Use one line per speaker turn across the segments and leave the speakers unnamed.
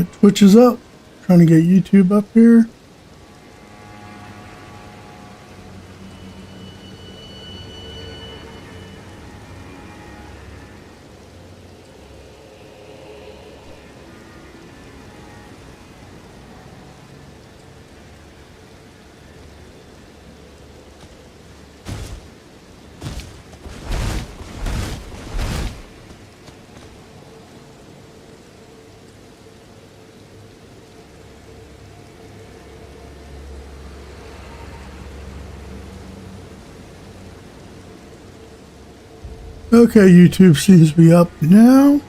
Alright, Twitch is up. Trying to get YouTube up here. Okay, YouTube seems to be up now.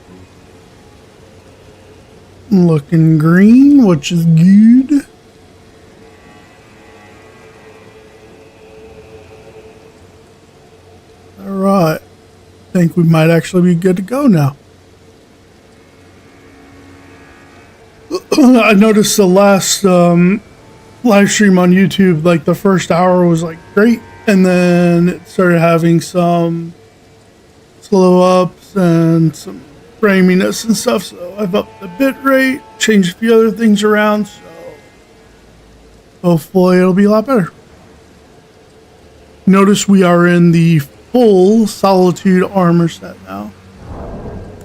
Looking green, which is good. Alright. Think we might actually be good to go now. I noticed the last live stream on YouTube, like the first hour was like great, and then it started having some slow ups and some framiness and stuff, so I've upped the bit rate, changed a few other things around, so hopefully it'll be a lot better. Notice we are in the full Solitude armor set now,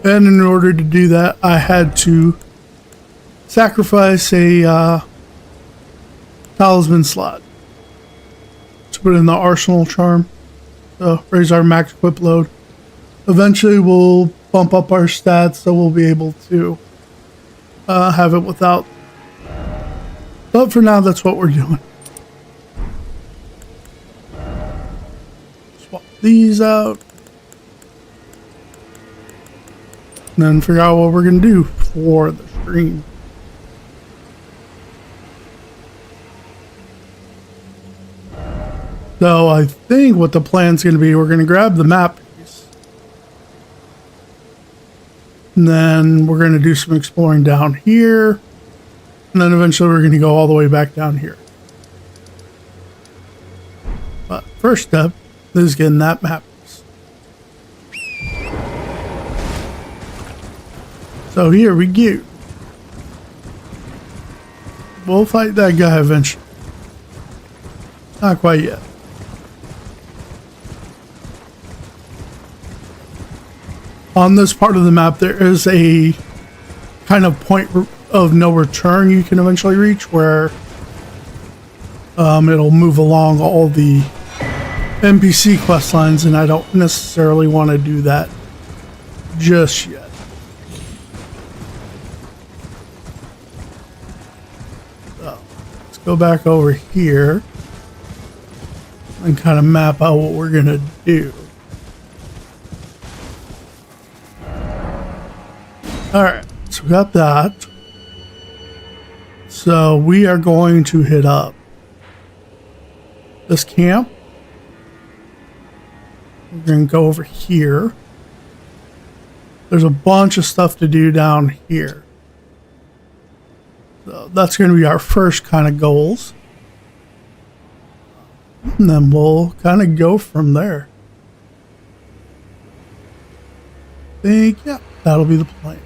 and in order to do that I had to sacrifice a talisman slot to put in the arsenal charm, so raise our max equip load. Eventually we'll bump up our stats so we'll be able to have it without. But for now, that's what we're doing. Swap these out. And then figure out what we're going to do for the stream. So I think what the plan's going to be, we're going to grab the map. And then we're going to do some exploring down here. And then eventually we're going to go all the way back down here. But first step is getting that map. So here we go. We'll fight that guy eventually. Not quite yet. On this part of the map, there is a kind of point of no return you can eventually reach where it'll move along all the NPC quest lines, and I don't necessarily want to do that just yet. So let's go back over here and kind of map out what we're going to do. Alright, so we got that. So we are going to hit up this camp. We're going to go over here. There's a bunch of stuff to do down here. So that's going to be our first kind of goals. And then we'll kind of go from there. I think, yeah, that'll be the plan.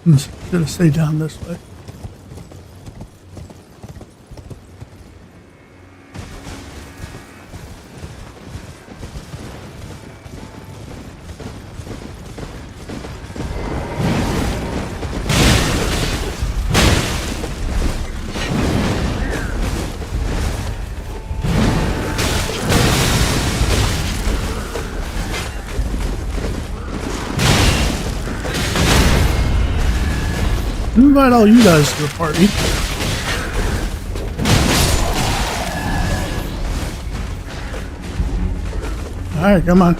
I'm just gonna stay down this way. Invite all you guys to the party. Alright, come on.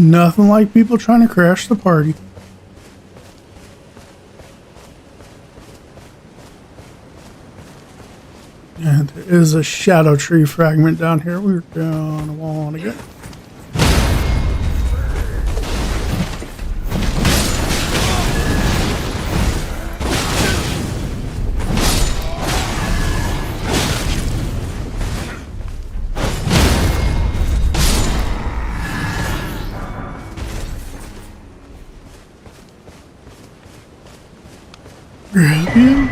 Nothing like people trying to crash the party. And there is a shadow tree fragment down here. We're gonna want to get. Grab him.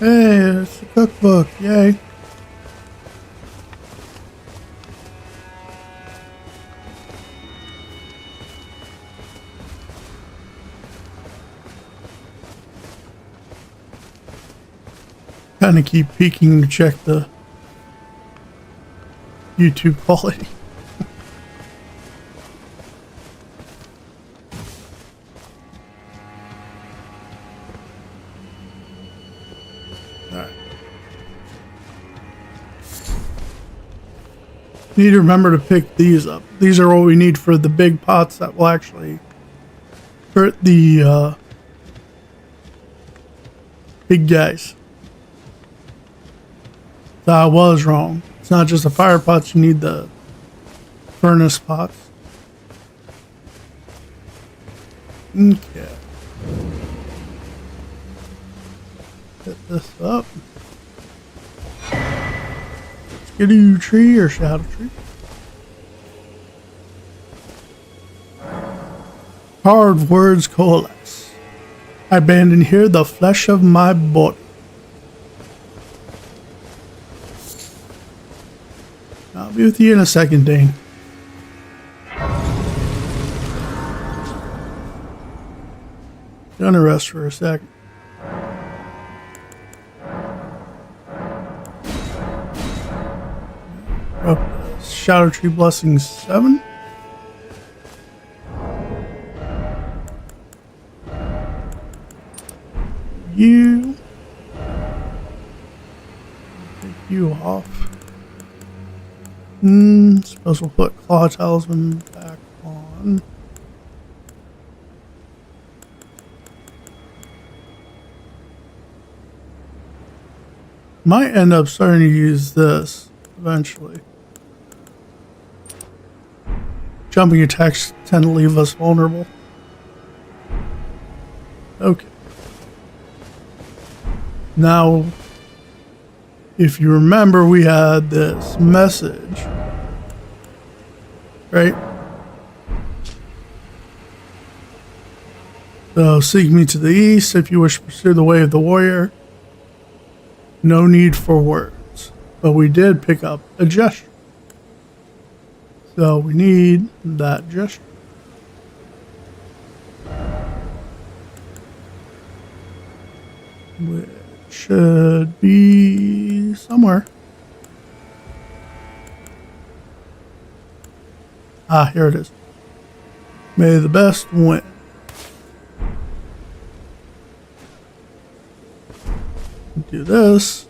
Hey, it's a cookbook, yay. Kind of keep peeking to check the YouTube quality. Need to remember to pick these up. These are what we need for the big pots that will actually hurt the big guys. So I was wrong. It's not just the fire pots, you need the furnace pots. Okay. Get this up. Skidoo tree or shadow tree? Hard words coalesce. I abandon here the flesh of my body. I'll be with you in a second, Dane. Gonna rest for a second. Shadow Tree Blessing 7. You. Take you off. Suppose we'll put Claw Talisman back on. Might end up starting to use this eventually. Jumping attacks tend to leave us vulnerable. Okay. Now, if you remember, we had this message, right? So, seek me to the east if you wish to pursue the way of the warrior. No need for words. But we did pick up a gesture. So we need that gesture. Which should be somewhere. Ah, here it is. May the best win. Do this.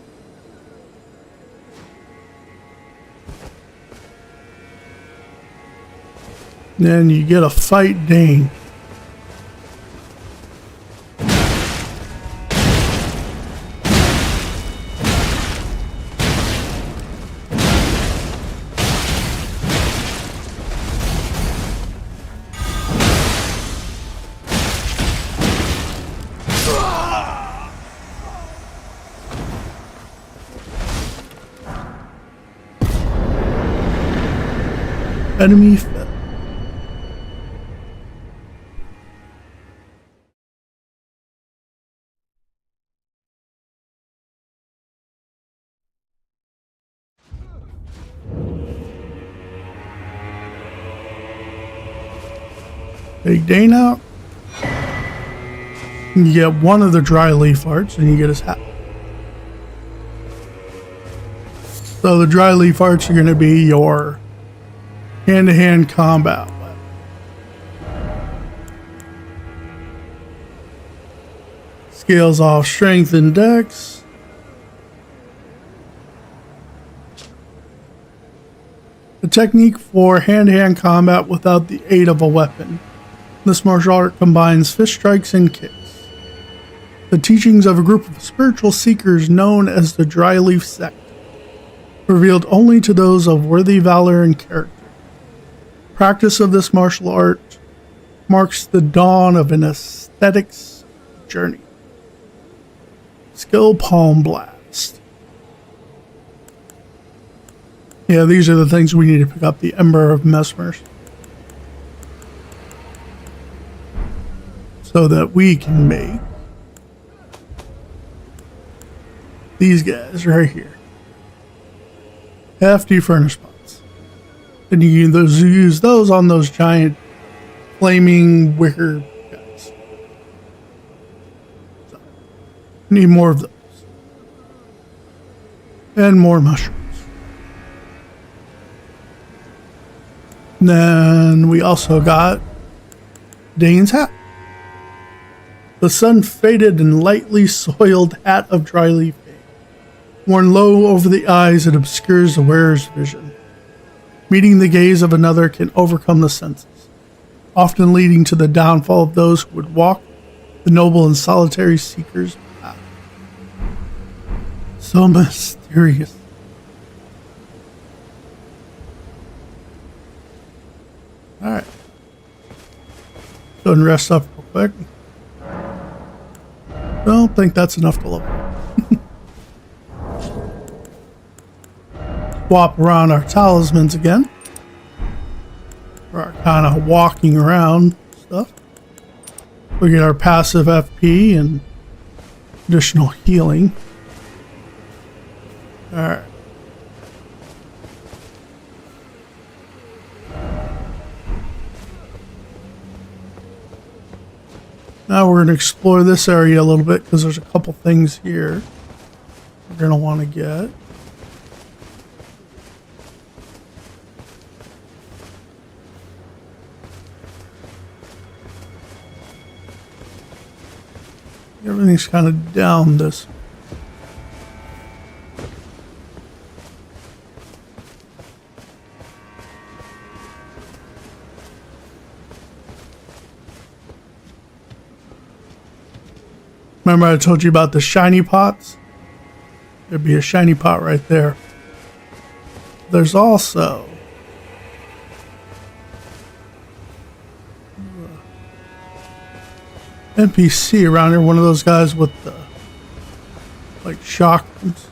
Then you get a fight Dane. Enemy fell. Take Dane out. You get one of the dry leaf arts and you get his hat. So the dry leaf arts are going to be your hand-to-hand combat weapon. Scales off strength and dex. a technique for hand-to-hand combat without the aid of a weapon. This martial art combines fist strikes and kicks. The teachings of a group of spiritual seekers known as the Dryleaf Sect, revealed only to those of worthy valor and character. Practice of this martial art marks the dawn of an aesthetics journey. Skill Palm Blast. Yeah, these are the things we need to pick up. The Ember of Mesmers. So that we can make these guys right here. Hefty furnace pots. And you can use those on those giant flaming wicker guys. So, need more of those. And more mushrooms. And then we also got Dane's hat. The sun-faded and lightly soiled hat of Dryleaf, worn low over the eyes, it obscures the wearer's vision. Meeting the gaze of another can overcome the senses, often leading to the downfall of those who would walk the noble and solitary seeker's path. So mysterious. Alright. Go and rest up real quick. Don't think that's enough to level. Swap around our talismans again. For our kind of walking around stuff. We get our passive FP and additional healing. Alright. Now we're going to explore this area a little bit because there's a couple things here we're going to want to get. Everything's kind of down this. Remember I told you about the shiny pots? There'd be a shiny pot right there. There's also NPC around here, one of those guys with the like shotguns.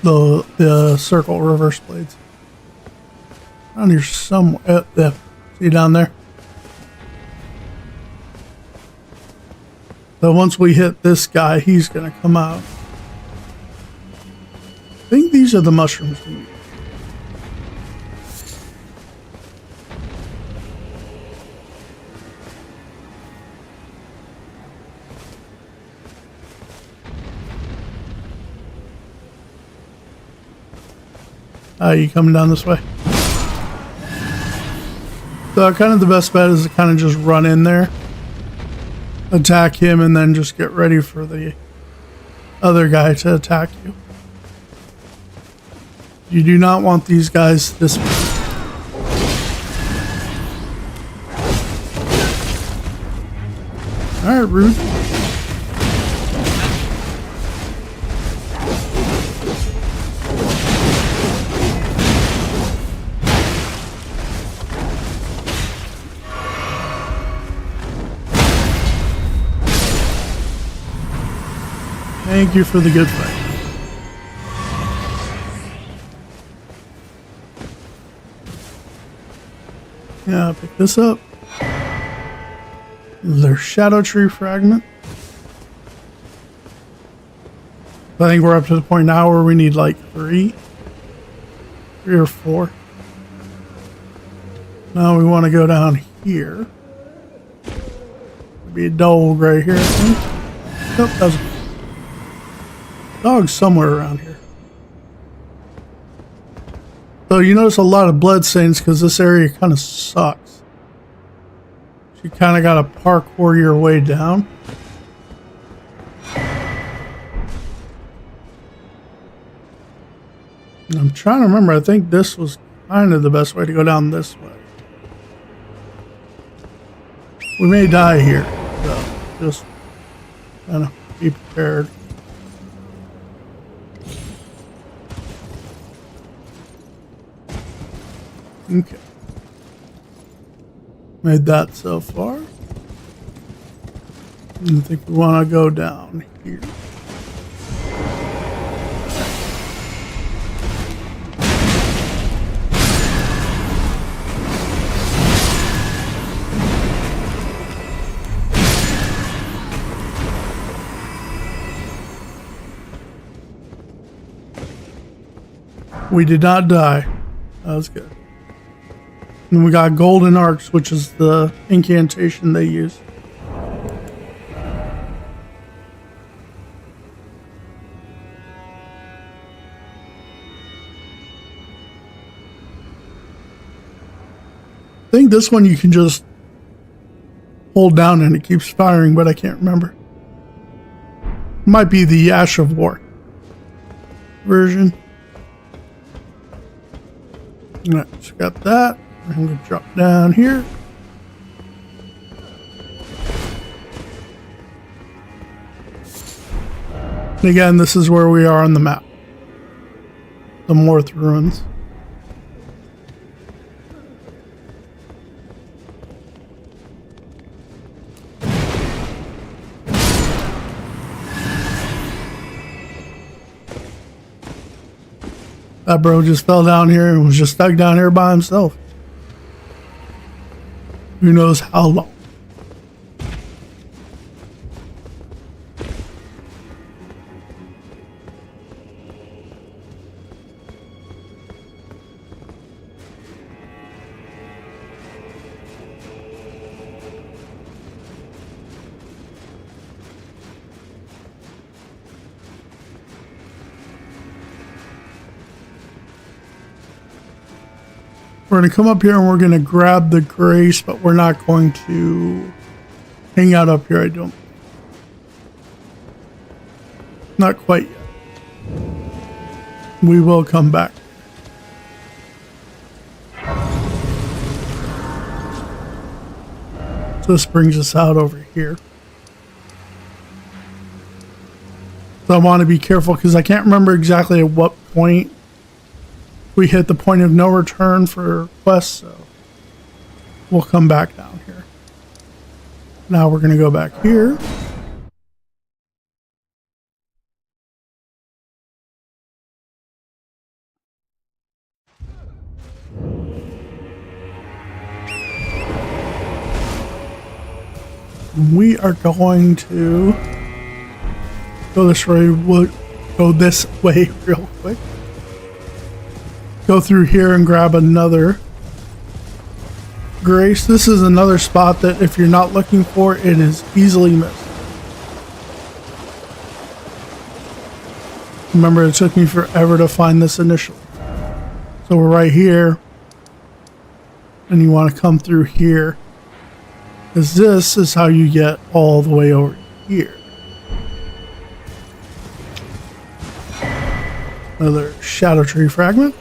The circle reverse blades. Around here somewhere. See down there? So once we hit this guy, he's gonna come out. I think these are the mushrooms we need. You coming down this way? So kind of the best bet is to kind of just run in there, attack him, and then just get ready for the other guy to attack you. You do not want these guys this way. Alright, rude. Thank you for the good fight. Yeah, pick this up. Their shadow tree fragment. I think we're up to the point now where we need like three or four. Now we want to go down here. There'll be a dog right here, I think. Nope, that's dog's somewhere around here. So you notice a lot of bloodstains because this area kind of sucks. You kind of got to parkour your way down. I'm trying to remember. I think this was kind of the best way to go down this way. We may die here, so just kind of be prepared. Okay. Made that so far. I think we want to go down here. We did not die. That was good. And we got golden arcs, which is the incantation they use. I think this one you can just hold down and it keeps firing, but I can't remember. Might be the Ash of War version. Alright, so got that. I'm going to drop down here. And again, this is where we are on the map. The Morth Ruins. That bro just fell down here and was just stuck down here by himself. Who knows how long. We're going to come up here and we're going to grab the grace, but we're not going to hang out up here, I don't. Not quite yet. We will come back. So this brings us out over here. So I want to be careful because I can't remember exactly at what point we hit the point of no return for quests, so we'll come back down here. Now we're going to go back here. We are going to go this way real quick. Go through here and grab another grace. This is another spot that if you're not looking for, it is easily missed. Remember, it took me forever to find this initially. So we're right here. And you want to come through here. Because this is how you get all the way over here. Another shadow tree fragment.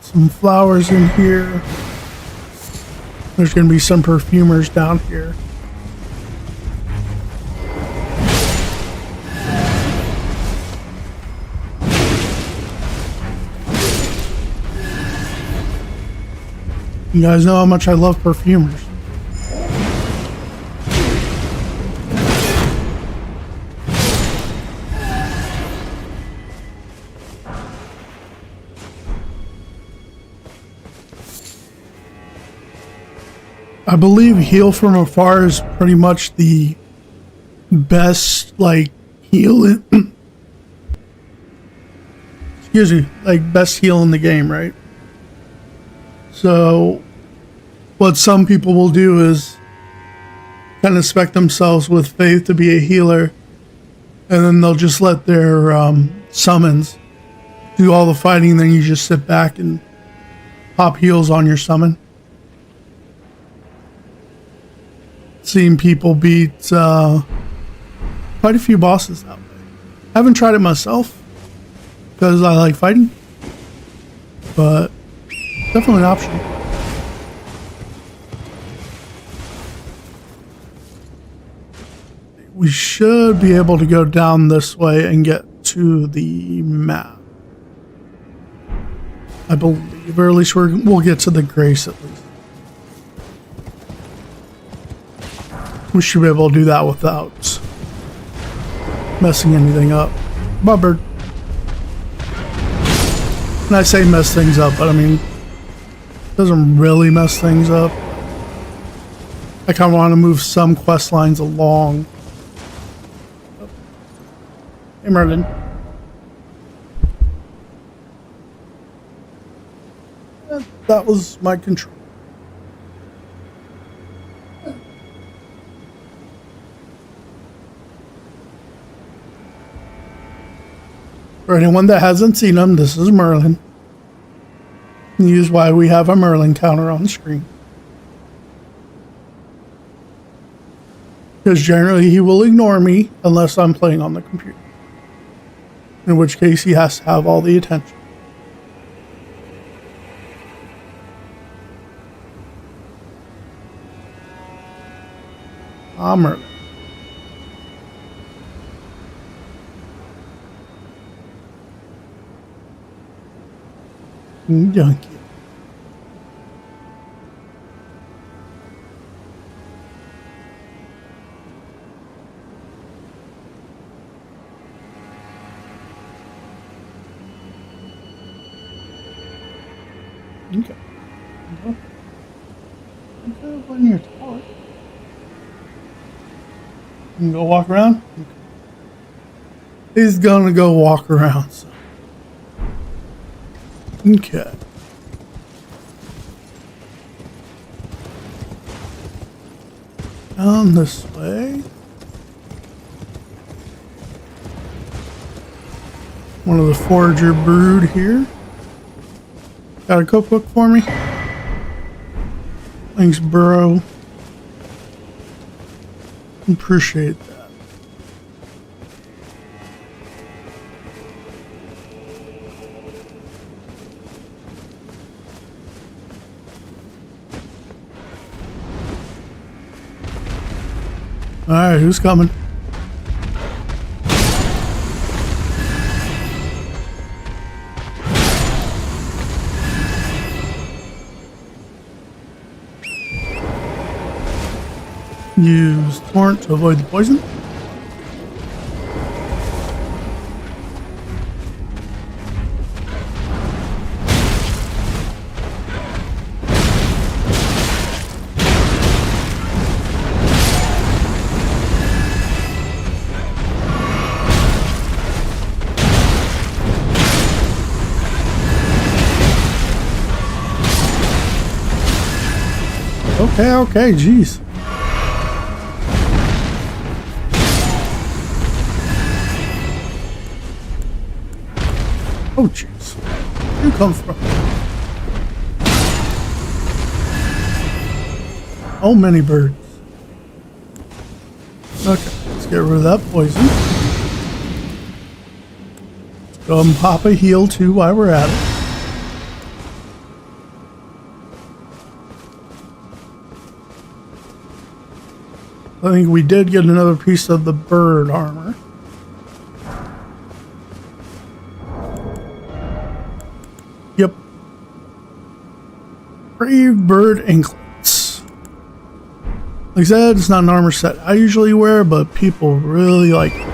Some flowers in here. There's going to be some perfumers down here. You guys know how much I love perfumers. I believe heal from afar is pretty much the best, like, heal excuse me, like, best heal in the game, right? So what some people will do is kind of spec themselves with faith to be a healer, and then they'll just let their summons do all the fighting, then you just sit back and pop heals on your summon. Seen people beat quite a few bosses that way. I haven't tried it myself, because I like fighting, but definitely an option. We should be able to go down this way and get to the map. I believe, or at least we'll get to the Grace at least. We should be able to do that without messing anything up. Bye, bird. And I say mess things up, but I mean, it doesn't really mess things up. I kind of want to move some quest lines along. Hey, Merlin. That was my control. For anyone that hasn't seen him, this is Merlin. This is why we have a Merlin counter on the screen. Because generally he will ignore me unless I'm playing on the computer. In which case he has to have all the attention. Ah, Merlin. Donkey. Okay. Okay, when you're tall. You can go walk around? Okay. He's gonna go walk around, so. Okay. Down this way. One of the forager brood here. Got a cookbook for me? Thanks, Burrow. Appreciate that. Alright, who's coming? Use torrent to avoid the poison. Okay, jeez. Oh, jeez. Where you come from? Oh, many birds. Okay, let's get rid of that poison. Go and pop a heal too while we're at it. I think we did get another piece of the bird armor. Yep. Brave bird anklets. Like I said, it's not an armor set I usually wear, but people really like it.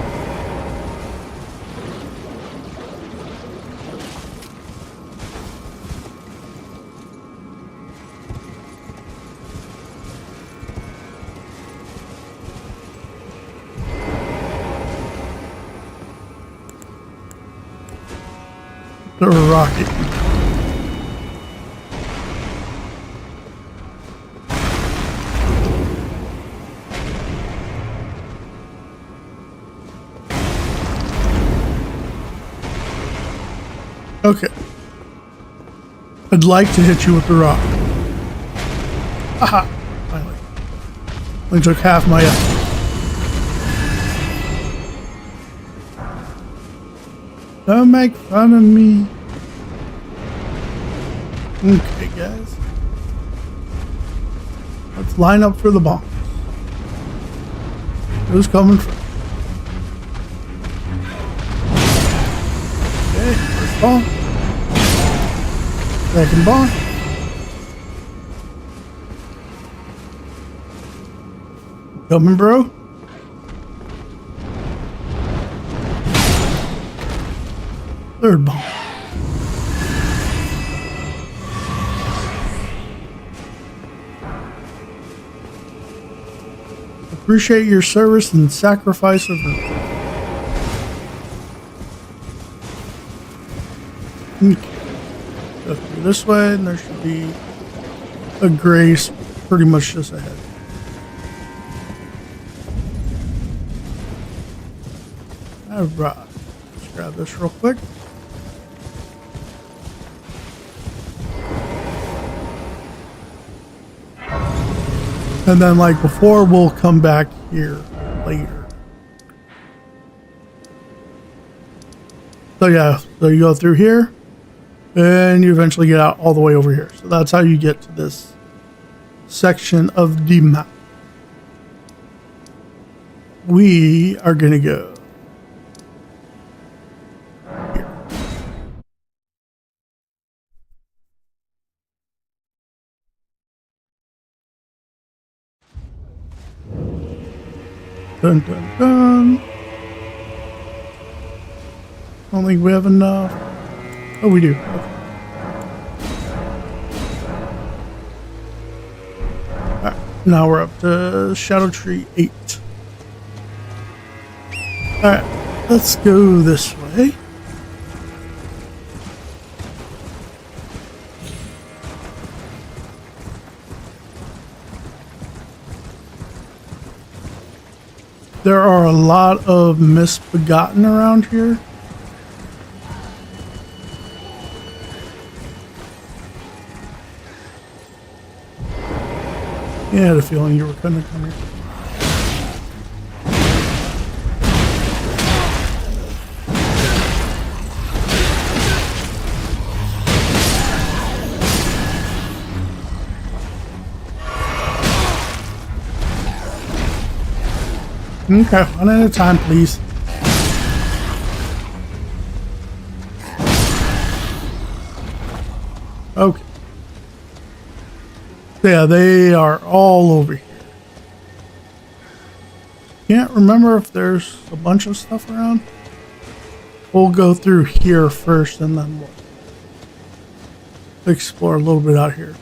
The rocket. Okay. I'd like to hit you with the rock. Aha! Finally. Only took half my effort. Don't make fun of me. Okay, guys. Let's line up for the bomb. Who's coming first? Okay, first bomb. Second bomb. Coming, bro. Third bomb. Appreciate your service and sacrifice of her. Okay. Go through this way, and there should be a grace pretty much just ahead. Alright. Let's grab this real quick. And then, like before, we'll come back here later. So yeah, so you go through here, and you eventually get out all the way over here. So that's how you get to this section of the map. We are gonna go here. Dun dun dun. I don't think we have enough. Oh, we do. Okay. Alright, now we're up to Shadow Tree 8. Alright, let's go this way. There are a lot of misbegotten around here. Yeah, I had a feeling you were gonna come here. Okay, one at a time, please. Okay. Yeah, they are all over here. Can't remember if there's a bunch of stuff around. We'll go through here first and then we'll explore a little bit out here.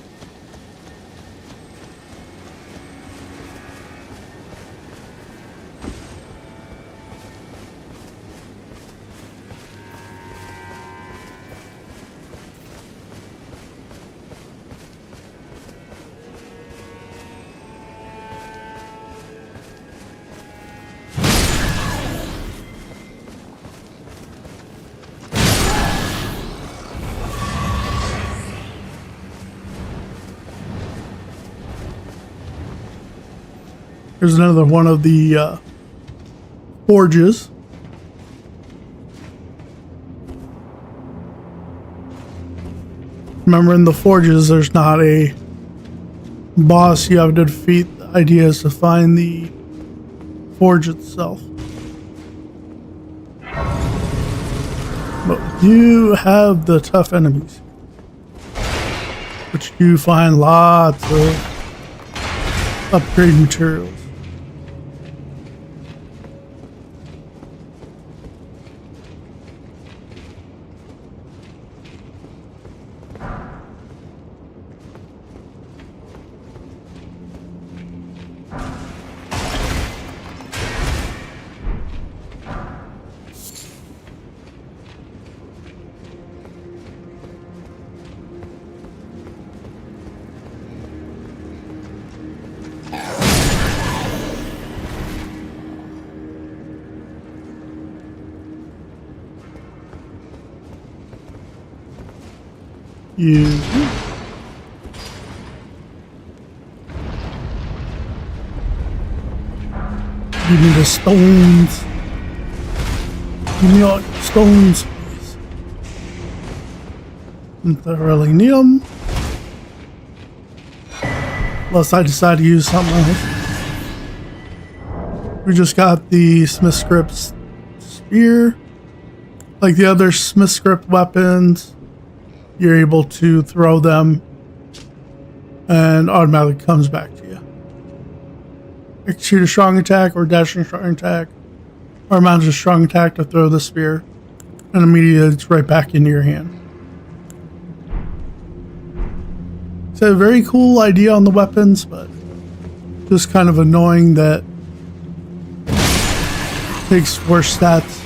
Here's another one of the forges. Remember, in the forges, there's not a boss you have to defeat. The idea is to find the forge itself. But you have the tough enemies, which you find lots of upgrade materials. You. Give me the stones. Give me all the stones, please. Don't really need them. Unless I decide to use something else. We just got the Smith Script spear. Like the other Smith Script weapons, you're able to throw them and automatically comes back to you. Execute a strong attack or dashing strong attack, or mount a strong attack to throw the spear, and immediately it's right back into your hand. It's a very cool idea on the weapons, but just kind of annoying that it takes worse stats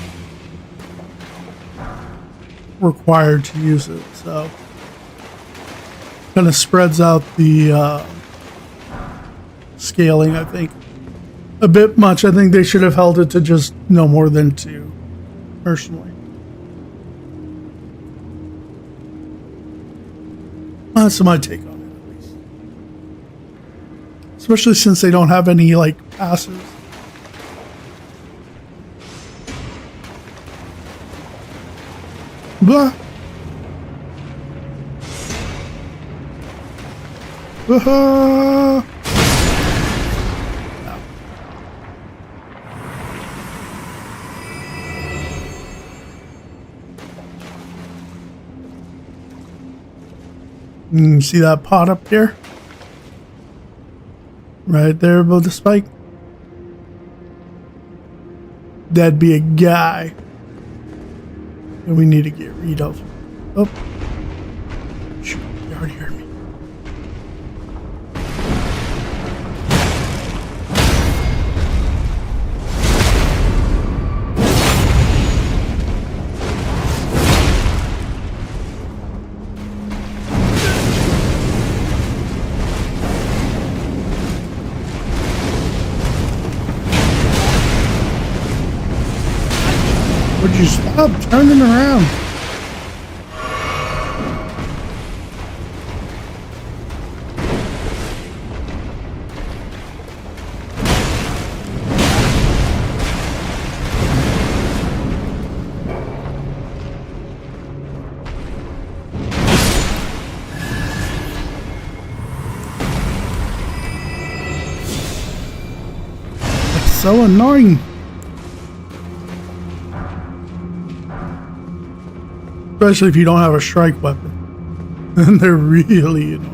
required to use it, so kind of spreads out the scaling, I think, a bit much. I think they should have held it to just no more than 2, personally. That's my take on it, at least. Especially since they don't have any, like, passes. Blah. See that pot up there? Right there above the spike? That'd be a guy that we need to get rid of. Oh. Shoot, you already heard me. Would you stop turning around? That's so annoying. Especially if you don't have a strike weapon. And they're really annoying.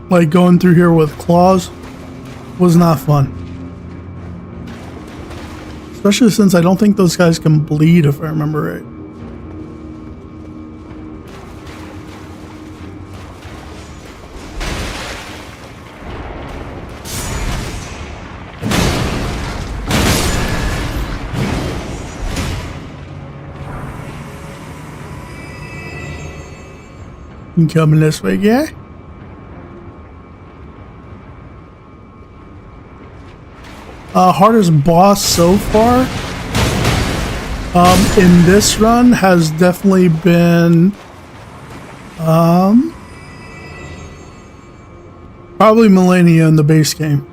Like going through here with claws was not fun. Especially since I don't think those guys can bleed, if I remember right. You coming this way, yeah? Hardest boss so far in this run has definitely been probably Millennia in the base game.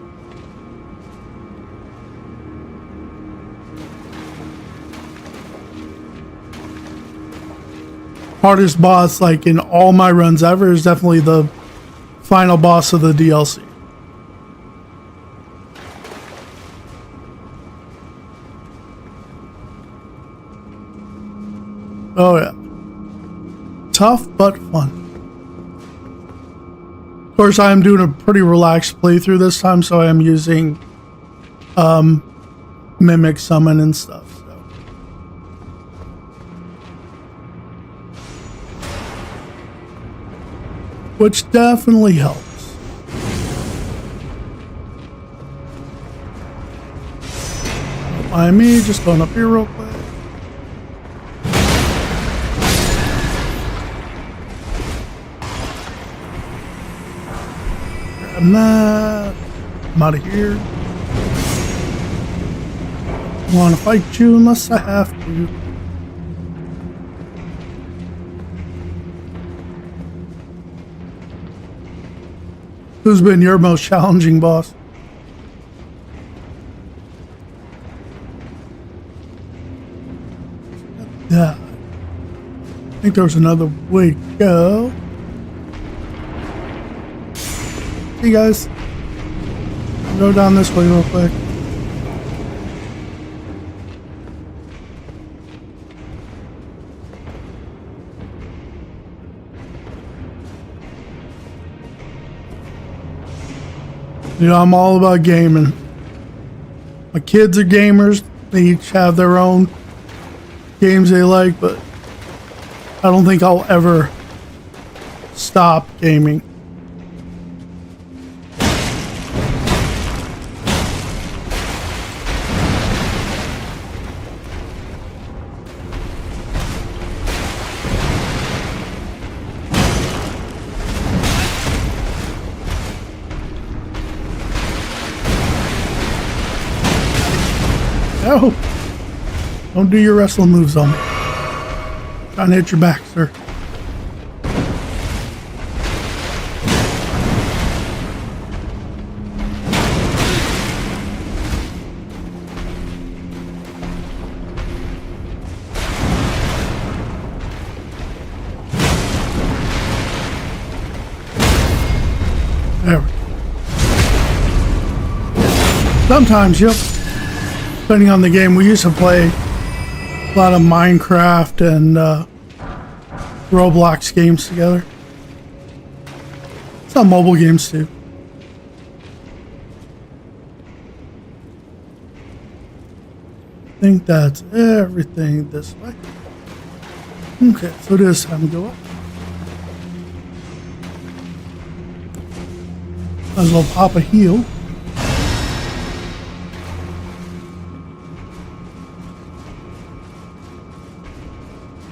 Hardest boss, like in all my runs ever, is definitely the final boss of the DLC. Oh yeah. Tough but fun. Of course, I am doing a pretty relaxed playthrough this time, so I am using Mimic Summon and stuff. Which definitely helps. Don't mind me, just going up here real quick. Grab that. I'm out of here. I want to fight you unless I have to. Who's been your most challenging boss? Yeah. I think there was another way to go. Hey guys. I'll go down this way real quick. You know, I'm all about gaming. My kids are gamers. They each have their own games they like, but I don't think I'll ever stop gaming. No! Don't do your wrestling moves on me. Trying to hit your back, sir. There we go. Sometimes, yep. Depending on the game, we used to play a lot of Minecraft and Roblox games together. Some mobile games too. I think that's everything this way. Okay, so it is time to go up. Might as well pop a heal.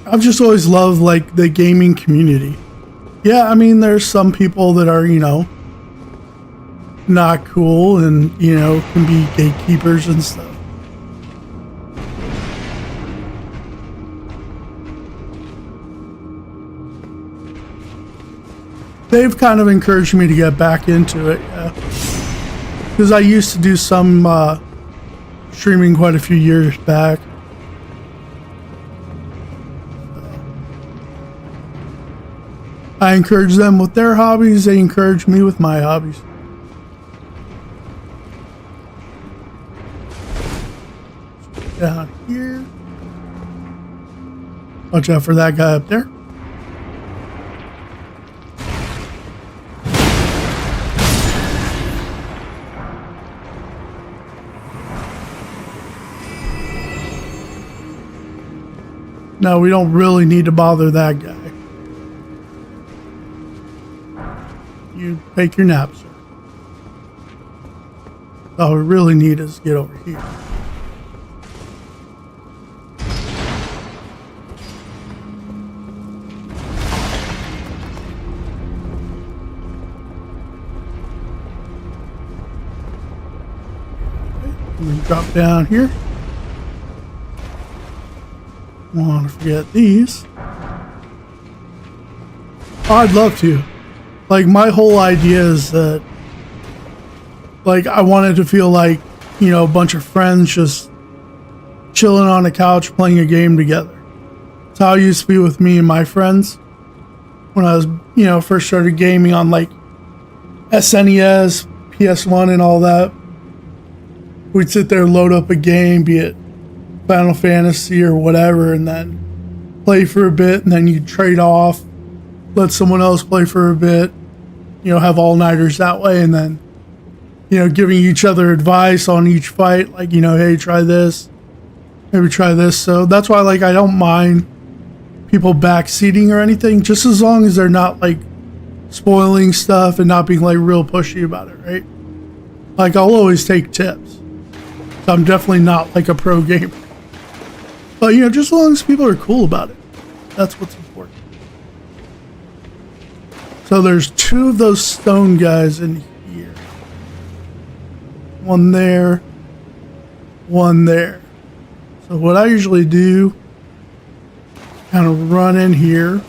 I've just always loved like the gaming community. Yeah, I mean, there's some people that are, you know, not cool and, you know, can be gatekeepers and stuff. They've kind of encouraged me to get back into it, yeah. Because I used to do some streaming quite a few years back. I encourage them with their hobbies, they encourage me with my hobbies. Down here. Watch out for that guy up there. No, we don't really need to bother that guy. You take your nap, sir. All we really need is get over here. We drop down here. Want to forget these. Oh, I'd love to. Like, my whole idea is that, like, I wanted to feel like, you know, a bunch of friends just chilling on a couch playing a game together. That's how it used to be with me and my friends when I was, you know, first started gaming on, like, SNES, PS1 and all that. We'd sit there, load up a game, be it Final Fantasy or whatever, and then play for a bit, and then you'd trade off, let someone else play for a bit, you know, have all-nighters that way, and then, you know, giving each other advice on each fight, like, you know, hey, try this, maybe try this. So that's why, like, I don't mind people backseating or anything, just as long as they're not, like, spoiling stuff and not being, like, real pushy about it, right? Like, I'll always take tips. So I'm definitely not, like, a pro gamer. But, you know, just as long as people are cool about it, that's what's important. So there's two of those stone guys in here. One there, one there. So what I usually do, kind of run in here,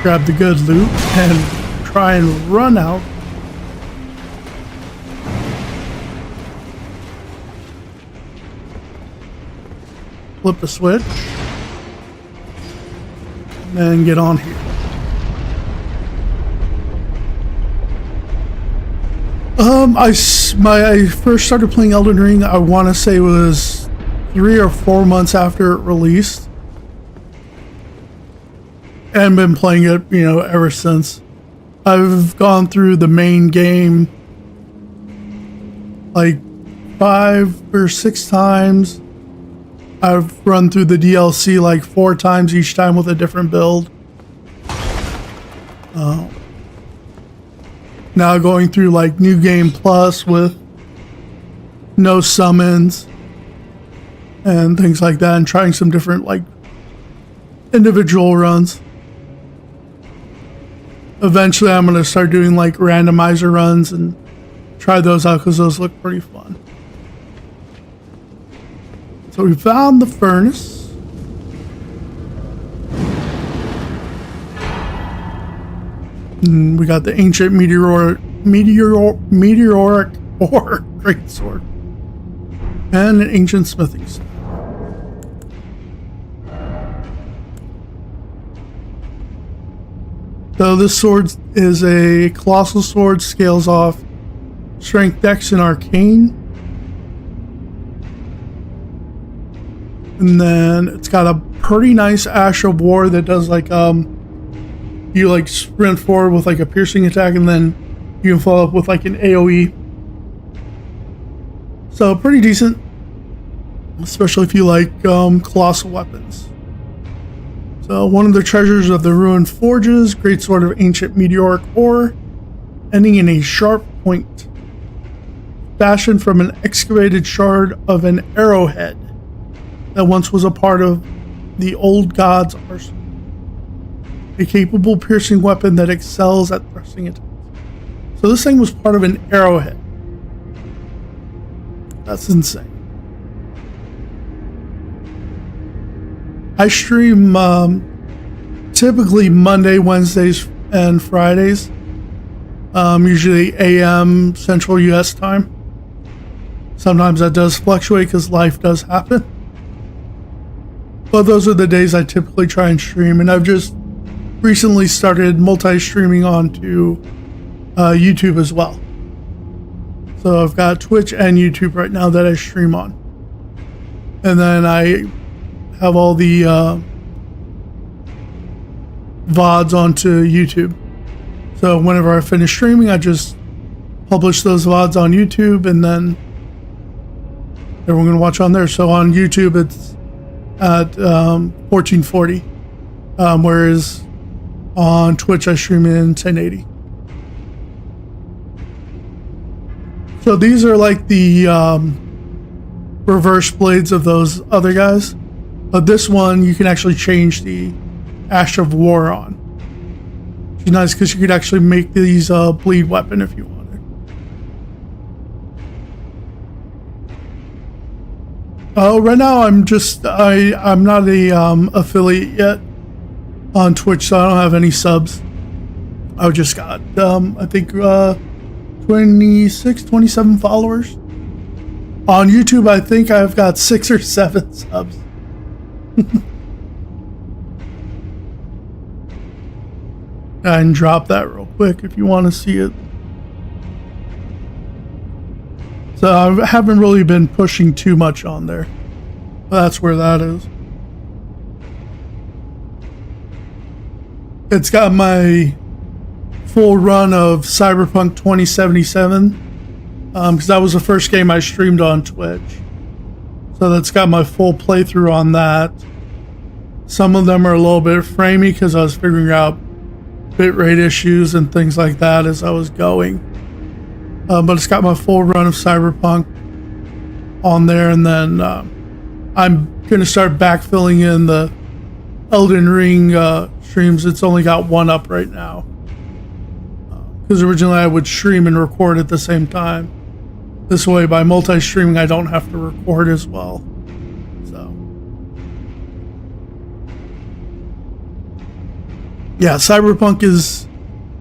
grab the good loot, and try and run out. Flip the switch. And then get on here. I first started playing Elden Ring, I want to say it was 3 or 4 months after it released. And been playing it, ever since. I've gone through the main game like 5 or 6 times. I've run through the DLC like 4 times, each time with a different build. Now going through like New Game Plus with no summons and things like that, and trying some different like individual runs. Eventually I'm going to start doing like randomizer runs and try those out because those look pretty fun. So we found the furnace. And we got the ancient meteoric ore greatsword. And an ancient smithing stone. So this sword is a colossal sword, scales off strength, dex, and arcane. And then it's got a pretty nice Ash of War that does like you like sprint forward with like a piercing attack, and then you can follow up with like an AoE. So pretty decent, especially if you like colossal weapons. So one of the treasures of the ruined forges, greatsword of ancient meteoric ore, ending in a sharp point, fashioned from an excavated shard of an arrowhead that once was a part of the old god's arsenal. A capable piercing weapon that excels at thrusting attacks. So this thing was part of an arrowhead. That's insane. I stream typically Monday, Wednesdays, and Fridays. Usually AM Central US time. Sometimes that does fluctuate because life does happen. But those are the days I typically try and stream, and I've just recently started multi-streaming onto YouTube as well. So I've got Twitch and YouTube right now that I stream on. And then I have all the VODs onto YouTube. So whenever I finish streaming, I just publish those VODs on YouTube, and then everyone can watch on there. So on YouTube, it's at 1440, whereas on Twitch I stream in 1080. So these are like the reverse blades of those other guys, but this one you can actually change the Ash of War on, which is nice because you could actually make these bleed weapon if you wanted. Right now I'm not a affiliate yet on Twitch, so I don't have any subs. I just got I think 27 followers. On YouTube I think I've got 6 or 7 subs. I can drop that real quick if you want to see it. So I haven't really been pushing too much on there. But that's where that is. It's got my full run of Cyberpunk 2077. Because that was the first game I streamed on Twitch. So that's got my full playthrough on that. Some of them are a little bit framey because I was figuring out bitrate issues and things like that as I was going. But it's got my full run of Cyberpunk on there, and then I'm going to start backfilling in the Elden Ring streams. It's only got one up right now. Because originally I would stream and record at the same time. This way, by multi-streaming, I don't have to record as well. So, yeah, Cyberpunk is...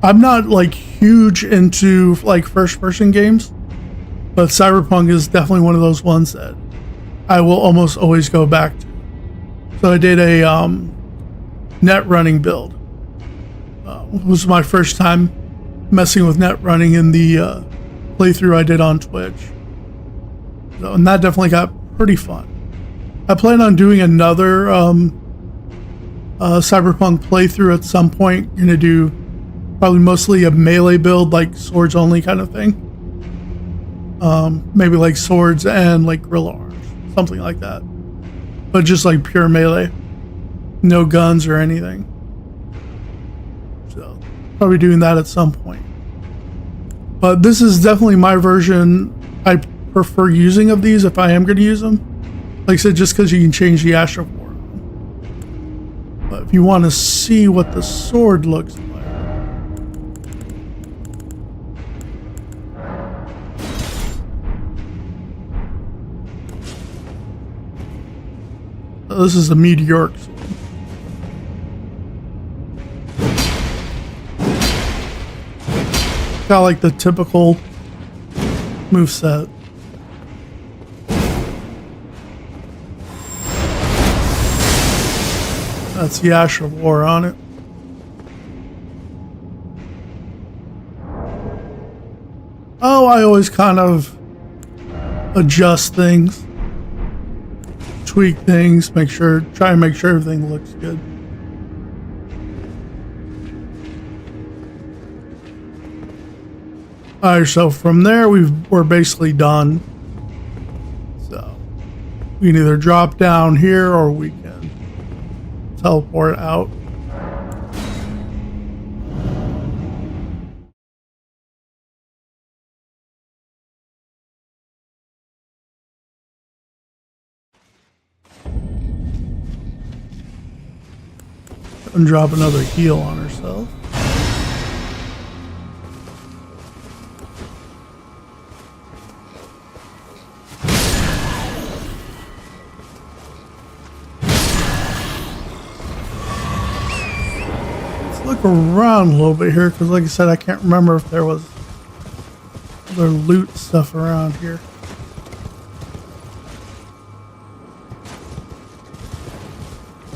I'm not like huge into like first person games, but Cyberpunk is definitely one of those ones that I will almost always go back to. So I did a net running build. It was my first time messing with net running in the playthrough I did on Twitch. So, and that definitely got pretty fun. I plan on doing another Cyberpunk playthrough at some point. Gonna do probably mostly a melee build, like swords only kind of thing. Maybe like swords and like gorilla arms, something like that. But just like pure melee, no guns or anything. So probably doing that at some point. But this is definitely my version. I prefer using of these if I am going to use them. Like I said, just because you can change the Ash of War. But if you want to see what the sword looks like, this is a meteoric sword. Got like the typical moveset. That's the Ash of War on it. Oh, I always kind of adjust things, tweak things, try and make sure everything looks good. Alright, so from there we're basically done. So we can either drop down here or we can teleport out. And drop another heal on herself. Look around a little bit here, because like I said, I can't remember if there was other loot stuff around here.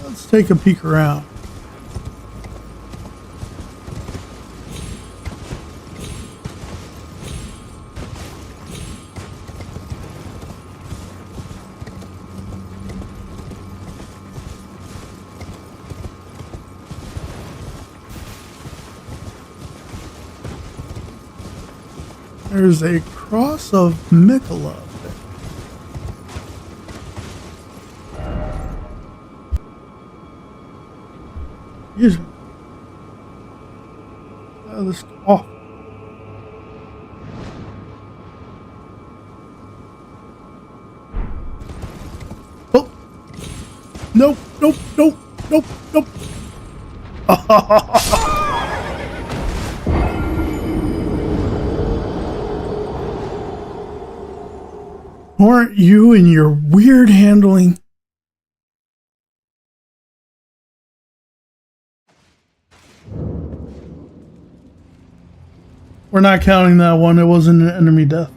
Let's take a peek around. There's a cross of Mikola. Use it. This off. Oh! Nope! Nope! Nope! Nope! Nope! Aren't you and your weird handling? We're not counting that one. It wasn't an enemy death.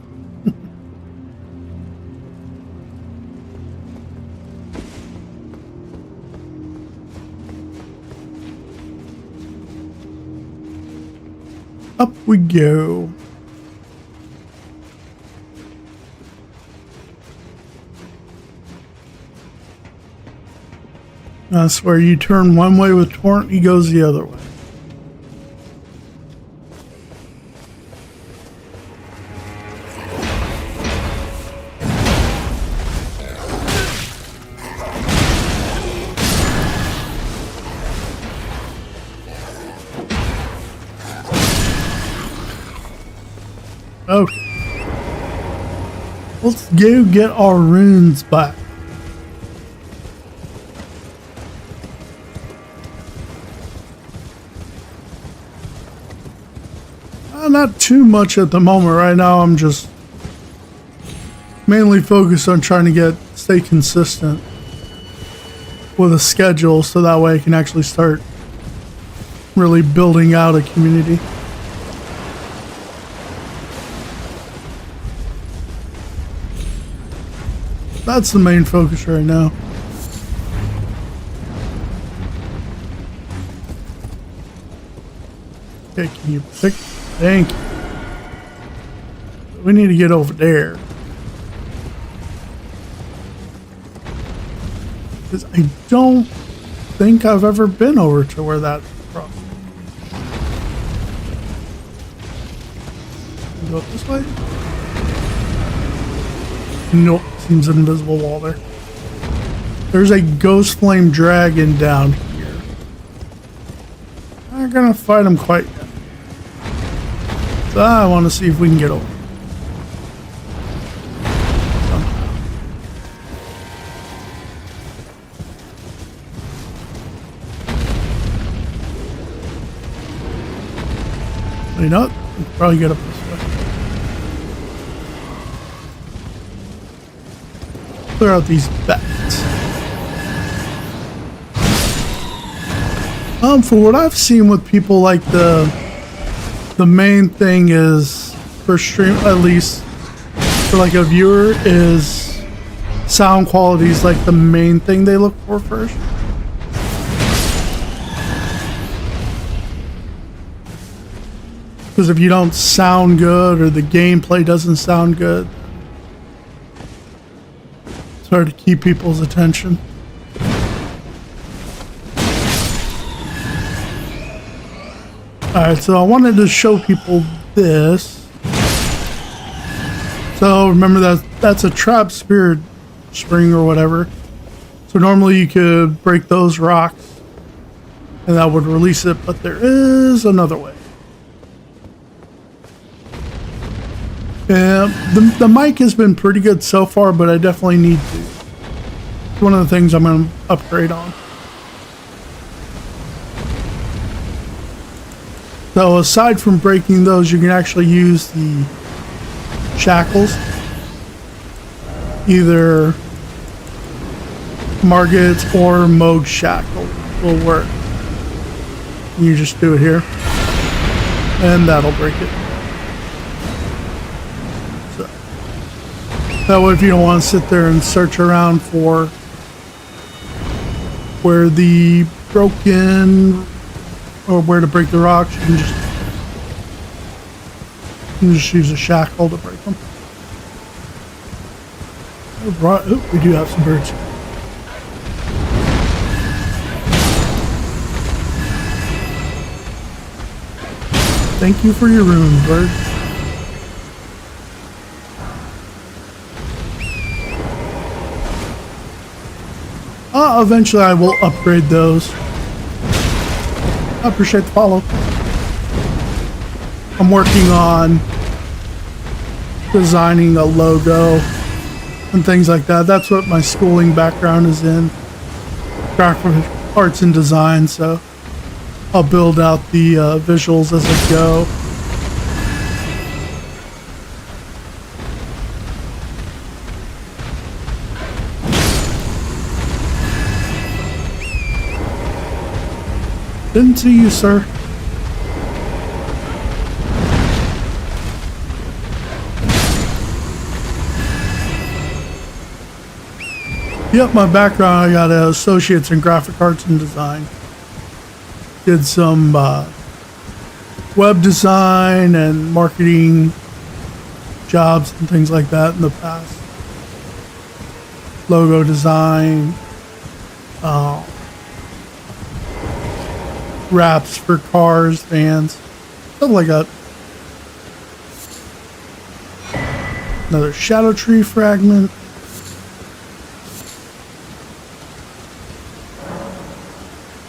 Up we go. That's where you turn one way with Torrent, he goes the other way. Okay. Let's go get our runes back. Not too much at the moment. Right now I'm just mainly focused on trying to stay consistent with a schedule so that way I can actually start really building out a community. That's the main focus right now. Okay, can you pick? Thank you. We need to get over there. Because I don't think I've ever been over to where that's from. Go up this way? Nope, seems an invisible wall there. There's a ghost flame dragon down here. Not gonna fight him quite yet. So I want to see if we can get over. You know what? We can probably get up this way. Clear out these bats. For what I've seen with people, like the main thing is for stream, at least for like a viewer, is sound quality is like the main thing they look for first. Because if you don't sound good or the gameplay doesn't sound good, it's hard to keep people's attention. Alright, so I wanted to show people this. So remember that's a trap spirit spring or whatever. So normally you could break those rocks and that would release it, but there is another way. Yeah, the mic has been pretty good so far, but I definitely need to. It's one of the things I'm going to upgrade on. So aside from breaking those, you can actually use the shackles. Either Margot's or Moog's shackle will work. You just do it here, and that'll break it. That way, if you don't want to sit there and search around for where the broken or where to break the rocks, you can just use a shackle to break them. Oh, we do have some birds. Thank you for your rune, bird. Eventually I will upgrade those. I appreciate the follow. I'm working on designing a logo and things like that. That's what my schooling background is in. Graphic arts and design, so I'll build out the visuals as I go. Didn't see you, sir. Yep, my background, I got associates in graphic arts and design. Did some web design and marketing jobs and things like that in the past. Logo design. Wraps for cars, vans, stuff like that. Another shadow tree fragment.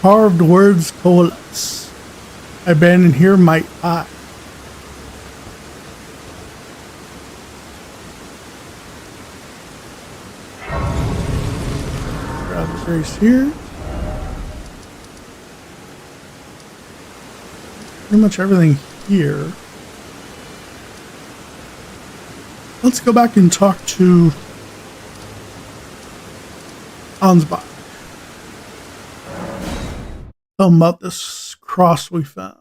Carved words coalesce. I abandon here might I. Grab the grace here. Pretty much everything here. Let's go back and talk to Ansbach. Tell him about this cross we found.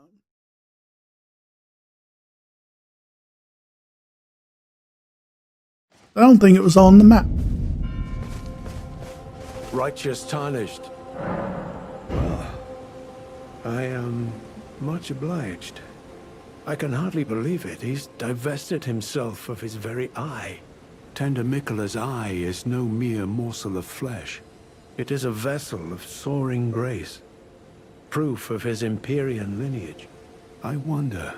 I don't think it was on the map.
Righteous tarnished. I am much obliged. I can hardly believe it. He's divested himself of his very eye. Tender Miquella's eye is no mere morsel of flesh. It is a vessel of soaring grace. Proof of his Empyrean lineage. I wonder,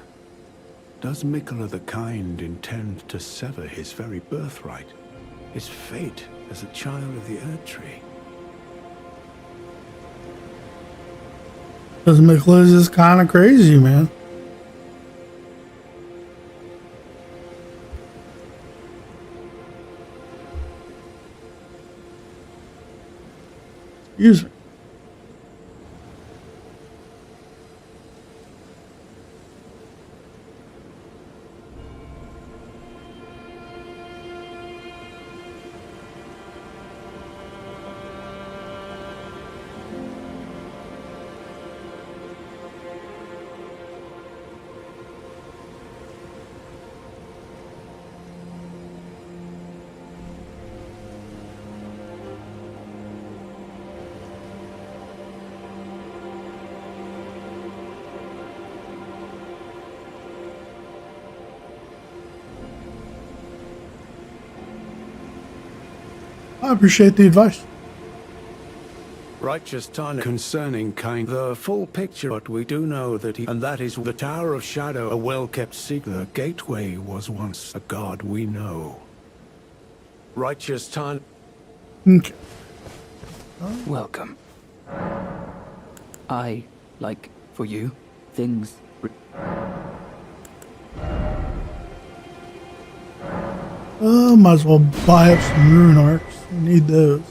does Miquella the Kind intend to sever his very birthright? His fate as a child of the Earth Tree?
Because Miquella's is kind of crazy, man. Excuse me. I appreciate the advice.
Righteous tarnished concerning Kind. The full picture, but we do know that and that is the Tower of Shadow, a well-kept secret. The Gateway was once a god we know. Righteous tarnished.
Okay.
Welcome. I like for you things.
Might as well buy up some rune arcs. I need those.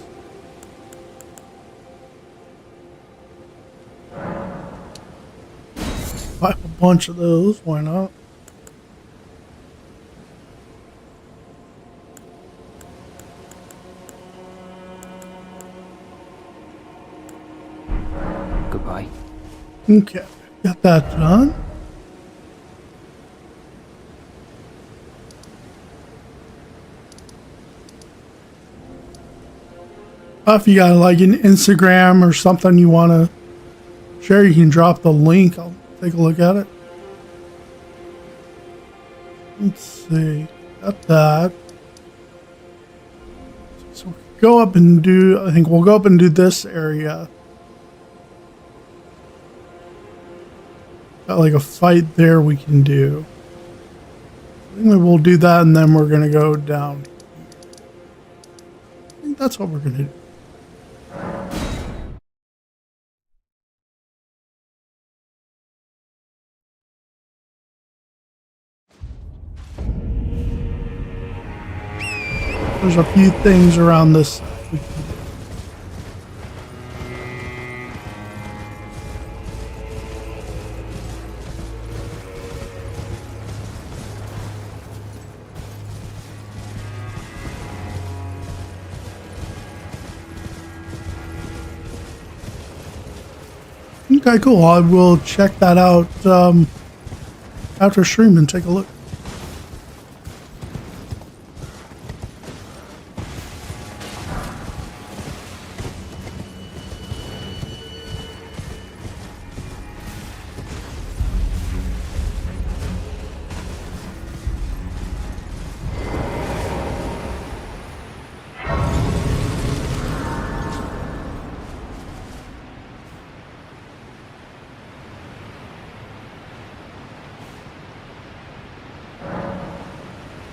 Buy a bunch of those. Why not?
Goodbye.
Okay. Got that done. If you got like an Instagram or something you want to share, you can drop the link. I'll take a look at it. Let's see. Got that. So go up and do, I think we'll go up and do this area. Got like a fight there we can do. I think we'll do that and then we're going to go down. I think that's what we're going to do. There's a few things around this we can do. Okay, cool. I will check that out after stream and take a look.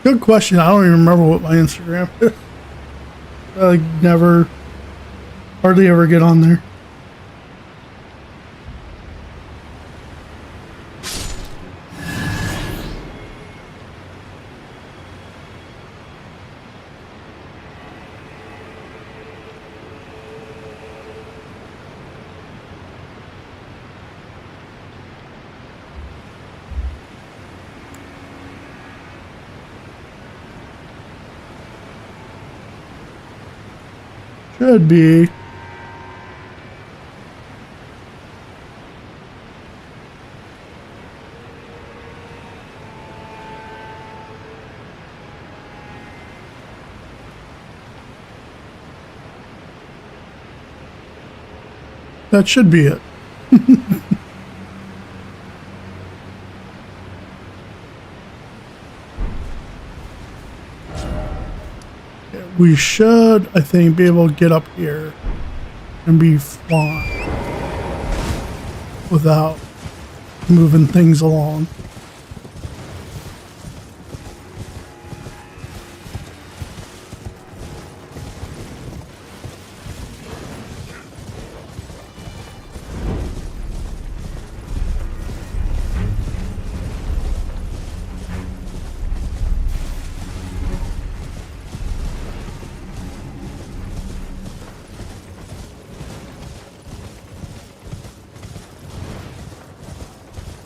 Good question. I don't even remember what my Instagram is. I never, hardly ever get on there. Should be. That should be it. We should, I think, be able to get up here and be flying without moving things along.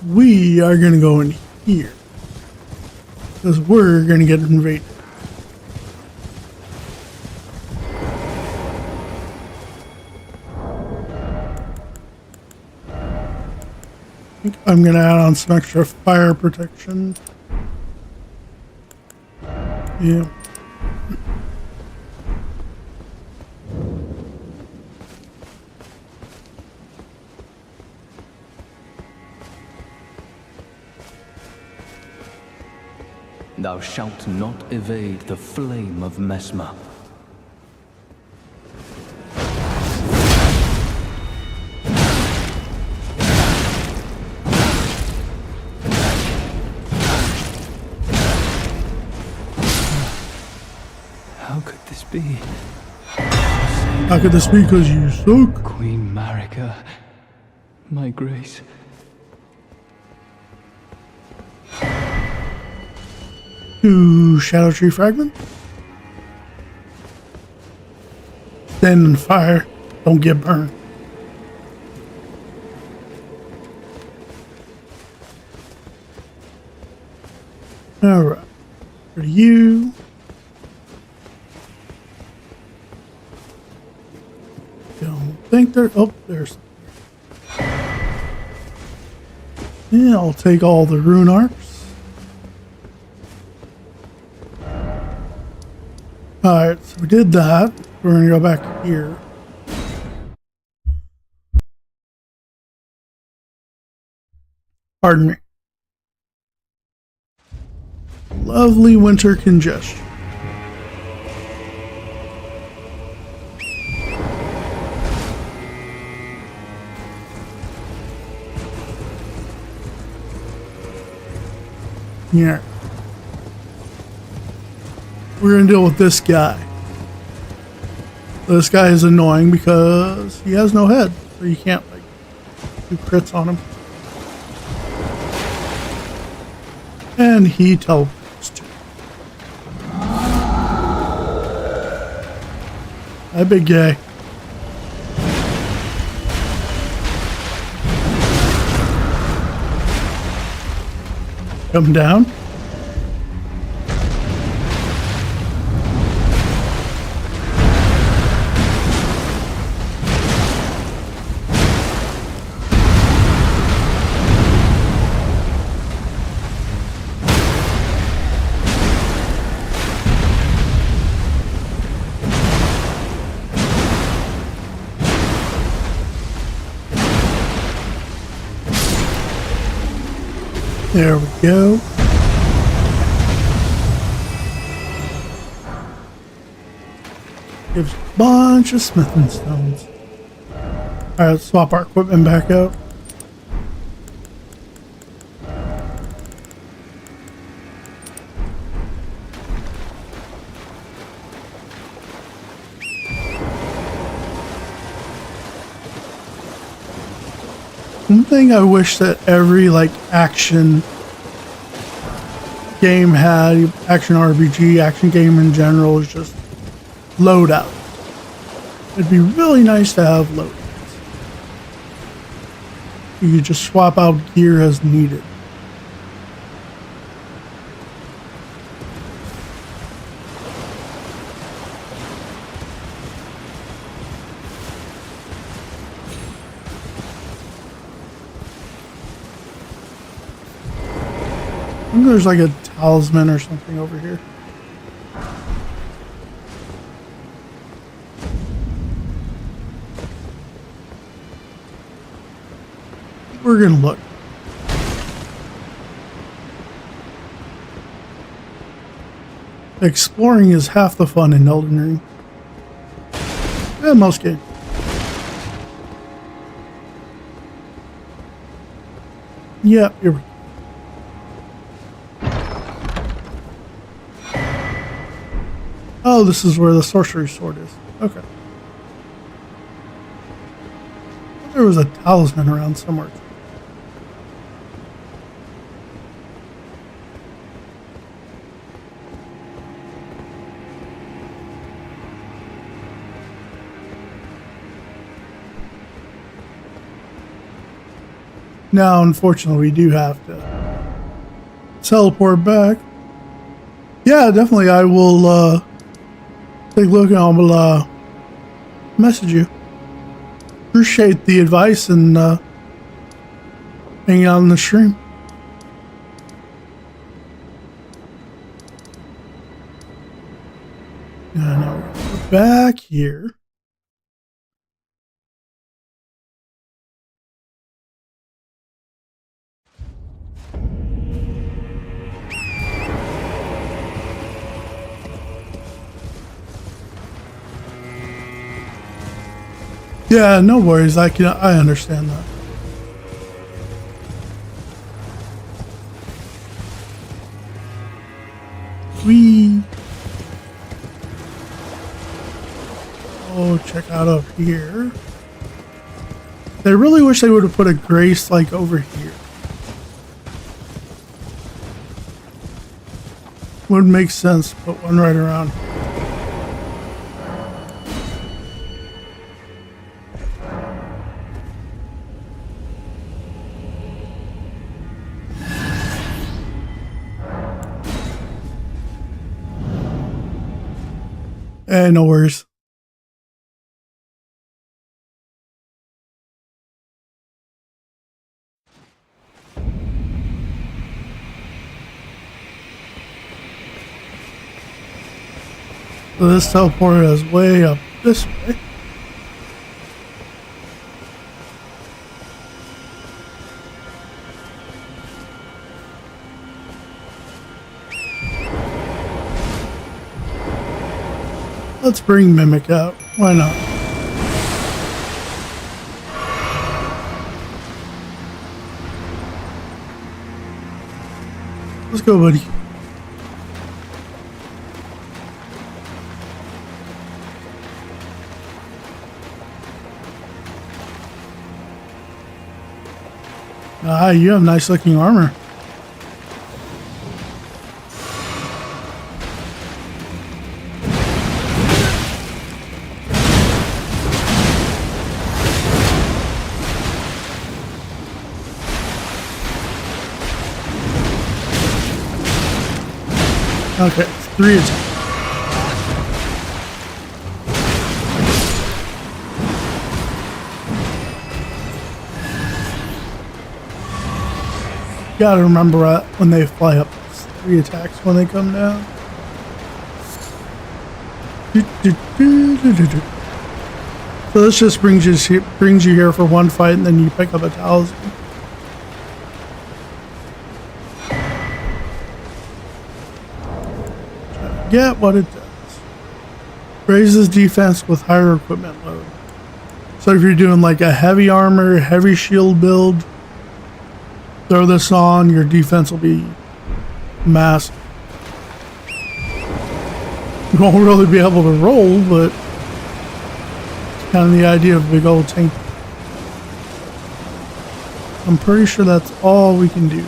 We are going to go in here because we're going to get invaded. I think I'm going to add on some extra fire protection. Yeah.
Thou shalt not evade the flame of Mesmer. How could this be?
How could this be? Because you suck.
Queen Marika, my grace.
Two shadow tree fragments. Stand in fire. Don't get burned. Alright. For you. Don't think there. Oh, there's. Yeah, I'll take all the rune arcs. Alright, so we did that. We're going to go back here. Pardon me. Lovely winter congestion. Yeah. We're going to deal with this guy. This guy is annoying because he has no head, so you can't like do crits on him. And he teleports too. Hi, big guy. Come down. There we go. Gives a bunch of smithing stones. Alright, let's swap our equipment back out. One thing I wish that every like action game had, action RPG, action game in general, is just loadout. It'd be really nice to have loadouts. You could just swap out gear as needed. I think there's like a talisman or something over here. We're gonna look. Exploring is half the fun in Elden Ring. Yeah, most games. Yeah, here we go. Oh, this is where the sorcery sword is. Okay. There was a talisman around somewhere. Now, unfortunately, we do have to teleport back. Yeah, definitely. I will take a look and I'll message you. Appreciate the advice and hanging out on the stream. Now we're back here. Yeah, no worries. I understand that. Oh, check out up here. They really wish they would have put a grace like over here. Would make sense to put one right around here. No worries. So this teleporter is way up this way. Let's bring Mimic out. Why not? Let's go, buddy. Ah, you have nice looking armor. Okay, it's 3 attacks. Gotta remember when they fly up, it's 3 attacks when they come down. So this just brings you here for one fight, and then you pick up a talisman. Get what it does. Raises defense with higher equipment load. So if you're doing like a heavy armor, heavy shield build, throw this on, your defense will be massive. You won't really be able to roll, but it's kind of the idea of a big old tank. I'm pretty sure that's all we can do.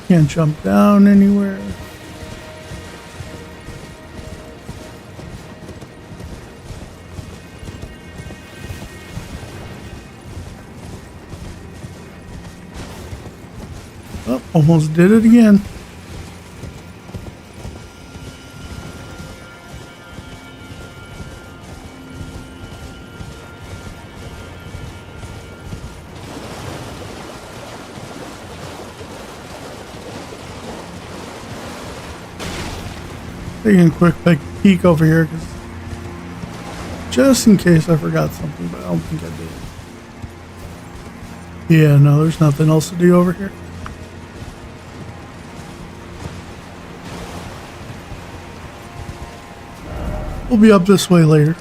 Can't jump down anywhere. Oh, almost did it again. Taking a quick peek over here because Just in case I forgot something, but I don't think I did. Yeah, no, there's nothing else to do over here. We'll be up this way later.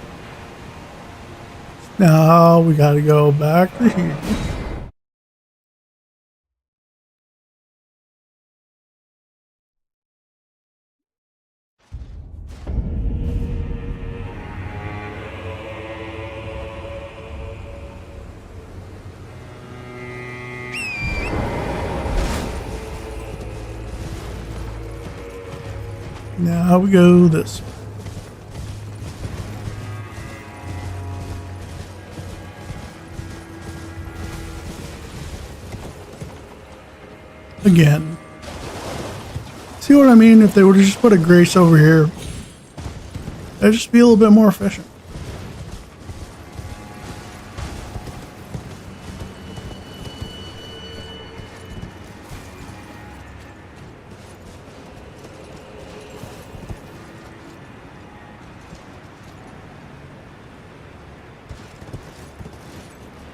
Now we gotta go back to here. Now we go this way. Again. See what I mean? If they would have just put a grace over here, it'd just be a little bit more efficient.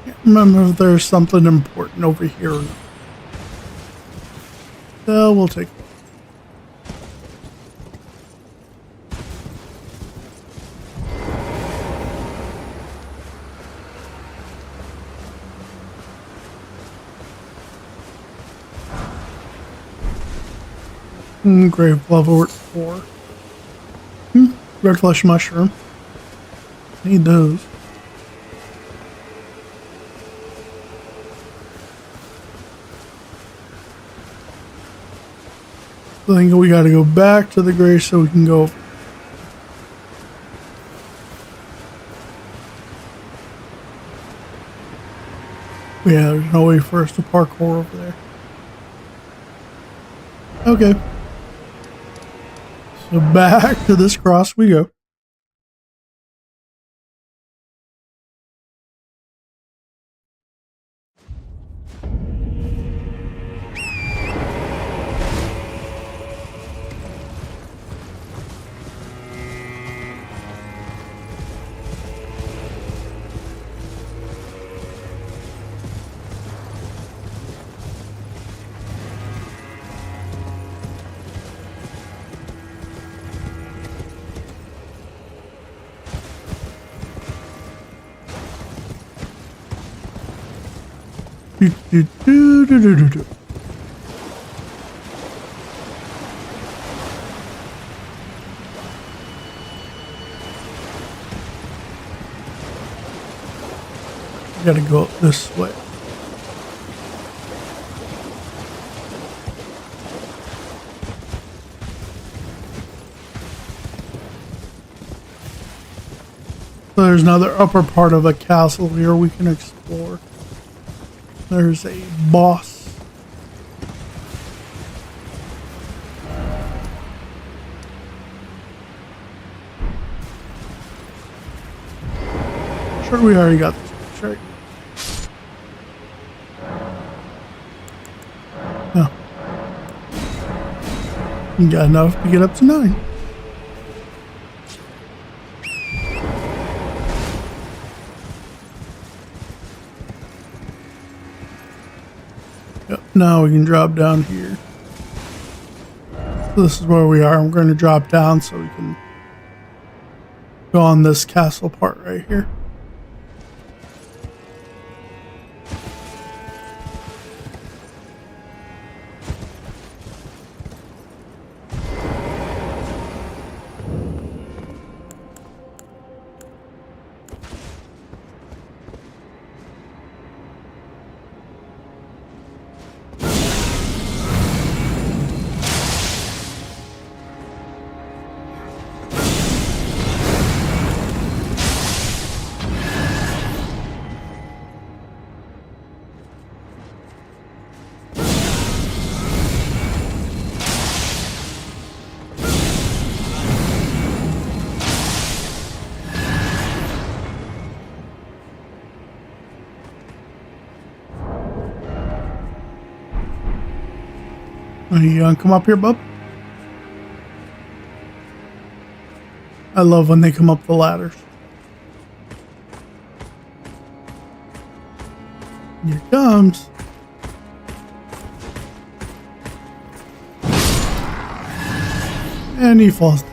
Can't remember if there's something important over here or not. So we'll take it. Grave level at 4. Red flesh mushroom. Need those. I think we gotta go back to the grave so we can go. Yeah, there's no way for us to parkour over there. Okay. So back to this cross we go. Do. Gotta go up this way. So there's another upper part of a castle here we can explore. There's a boss. Sure, we already got this place, right? No. You got enough to get up to 9. Yep, now we can drop down here. So this is where we are. I'm going to drop down so we can go on this castle part right here. You gonna come up here, bub? I love when they come up the ladders. Here it comes. And he falls.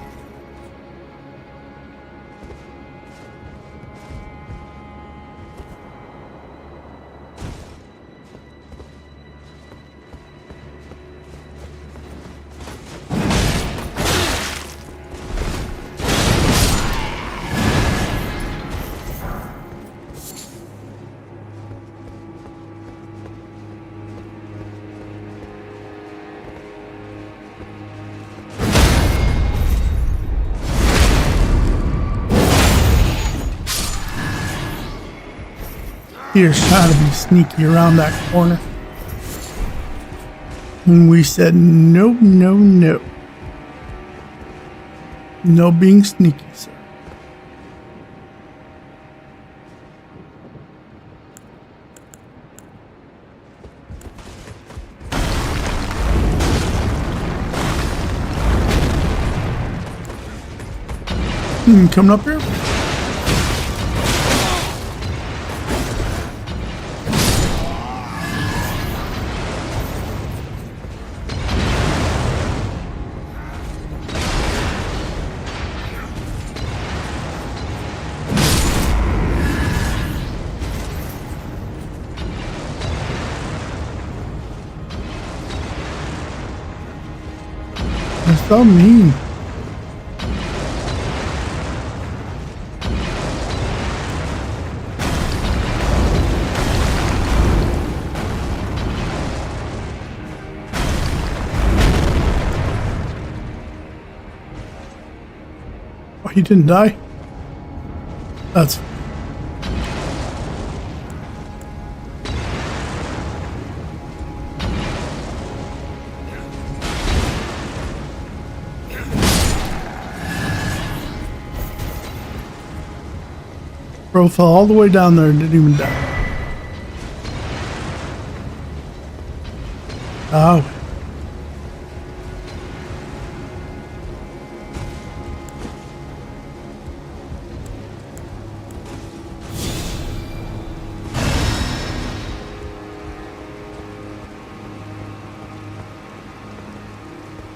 Peter's trying to be sneaky around that corner. And we said, no, no, no. No being sneaky, sir. Coming up here? That's so mean. Oh, he didn't die? That's... Bro fell all the way down there and didn't even die. Oh.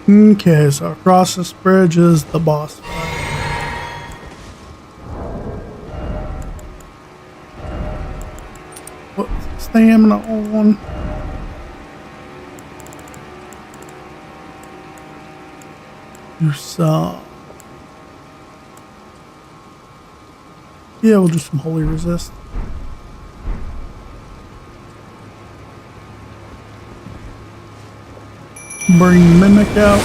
Okay, so across this bridge is the boss fight. What's stamina on? Do some. Yeah, we'll do some holy resist. Bring Mimic out.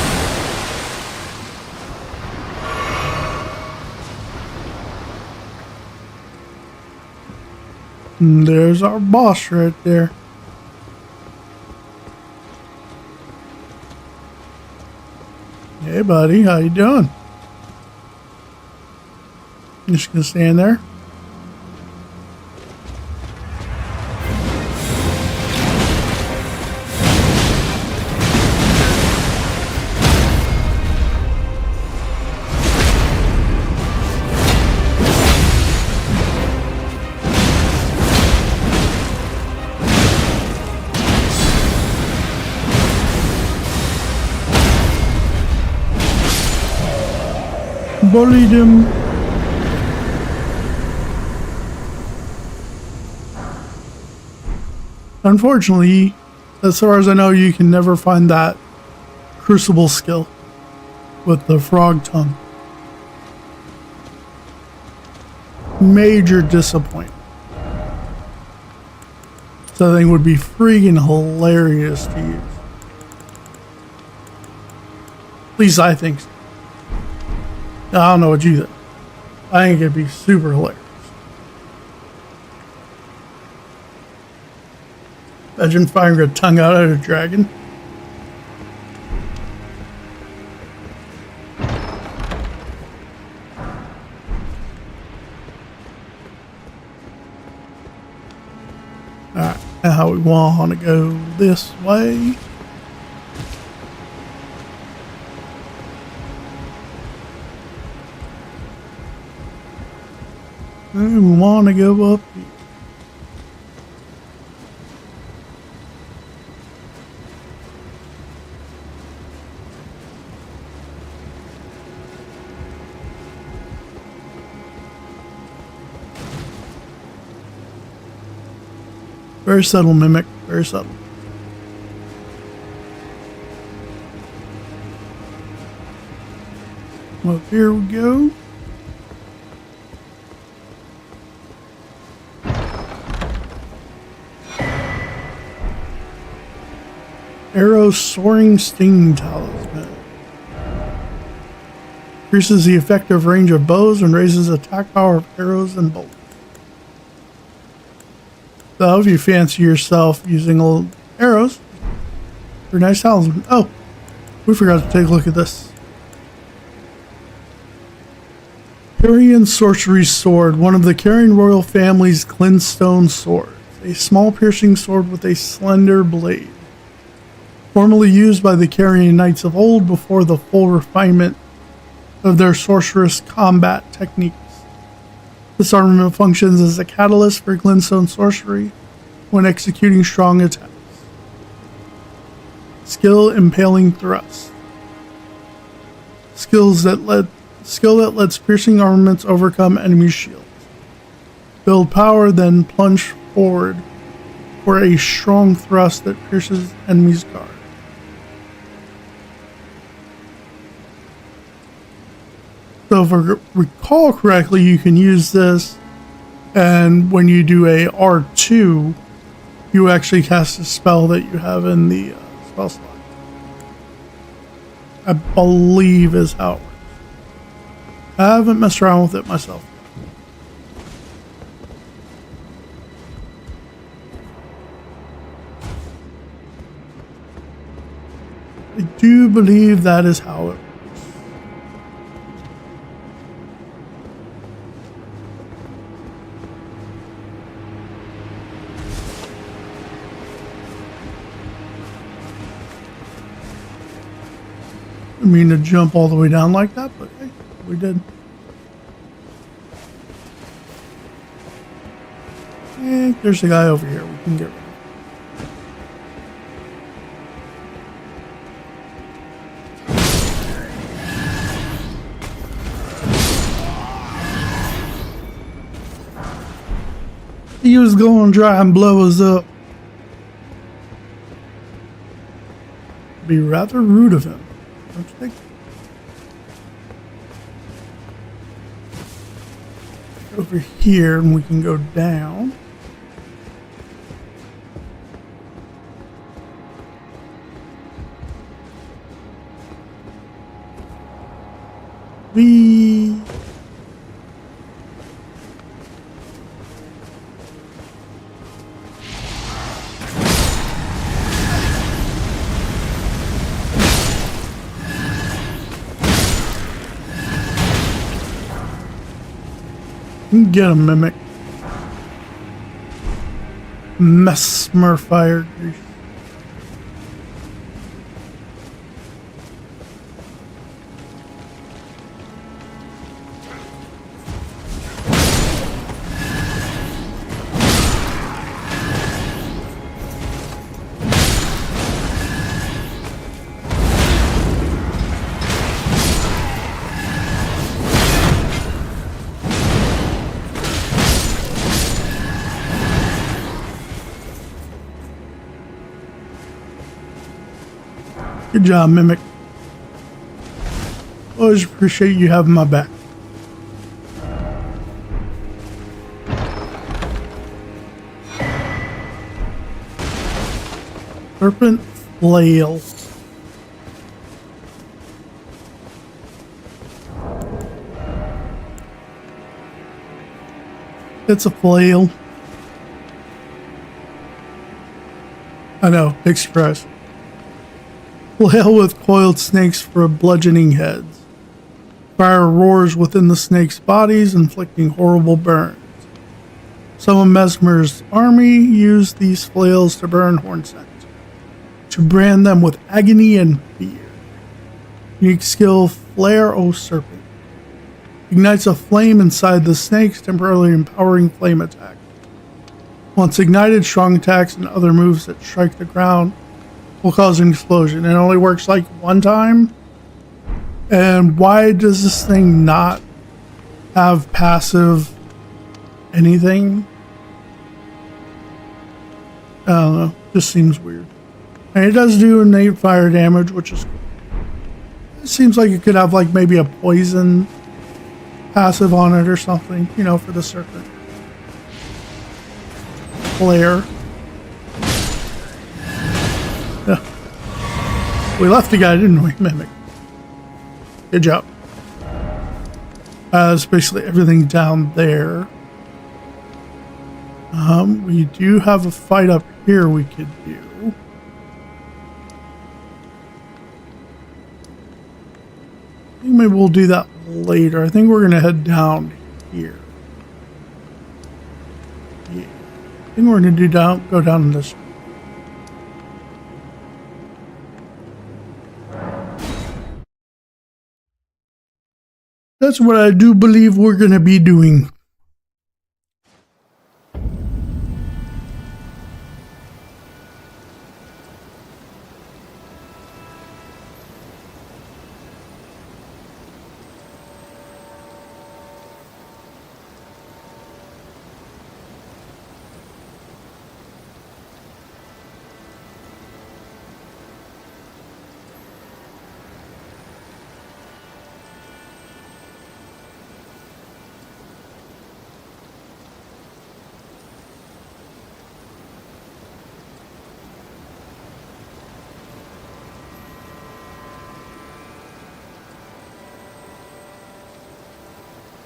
And there's our boss right there. Hey buddy, how you doing? Just gonna stand there. Bullied him. Unfortunately, as far as I know, you can never find that crucible skill with the frog tongue. Major disappointment. So thing would be freaking hilarious to use. At least I think so. I don't know what you think. I think it'd be super hilarious. Imagine firing a tongue out at a dragon. Alright, now we want to go this way. We want to go up here. Very subtle, Mimic. Very subtle. Well, here we go. Arrow Soaring Sting Talisman. Increases the effective range of bows and raises attack power of arrows and bolts. So if you fancy yourself using little arrows, very nice talisman. Oh, we forgot to take a look at this. Carian Sorcery Sword, one of the Carian royal family's glintstone swords. A small piercing sword with a slender blade. Formerly used by the Carian knights of old before the full refinement of their sorcerous combat techniques. This armament functions as a catalyst for glintstone sorcery when executing strong attacks. Skill Impaling Thrust. Skill that lets piercing armaments overcome enemy shields. Build power, then plunge forward for a strong thrust that pierces enemy's guard. So if I recall correctly, you can use this, and when you do a R2, you actually cast a spell that you have in the spell slot. I believe is how it works. I haven't messed around with it myself. I do believe that is how it works. I mean to jump all the way down like that, but hey, we did. And there's a guy over here we can get rid of. He was going to try and blow us up. Be rather rude of him, don't you think? Over here, and we can go down. We get a Mimic. Mesmer Fire Grease. Good job, Mimic. Always appreciate you having my back. Serpent Flail. It's a flail. I know, big surprise. Flail with coiled snakes for bludgeoning heads. Fire roars within the snakes' bodies, inflicting horrible burns. Some of Mesmer's army used these flails to burn hornsets, to brand them with agony and fear. Unique skill, Flare, O Serpent. Ignites a flame inside the snakes, temporarily empowering flame attack. Once ignited, strong attacks and other moves that strike the ground will cause an explosion. It only works like one time. And why does this thing not have passive anything? don't know. Just seems weird. And it does do innate fire damage, which is cool. It seems like it could have like maybe a poison passive on it or something, you know, for the serpent. Flare. Yeah. We left the guy, didn't we, Mimic? Good job. It's basically everything down there. We do have a fight up here we could do. I think maybe we'll do that later. I think we're going to head down here. Yeah. I think we're going to go down this way. That's what I do believe we're going to be doing.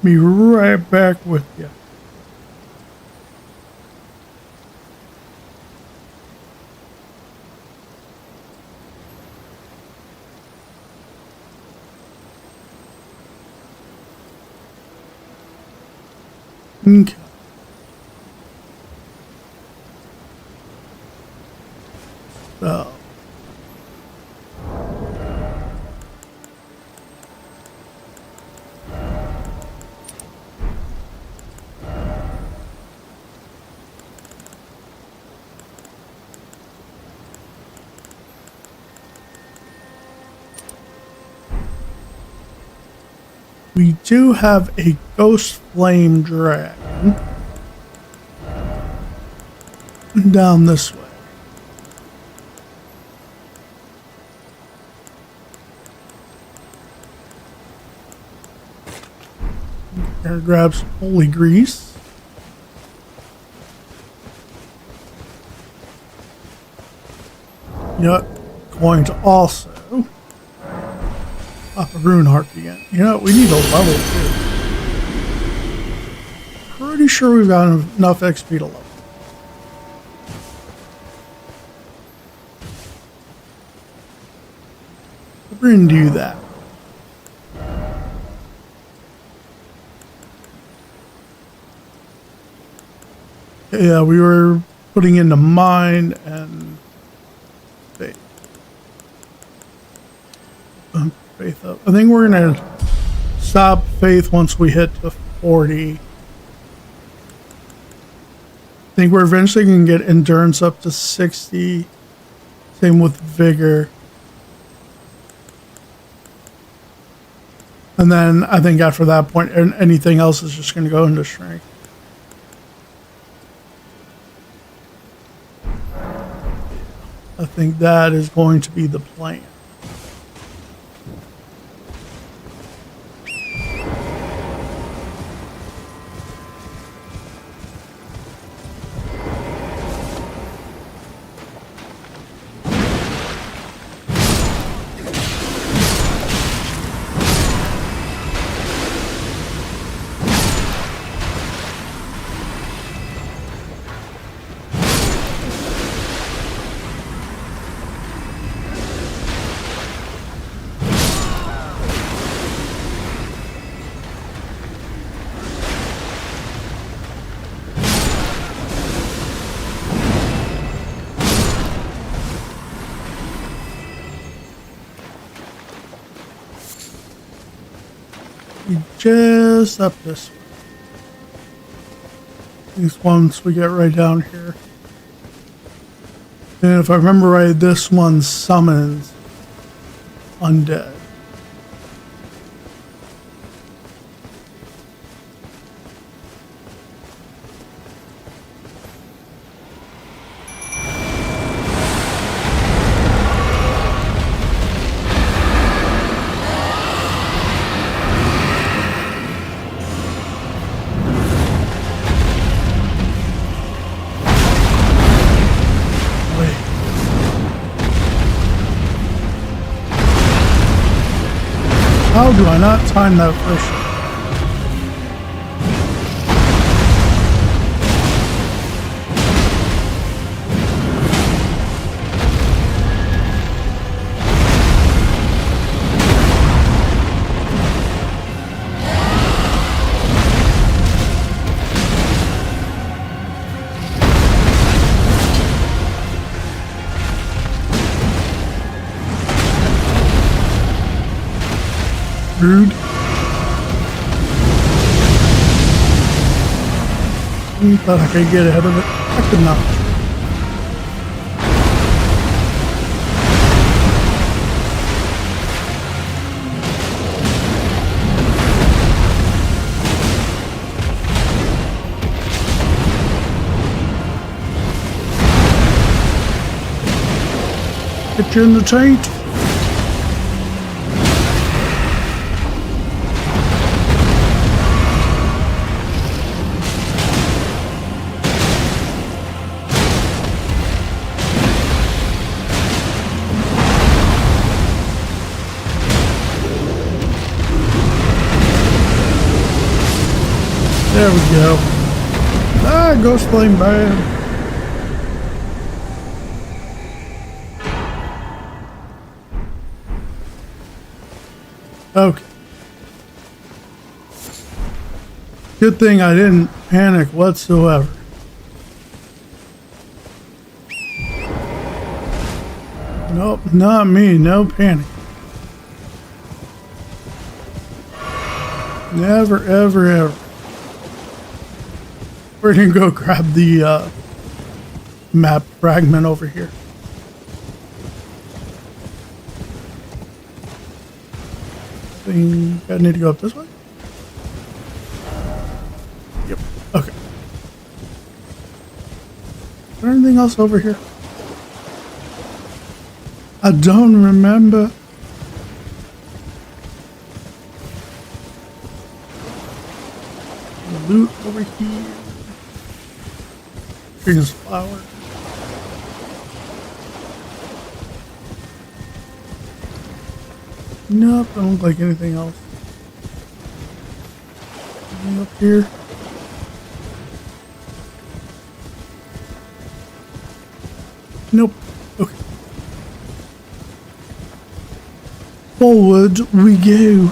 Be right back with you. Okay. So. We do have a ghost flame dragon down this way. Gonna grab some holy grease. You know what? Going to also up a rune heart again. You know what? We need a level 2. Pretty sure we've got enough XP to level. We're gonna do that. Yeah, we were putting into mine and faith. Faith up. I think we're gonna stop faith once we hit to 40. I think we're eventually gonna get endurance up to 60. Same with vigor. And then I think after that point, anything else is just gonna go into strength. I think that is going to be the plan. Just up this way. At least once we get right down here. And if I remember right, this one summons undead. do I not time that first? Rude. Thought I could get ahead of it. I could not. Get you in the taint. There we go. Ah, ghost flame bad. Okay. Good thing I didn't panic whatsoever. Nope, not me. No panic. Never, ever, ever. We're gonna go grab the map fragment over here. I think I need to go up this way. Yep. Okay. Is there anything else over here? I don't remember. Loot over here. Here's flower. Nope, I don't look like anything else. Anything up here? Nope. Okay. Forward we go.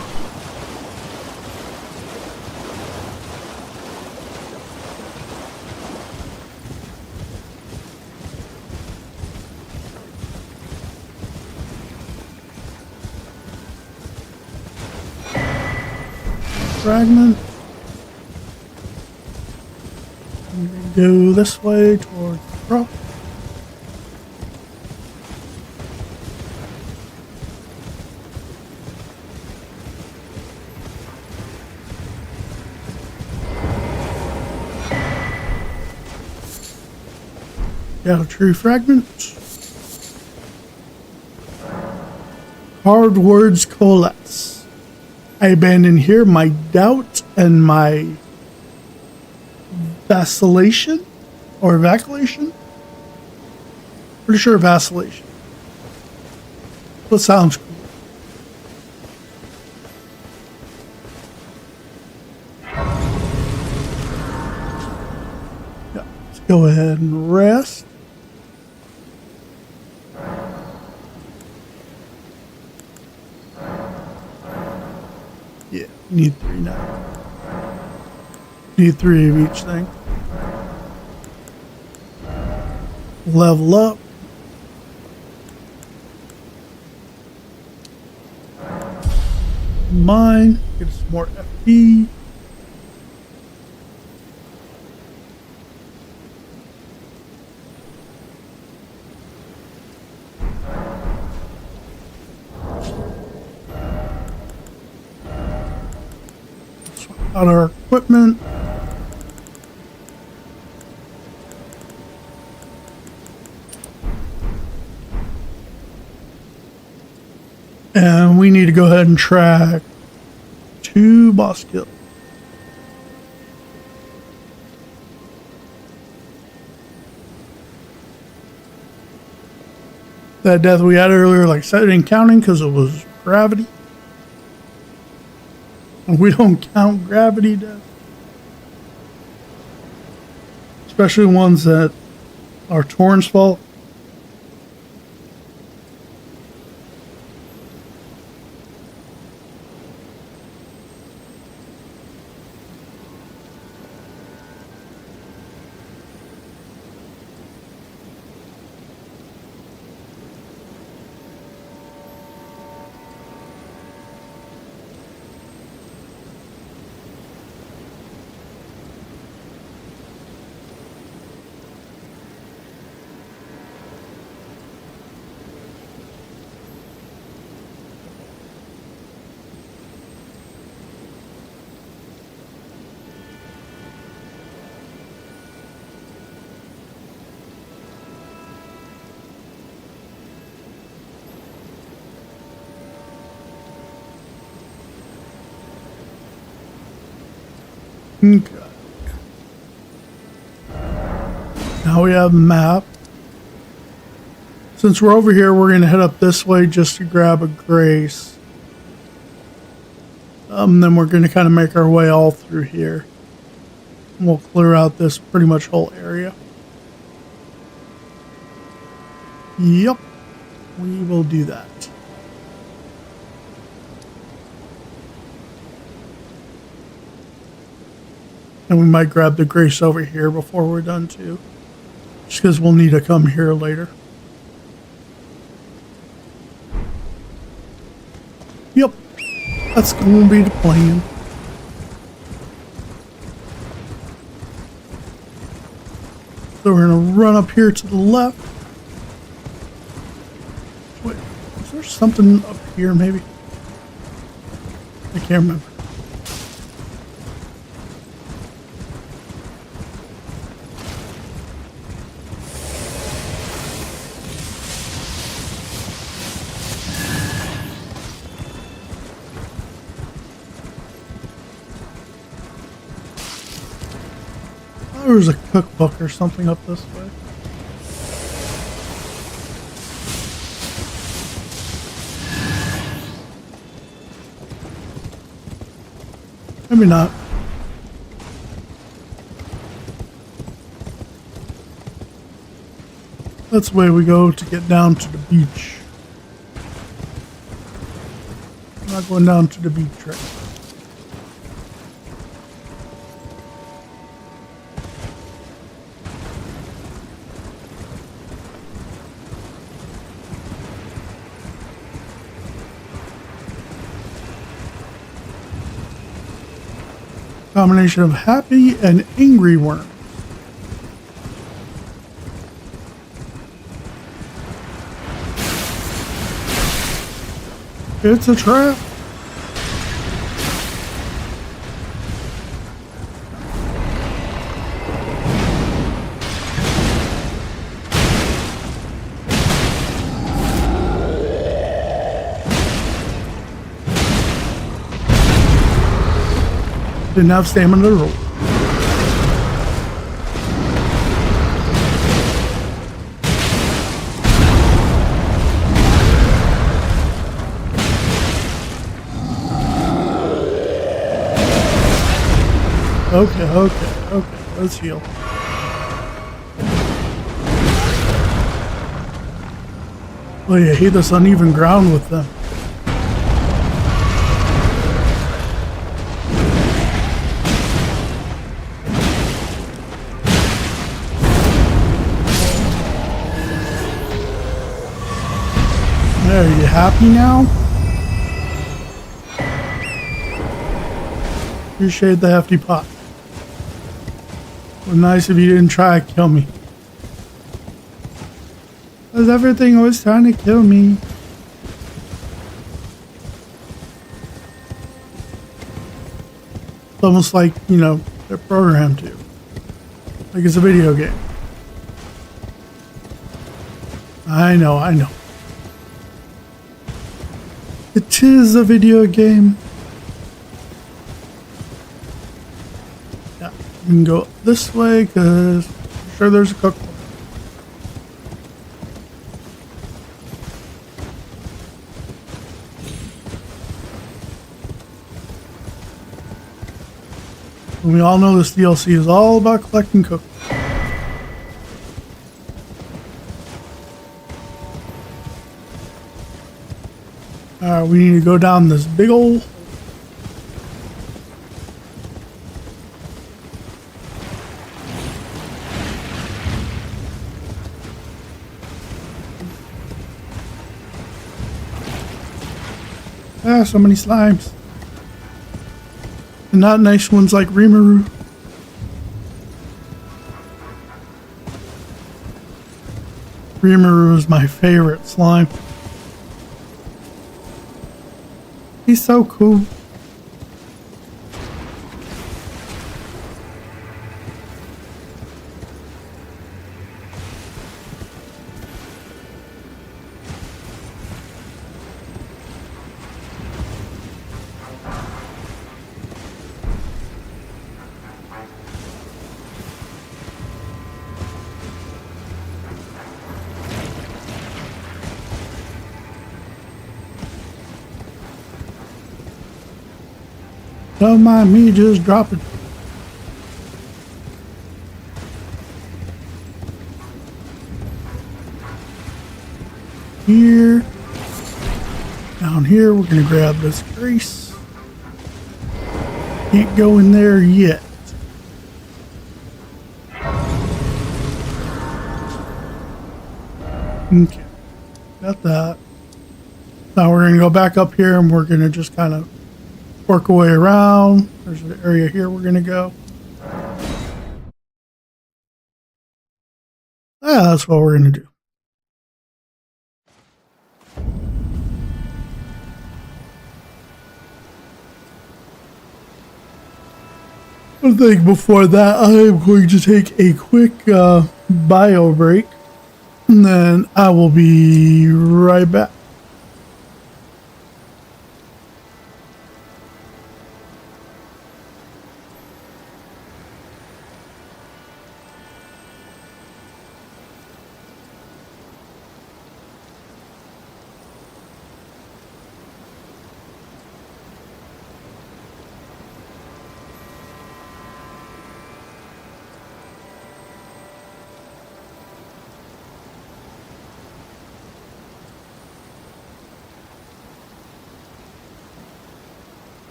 Fragment. Go this way towards the rock. Got a true fragment. Hard words coalesce. I abandon here my doubt and my vacillation or vacillation. Pretty sure vacillation. That sounds cool. Yeah, let's go ahead and rest. Yeah, need 3 now. Need 3 of each thing. Level up. Mine. Get some more FP. Out our equipment. And we need to go ahead and track 2 boss kills. That death we had earlier, like I said, it ain't counting because it was gravity. And we don't count gravity death. Especially ones that are Torrent's fault. Okay. Now we have a map. Since we're over here, we're going to head up this way just to grab a grace. Then we're going to kind of make our way all through here. And we'll clear out this pretty much whole area. Yep. We will do that. And we might grab the grace over here before we're done too. Just because we'll need to come here later. Yep. That's going to be the plan. So we're going to run up here to the left. Wait, is there something up here maybe? I can't remember. There was a cookbook or something up this way. Maybe not. That's the way we go to get down to the beach. I'm not going down to the beach right now. Combination of happy and angry worms. It's a trap. Didn't have stamina to roll. Okay, let's heal. Oh, you hate this uneven ground with them. There, you happy now? Appreciate the hefty pot. Well, nice if you didn't try to kill me. Because everything was trying to kill me. It's almost like, you know, they're programmed to. Like it's a video game. I know. It is a video game. Yeah, we can go this way because I'm sure there's a cookbook. And we all know this DLC is all about collecting cookies. Alright, we need to go down this big old. Ah, so many slimes. And not nice ones like Rimuru. Rimuru is my favorite slime. He's so cool. Don't mind me just dropping. Here. Down here, we're gonna grab this grease. Can't go in there yet. Okay. Got that. Now we're gonna go back up here and we're gonna just kind of work our way around. There's an area here we're gonna go. That's what we're gonna do. I think before that I am going to take a quick bio break and then I will be right back.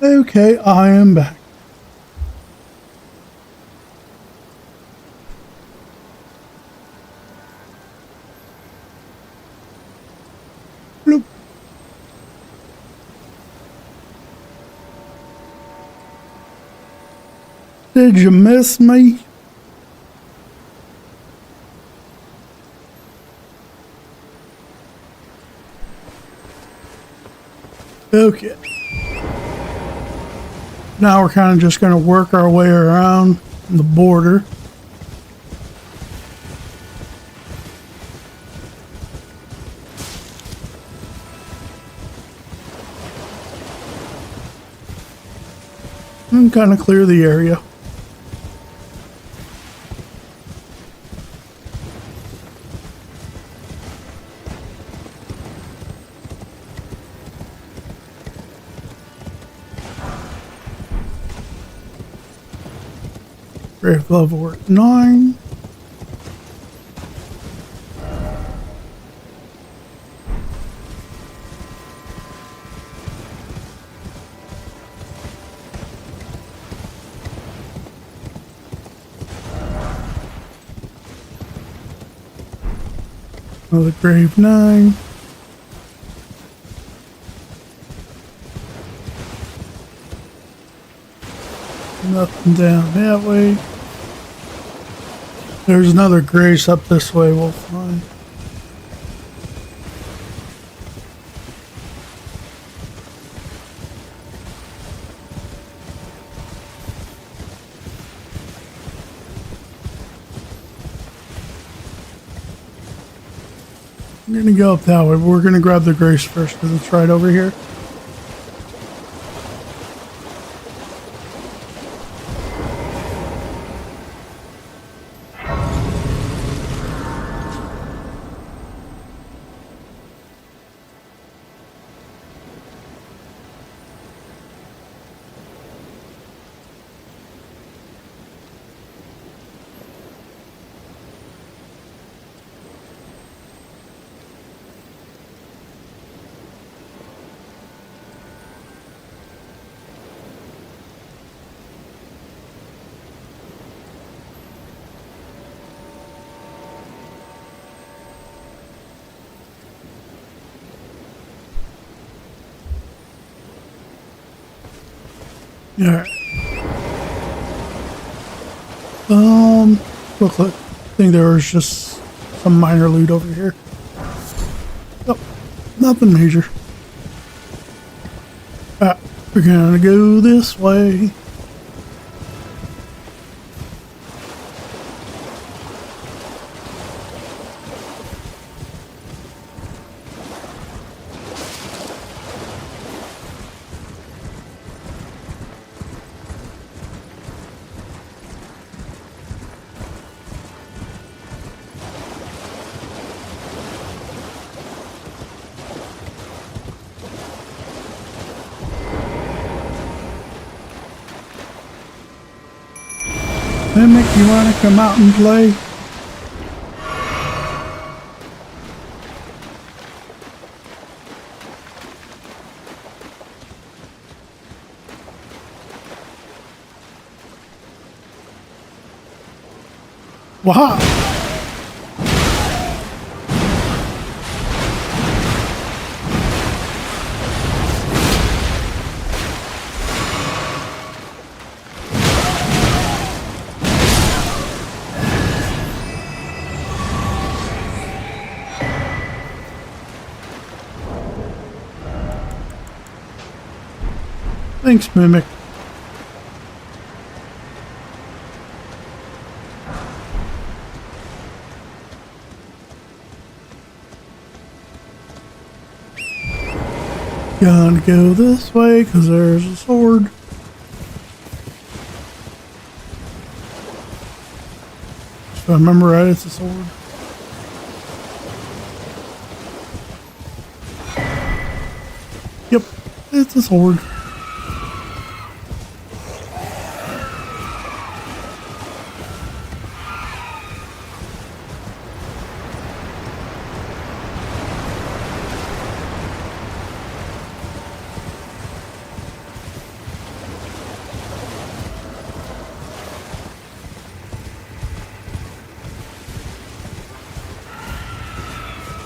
Okay, I am back. Bloop. Did you miss me? Okay. Now we're kind of just going to work our way around the border. And kind of clear the area. Grave level at 9. Another grave 9. Nothing down that way. There's another grace up this way we'll find. I'm gonna go up that way, but we're gonna grab the grace first because it's right over here. Alright. Real quick. I think there was just some minor loot over here. Oh, nothing major. We're gonna go this way. Mimic, you wanna come out and play? Wow. Thanks, Mimic. Gonna go this way because there's a sword. If I remember right, it's a sword. Yep, it's a sword.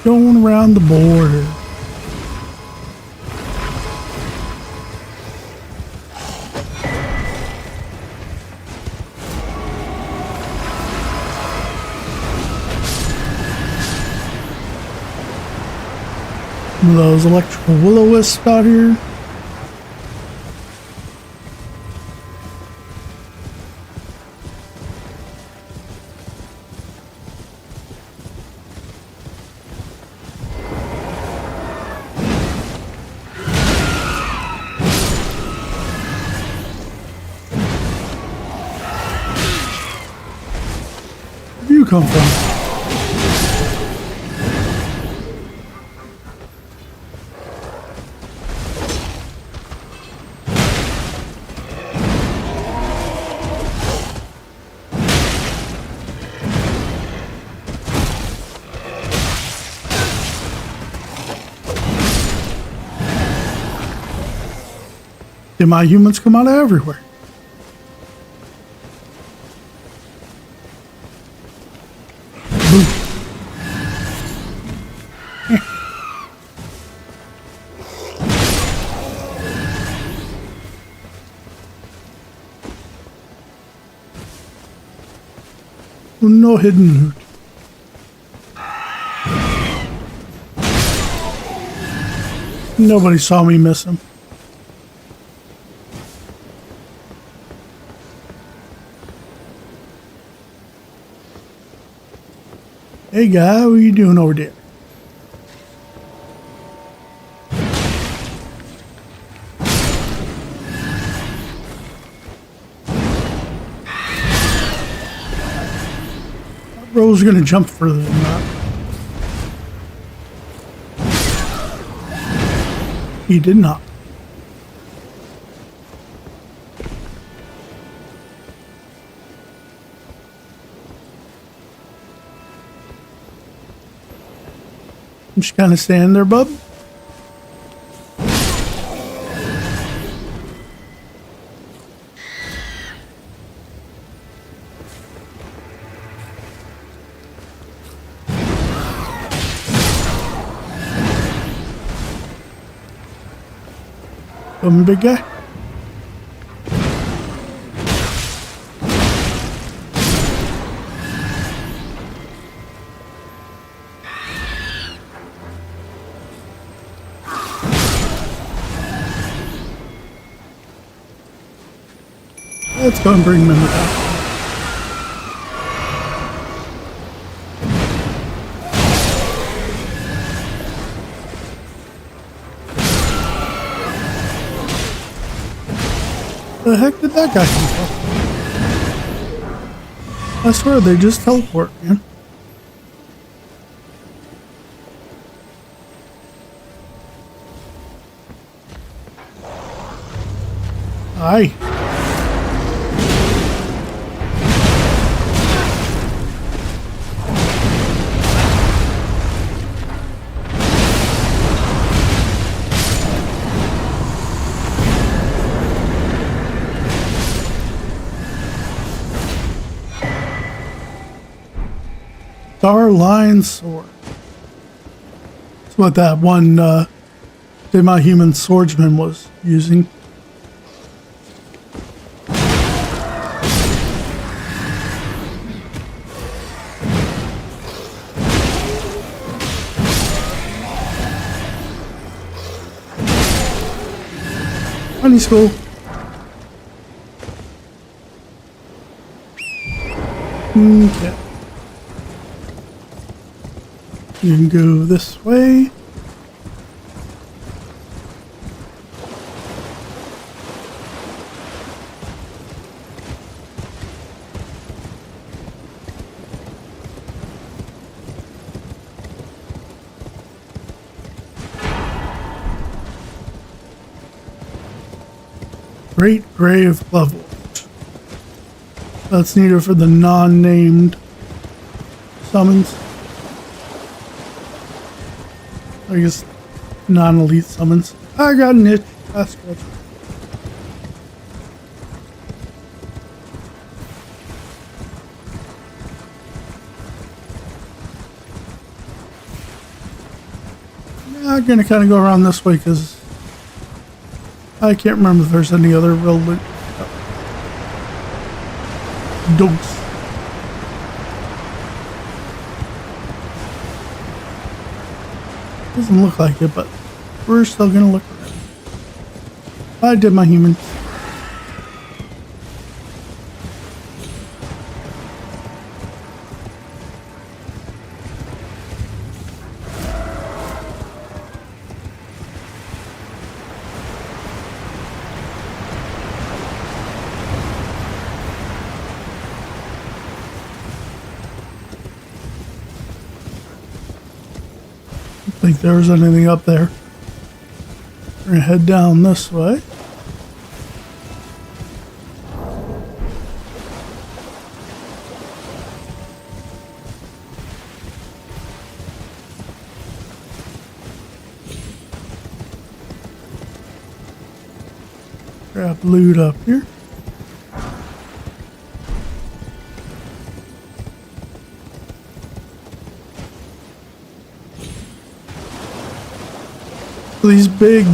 Going around the border. Some of those electrical will-o-wisps out here. Where do you come from? Did my humans come out of everywhere? Boom. No hidden loot. Nobody saw me miss him. Hey guy, what are you doing over there? That bro's gonna jump further than that. He did not. I'm just kind of standing there, bub. Big guy. Let's go and bring them back. The heck did that guy come from? I swear they just teleport, man. Aye. Starline sword. That's what that one semi-human swordsman was using. Honey school. Okay. You can go this way. Great Grave level. That's needed for the non-named summons. I guess non-elite summons. I got an itch. That's good. I'm gonna kind of go around this way because I can't remember if there's any other real loot. Donks. Doesn't look like it, but we're still gonna look around. I did my human. Think there was anything up there. We're gonna head down this way. Grab loot up here. These big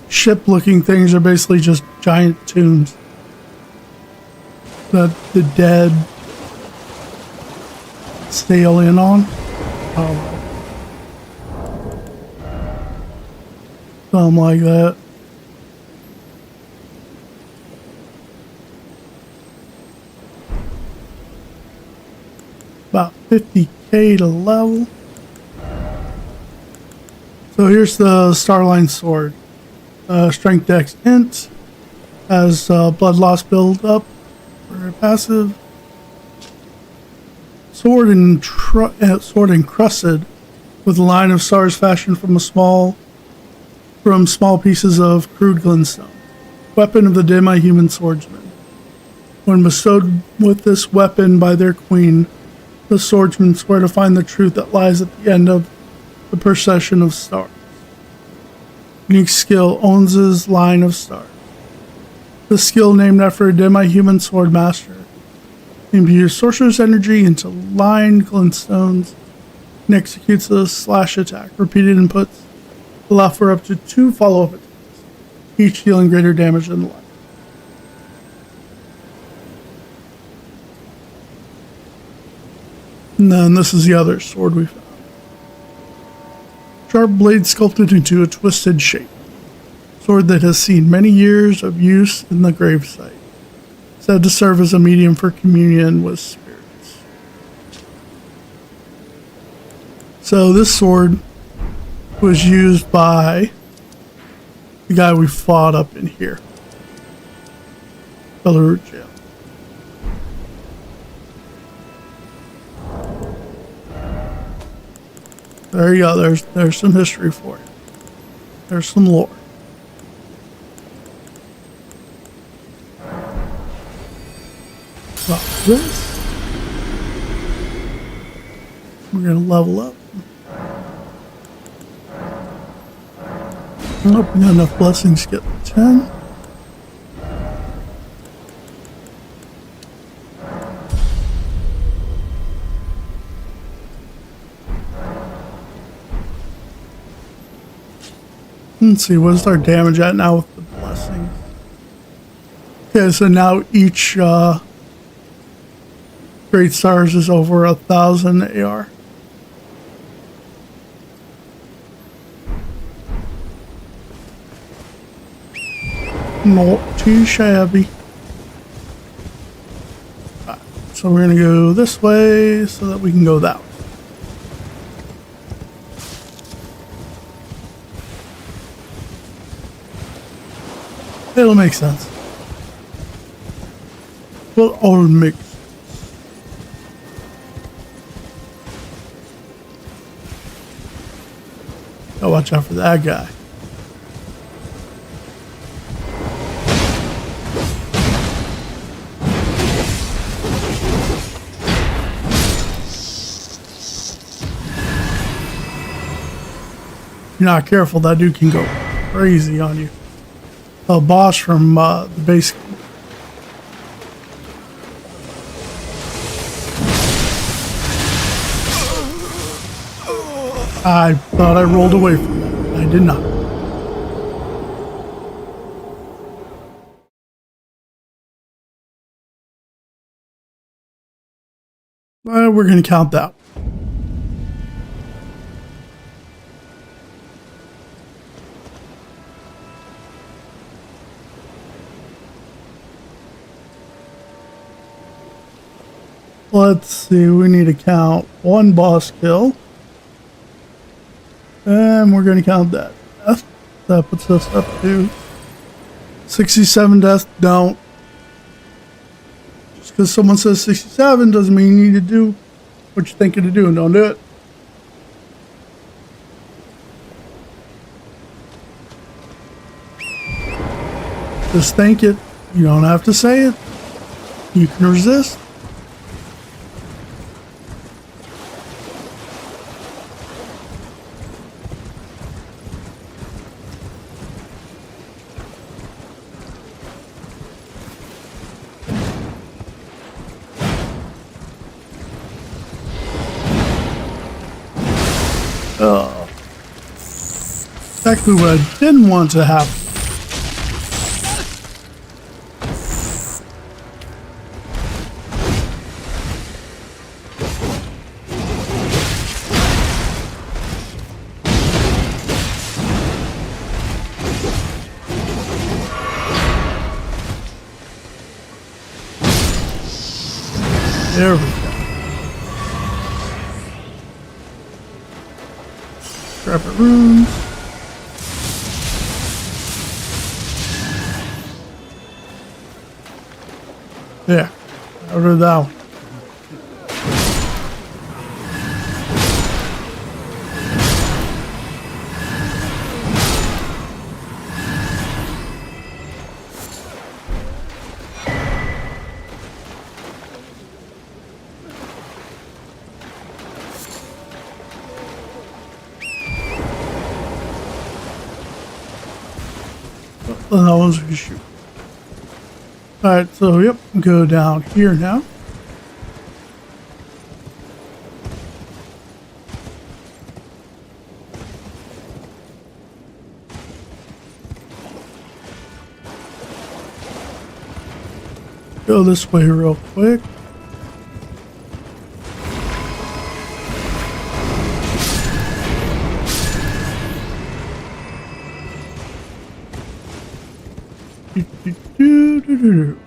ship-looking things are basically just giant tombs that the dead sail in on. Something like that. About 50k to level. So here's the Starline sword. Strength Dex Int. Has blood loss build up for passive. Sword encrusted with a line of stars fashioned from small pieces of crude glintstone. Weapon of the demi-human swordsman. When bestowed with this weapon by their queen, the swordsmen swear to find the truth that lies at the end of the procession of stars. Unique skill owns his line of stars. The skill, named after a demi-human sword master, imbues sorcerer's energy into lined glintstones and executes a slash attack. Repeated inputs allow for up to 2 follow-up attacks, each dealing greater damage than the last. And then this is the other sword we found. Sharp blade sculpted into a twisted shape. Sword that has seen many years of use in the gravesite. Said to serve as a medium for communion with spirits. So this sword was used by the guy we fought up in here. Belarus jail. There you go. There's some history for you. There's some lore. About this. We're gonna level up. Oh, we got enough blessings to get 10. Let's see, what's our damage at now with the blessing? Okay, so now each Greatstars is over 1,000 AR. Not too shabby. Right, so we're gonna go this way so that we can go that way. It'll make sense. Will all make sense. Gotta watch out for that guy. If you're not careful, that dude can go crazy on you. A boss from the base. I thought I rolled away from that. I did not. We're going to count that. Let's see, we need to count one boss kill. And we're going to count that. That puts us up to 67 deaths. Don't. Just because someone says 67 doesn't mean you need to do what you're thinking of doing. Don't do it. Just think it. You don't have to say it. You can resist. Exactly what I didn't want to happen. There we go. Grab the runes. Yeah, out of that one. Well, that one's a shoot. Alright, so yep, go down here now. Go this way real quick. Do.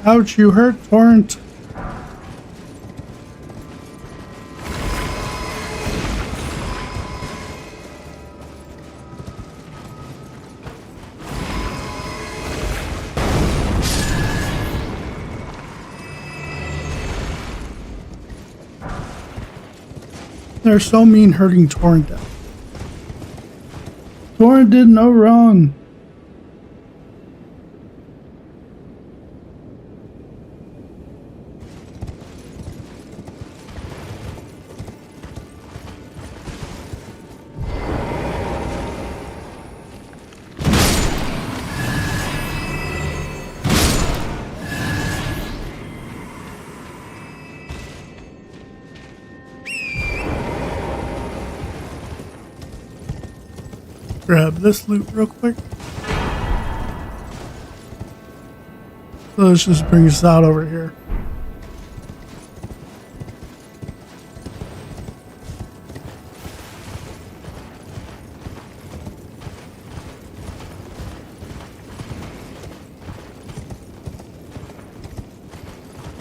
Ouch, you hurt, Torrent. They're so mean hurting Torrent. Torrent did no wrong. Grab this loot real quick. So let's just bring us out over here.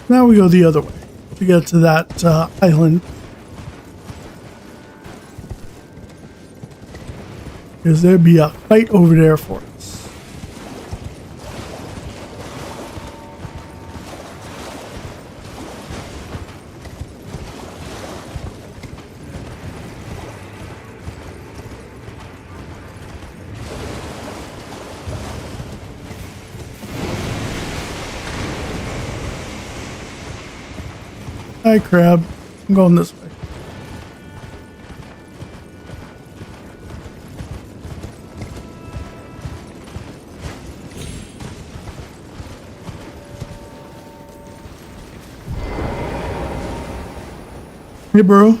Now we go the other way to get to that island. Because there'd be a fight over there for us. Hi, crab. I'm going this way. Hey, bro.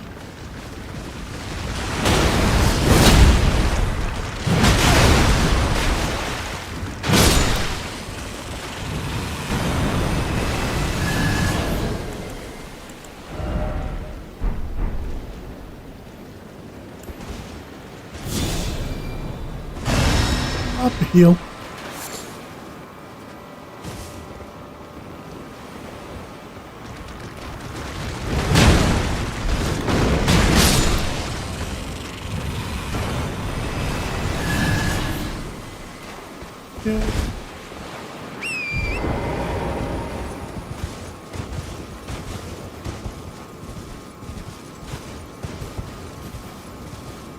Up a heal. Yeah.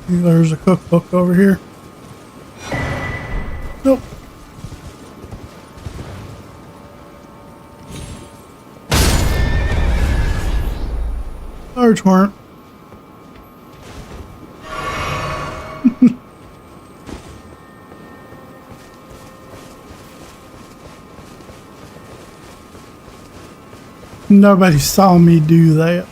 There's a cookbook over here. Nope. Large weren't. Nobody saw me do that.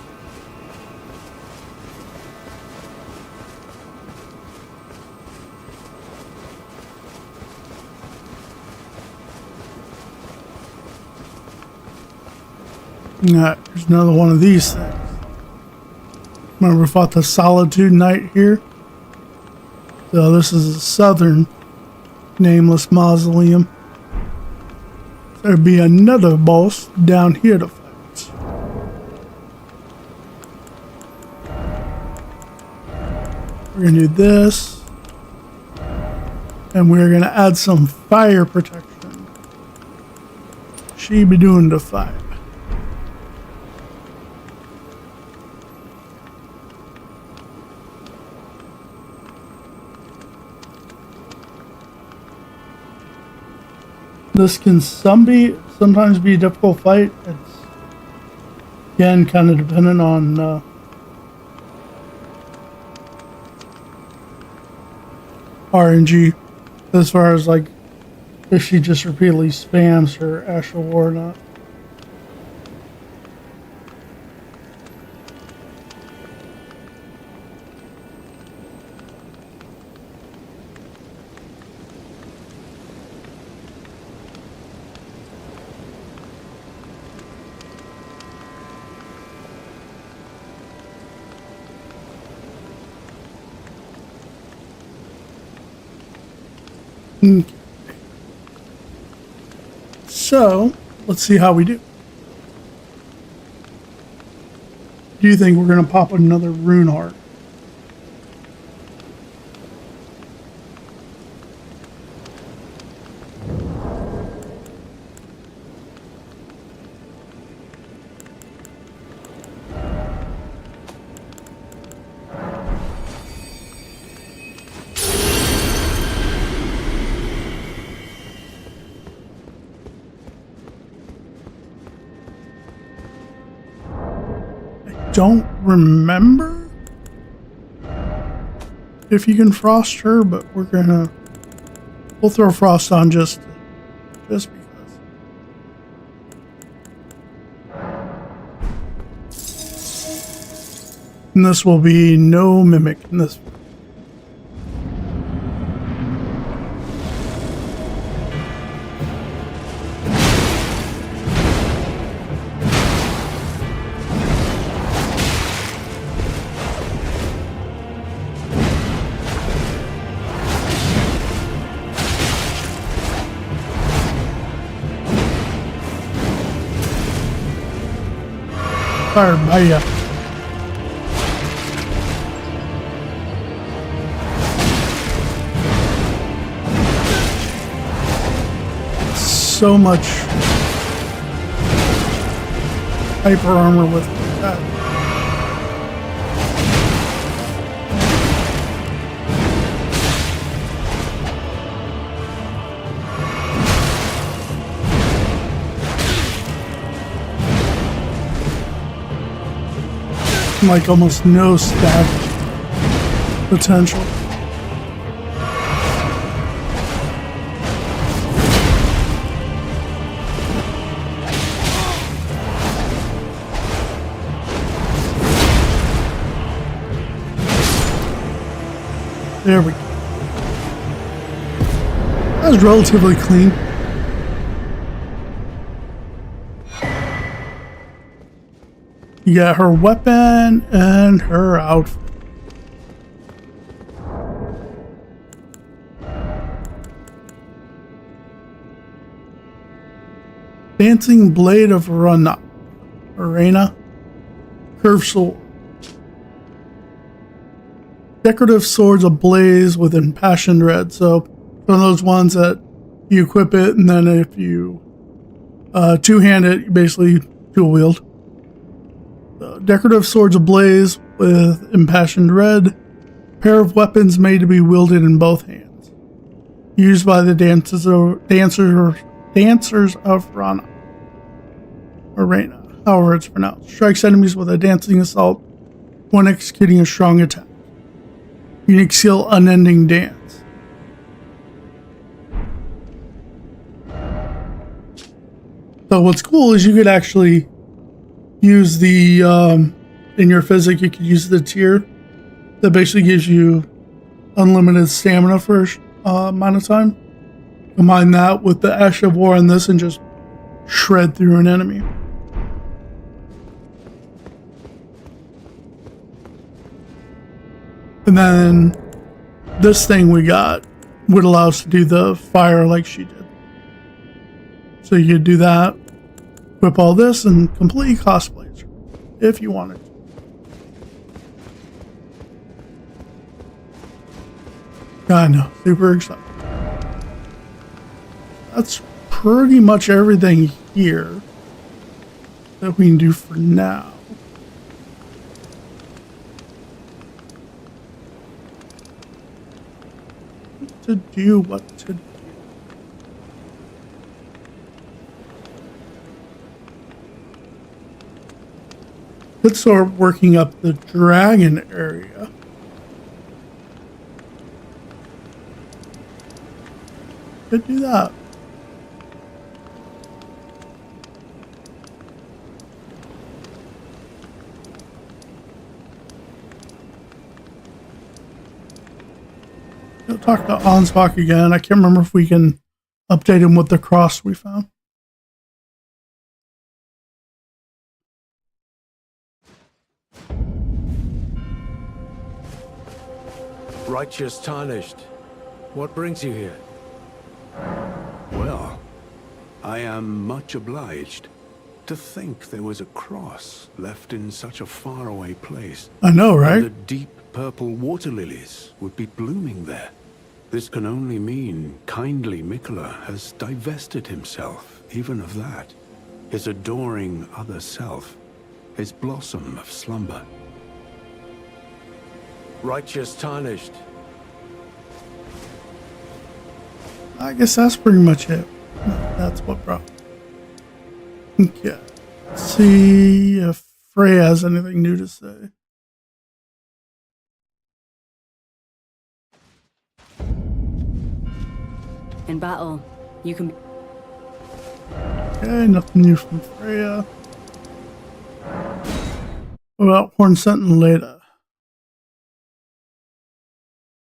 There's another one of these things. Remember, we fought the Solitude Knight here. So this is a southern nameless mausoleum. There'd be another boss down here to fight. We're gonna do this, and we're gonna add some fire protection. She be doing the fight. This can sometimes be a difficult fight. It's again kind of dependent on RNG as far as like if she just repeatedly spams her Astral War or not. Okay. So, let's see how we do. Do you think we're going to pop another rune heart? Don't remember if you can frost her, but we'll throw frost on just because. And this will be no mimic in this. Fired by ya. So much hyper armor with that. Like almost no stab potential. There we go. That was relatively clean. You got her weapon and her outfit. Dancing Blade of Arena. Curved sword. Decorative swords ablaze with impassioned red. So, one of those ones that you equip it, and then if you two-hand it, you basically dual wield. Decorative swords ablaze with impassioned red. Pair of weapons made to be wielded in both hands. Used by the dancers of Arena, however it's pronounced. Strikes enemies with a dancing assault when executing a strong attack. Unique skill, Unending Dance. So what's cool is you could actually use the, in your physic, you could use the tier that basically gives you unlimited stamina for amount of time. Combine that with the Ash of War on this and just shred through an enemy. And then this thing we got would allow us to do the fire like she did. So you could do that, equip all this, and completely cosplay it if you wanted to. I know, super excited. That's pretty much everything here that we can do for now. What to do. Let's start working up the dragon area. Could do that. I'll talk to Ansbach again. I can't remember if we can update him with the cross we found.
Righteous Tarnished, what brings you here? Well, I am much obliged. To think there was a cross left in such a faraway place.
I know, right?
And the deep purple water lilies would be blooming there. This can only mean kindly Mikola has divested himself even of that. His adoring other self. His blossom of slumber. Righteous Tarnished.
I guess that's pretty much it. That's what brought. Okay. Let's see if Freya has anything new to say.
In battle, you can...
Okay, nothing new from Freya. What about Hornsent and Leda?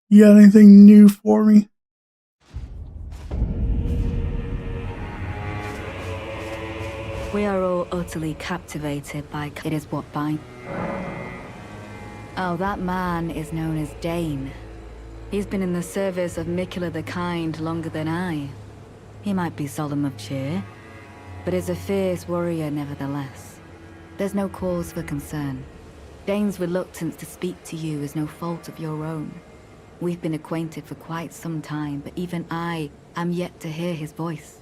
You got anything new for me?
We are all utterly captivated by... It is what binds. Oh, that man is known as Dane. He's been in the service of Mikola the Kind longer than I. He might be solemn of cheer, but is a fierce warrior nevertheless. There's no cause for concern. Dane's reluctance to speak to you is no fault of your own. We've been acquainted for quite some time, but even I am yet to hear his voice.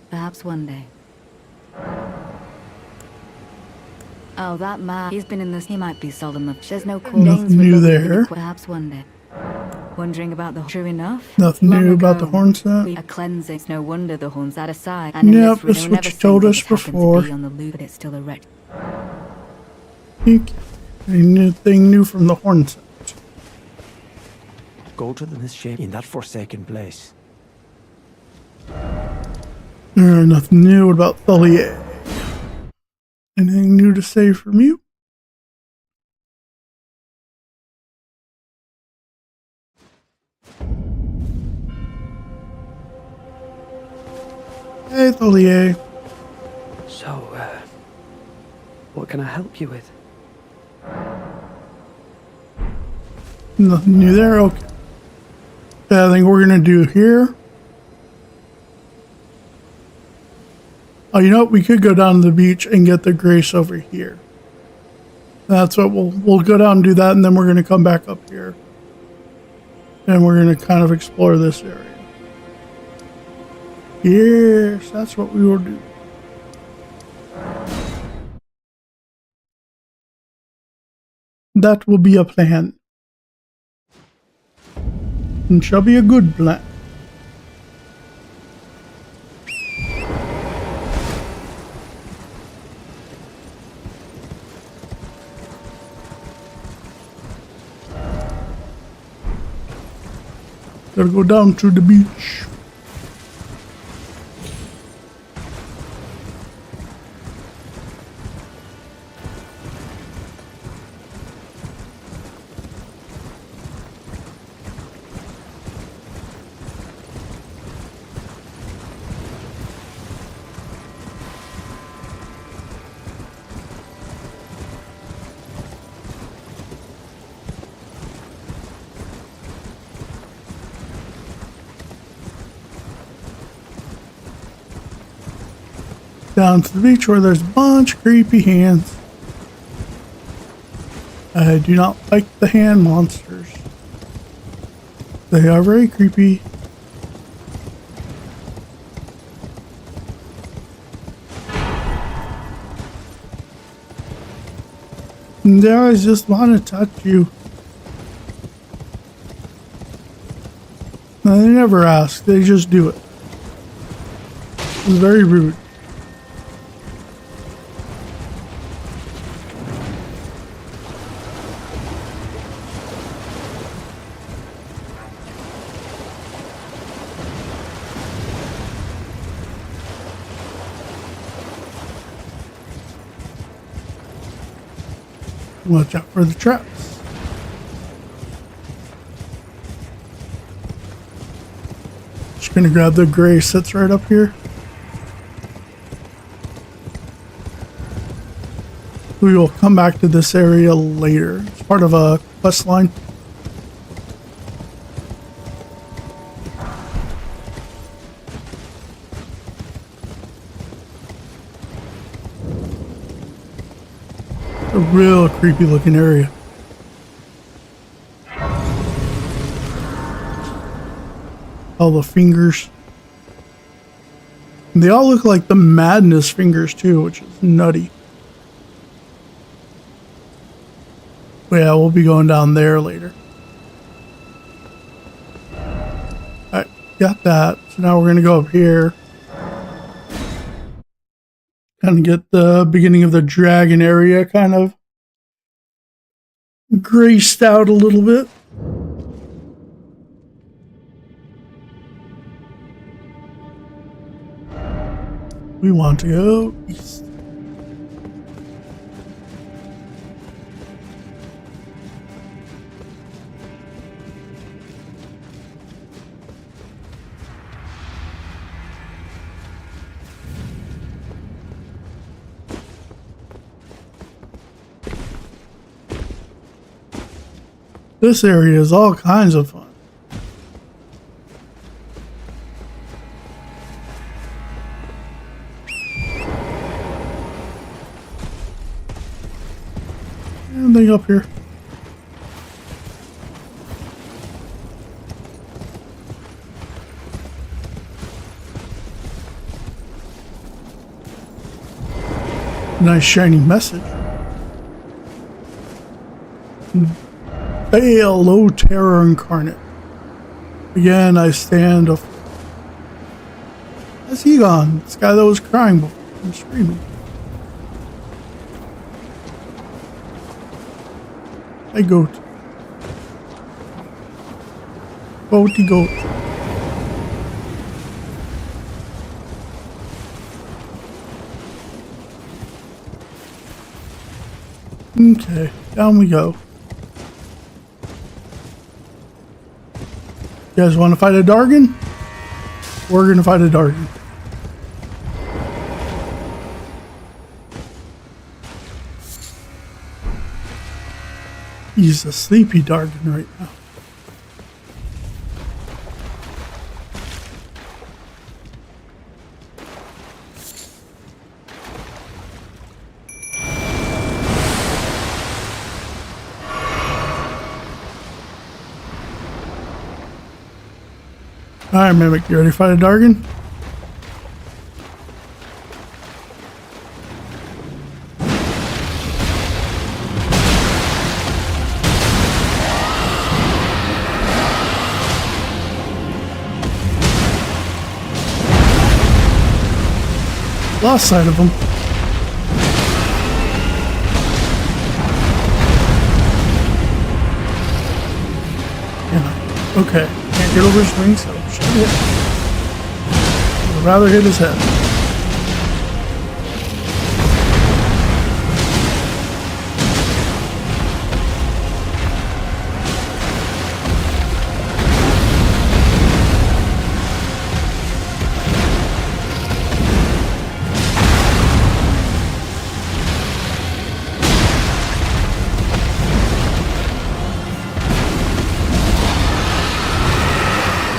Perhaps one day. Oh, that man. He's been in this. He might be solemn of. There's no cause.
Nothing new there.
Perhaps one day. Wondering about the. True enough.
Nothing new about the Hornsent.
A cleansing. It's no wonder the horns out of sight. And
yep, that's what you told us before.
On the loop, but it's still a wretch.
Anything new from the Hornsent?
Go to the misship in that forsaken place.
Nothing new. What about Thalier? Anything new to say from you? Hey, Tholier.
So, what can I help you with?
Nothing new there? Okay. I think we're going to do here. Oh, you know what? We could go down to the beach and get the grace over here. That's what we'll go down and do that, and then we're going to come back up here. And we're going to kind of explore this area. Yes, that's what we will do. That will be a plan. And shall be a good plan. Gotta go down to the beach. Down to the beach where there's a bunch of creepy hands. I do not like the hand monsters. They are very creepy. And they always just want to touch you. No, they never ask, they just do it. It's very rude. Watch out for the traps. Just gonna grab the grace that's right up here. We will come back to this area later. It's part of a quest line. A real creepy looking area. All the fingers. And they all look like the madness fingers too, which is nutty. But yeah, we'll be going down there later. Alright, got that. So now we're gonna go up here. Kind of get the beginning of the dragon area kind of graced out a little bit. We want to go east. This area is all kinds of fun. Anything up here? Nice shiny message. Baal, low terror incarnate. Again, I stand up. Where's he gone? This guy that was crying before and screaming. Hey, goat. Goaty goat. Okay, down we go. You guys want to fight a Dargan? We're gonna fight a Dargan. He's a sleepy Dargan right now. Alright, Mimic, you ready to fight a Dargan? Lost sight of him. Yeah. Okay. Can't get over his wings, so should hit. I'd rather hit his head.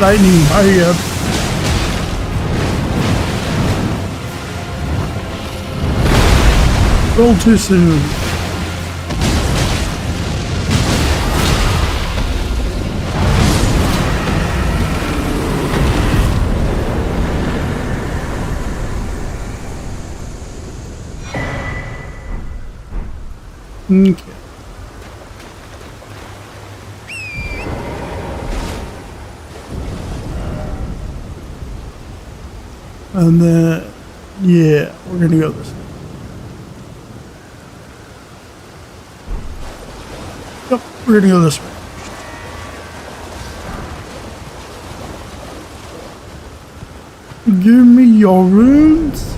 Lightning, hurry up. Roll too soon. Okay. And then, yeah, we're gonna go this way. Yep, we're gonna go this way. Give me your runes.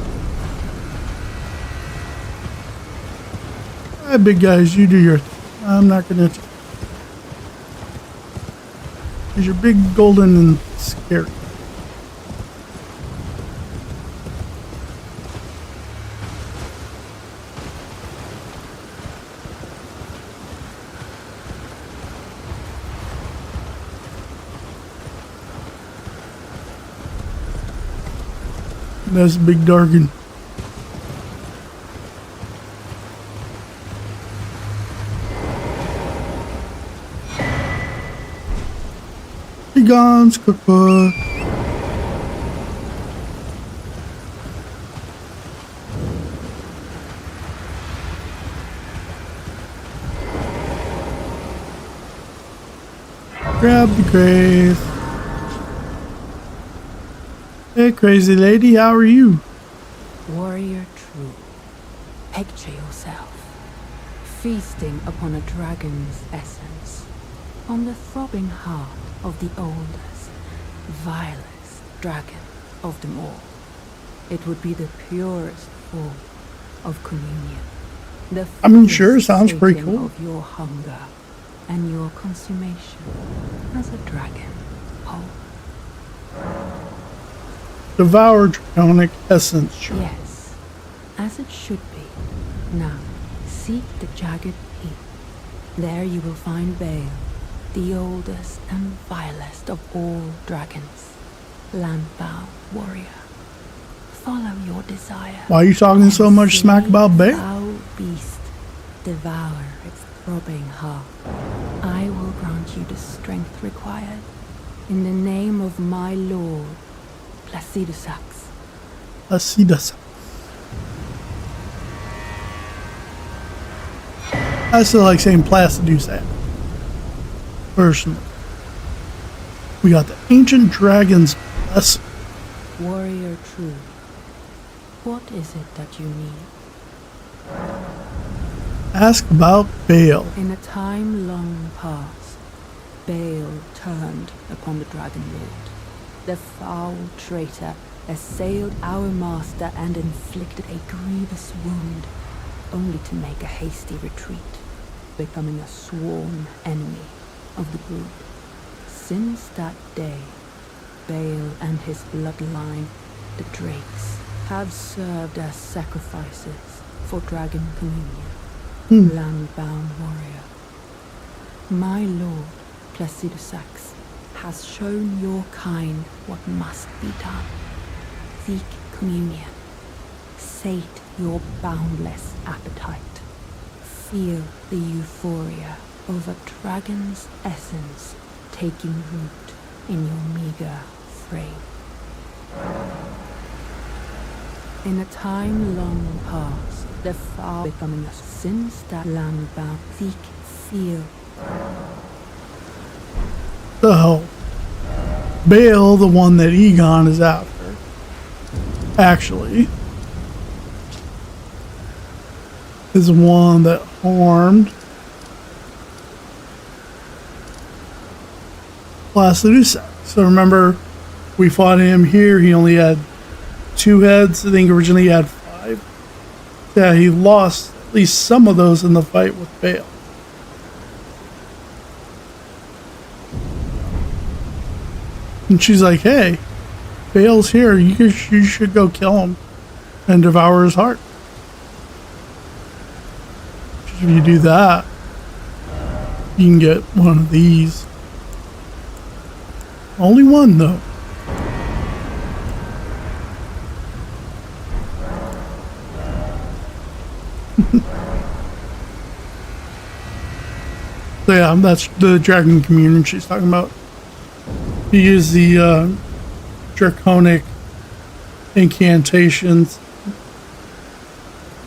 Alright, big guys, you do your thing. I'm not gonna. Because you're big, golden, and scary. That's big Dargan. Be gone, cookbook. Grab the grave. Hey, crazy lady, how are you?
Warrior true. Picture yourself feasting upon a dragon's essence, on the throbbing heart of the oldest, vilest dragon of them all. It would be the purest form of communion. The
I mean, sure, sounds pretty
sating
cool.
of your hunger and your consummation as a dragon whole.
Devour draconic essence. Sure.
Yes, as it should be. Now, seek the jagged peak. There you will find Bale, the oldest and vilest of all dragons. Landbound warrior. Follow your desire.
Why are you talking so
and
much smack
slay
about
the
Bale?
foul beast. Devour its throbbing heart. I will grant you the strength required. In the name of my lord, Placidusax.
Let's see this. I still like saying Placidusax. Personally. We got the ancient dragon's blessing.
Warrior true. What is it that you need?
Ask about Bale.
In a time long past, Bale turned upon the Dragon Lord. The foul traitor assailed our master and inflicted a grievous wound, only to make a hasty retreat, becoming a sworn enemy of the group. Since that day, Bale and his bloodline, the Drakes, have served as sacrifices for Dragon Communion. Landbound warrior, My lord, Placidusax, has shown your kind what must be done. Seek communion. Sate your boundless appetite. Feel the euphoria of a dragon's essence taking root in your meager frame. In a time long past, the foul becoming us since that land bound. Seek, feel.
So, Bale, the one that Egon is after, actually, is the one that harmed Placidusax. So remember, we fought him here. He only had 2 heads. I think originally he had 5. Yeah, he lost at least some of those in the fight with Bale. And she's like, hey, Bale's here. You should go kill him and devour his heart. If you do that, you can get one of these. Only one, though. So yeah, that's the dragon communion she's talking about. You use the draconic incantations,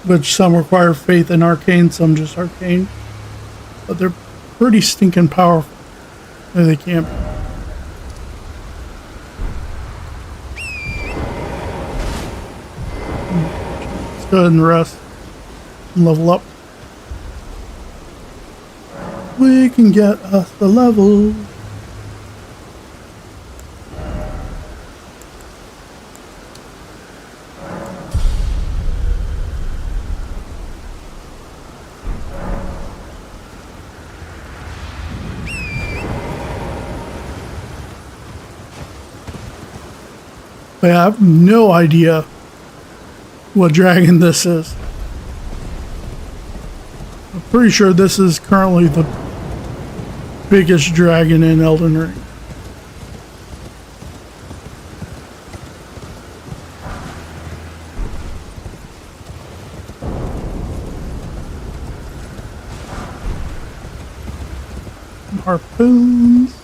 which some require faith in arcane, some just arcane. But they're pretty stinking powerful. They can't be. Let's go ahead and rest and level up. We can get us the level. But I have no idea what dragon this is. I'm pretty sure this is currently the biggest dragon in Elden Ring. Harpoons.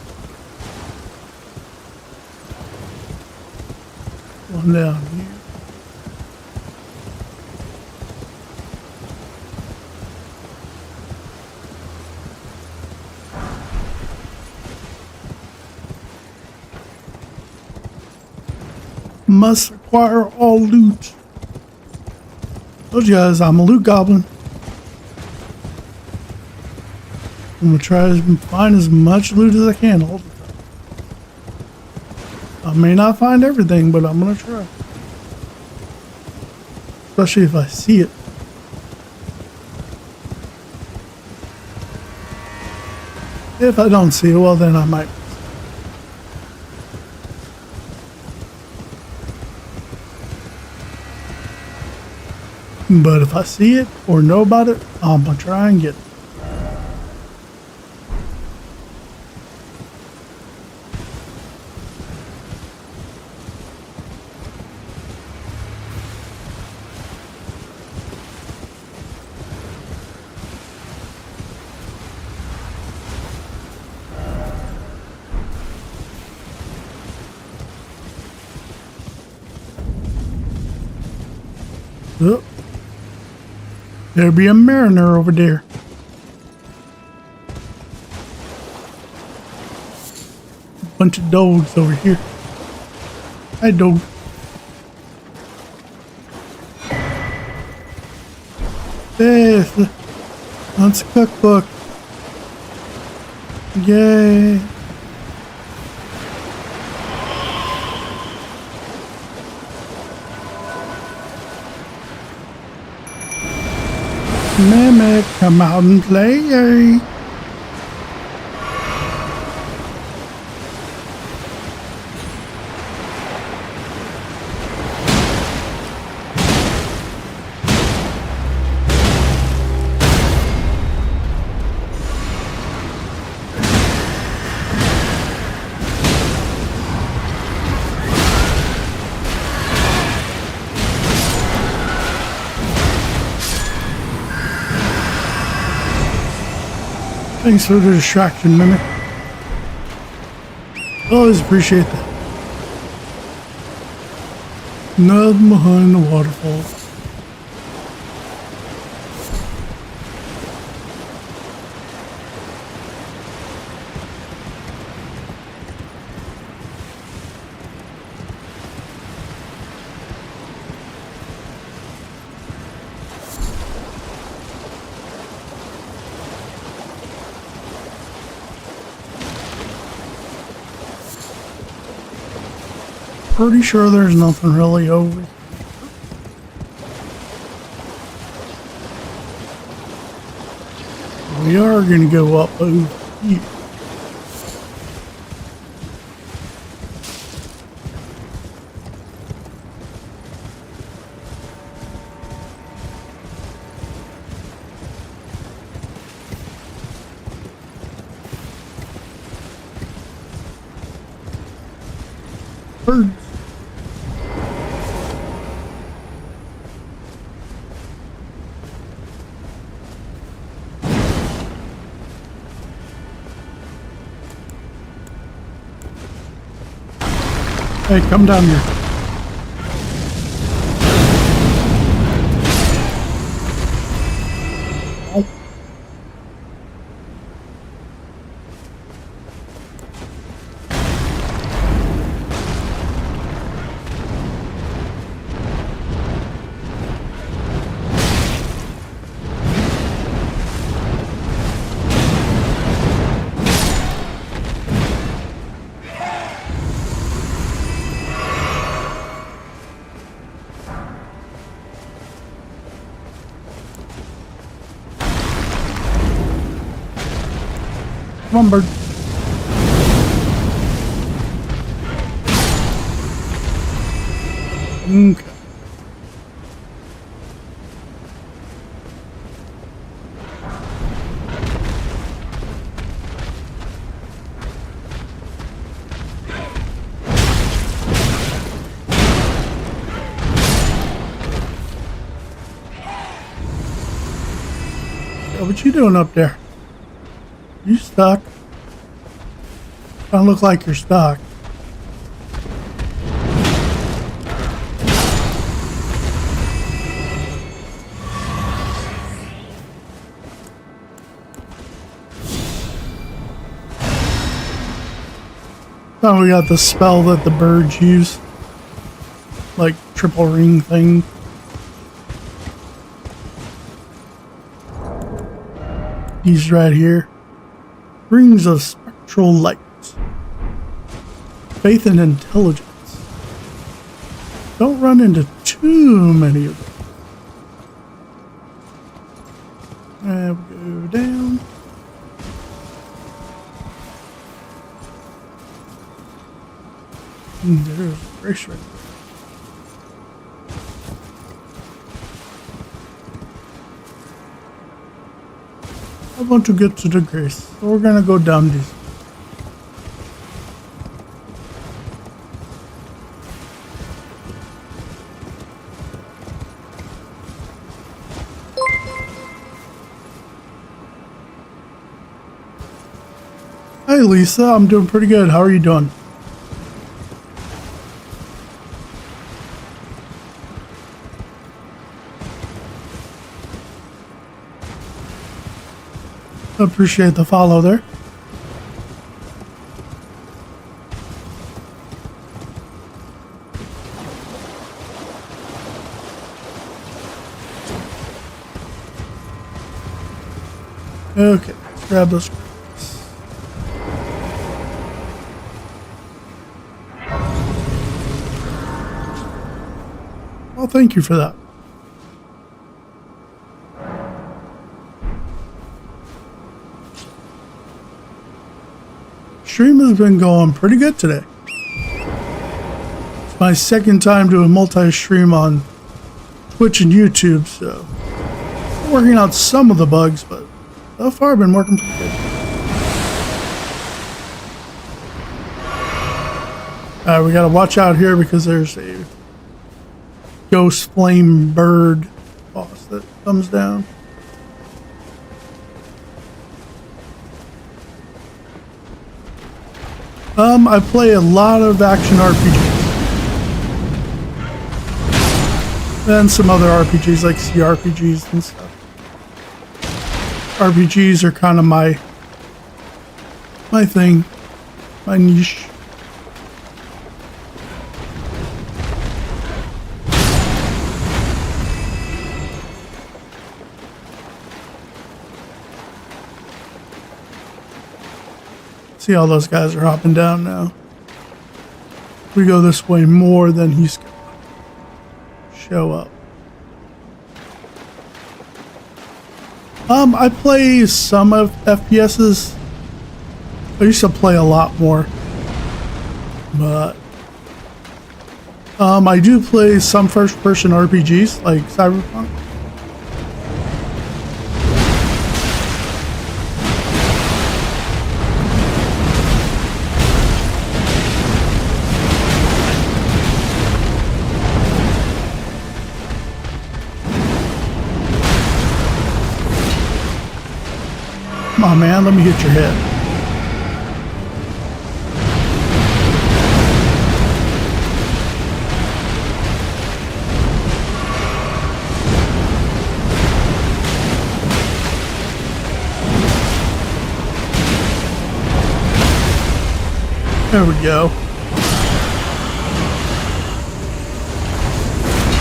One down here. Must acquire all loot. Told you guys, I'm a loot goblin. I'm gonna try to find as much loot as I can all the time. I may not find everything, but I'm gonna try. Especially if I see it. If I don't see it, well then I might. But if I see it or know about it, I'm gonna try and get it. Oh. There'll be a mariner over there. Bunch of dogs over here. Hi, dog. Yes, that's a cookbook. Yay. Mimic, come out and play. Thanks for the distraction, Mimic. Always appreciate that. Nothing behind the waterfall. Pretty sure there's nothing really over here. We are going to go up over here. Birds. Hey, come down here. Oh. Come on, bird. Okay. Yeah, what you doing up there? You stuck? Don't look like you're stuck. Oh, we got the spell that the birds use. Like triple ring thing. He's right here. Rings of spectral light. Faith and intelligence. Don't run into too many of them. And we'll go down. There's a race right there. I want to get to the grace, so we're gonna go down this. Hey Lisa, I'm doing pretty good. How are you doing? Appreciate the follow there. Okay, let's grab those. Well, thank you for that. Stream has been going pretty good today. It's my second time doing multi-stream on Twitch and YouTube, so I'm working out some of the bugs, but so far I've been working pretty good. We gotta watch out here because there's a ghost flame bird boss that comes down. I play a lot of action RPGs. And some other RPGs like CRPGs and stuff. RPGs are kind of my thing, my niche. See how those guys are hopping down now. We go this way more than he's gonna show up. I play some of FPSs. I used to play a lot more, but I do play some first-person RPGs like Cyberpunk. Come on, man, let me hit your head. There we go.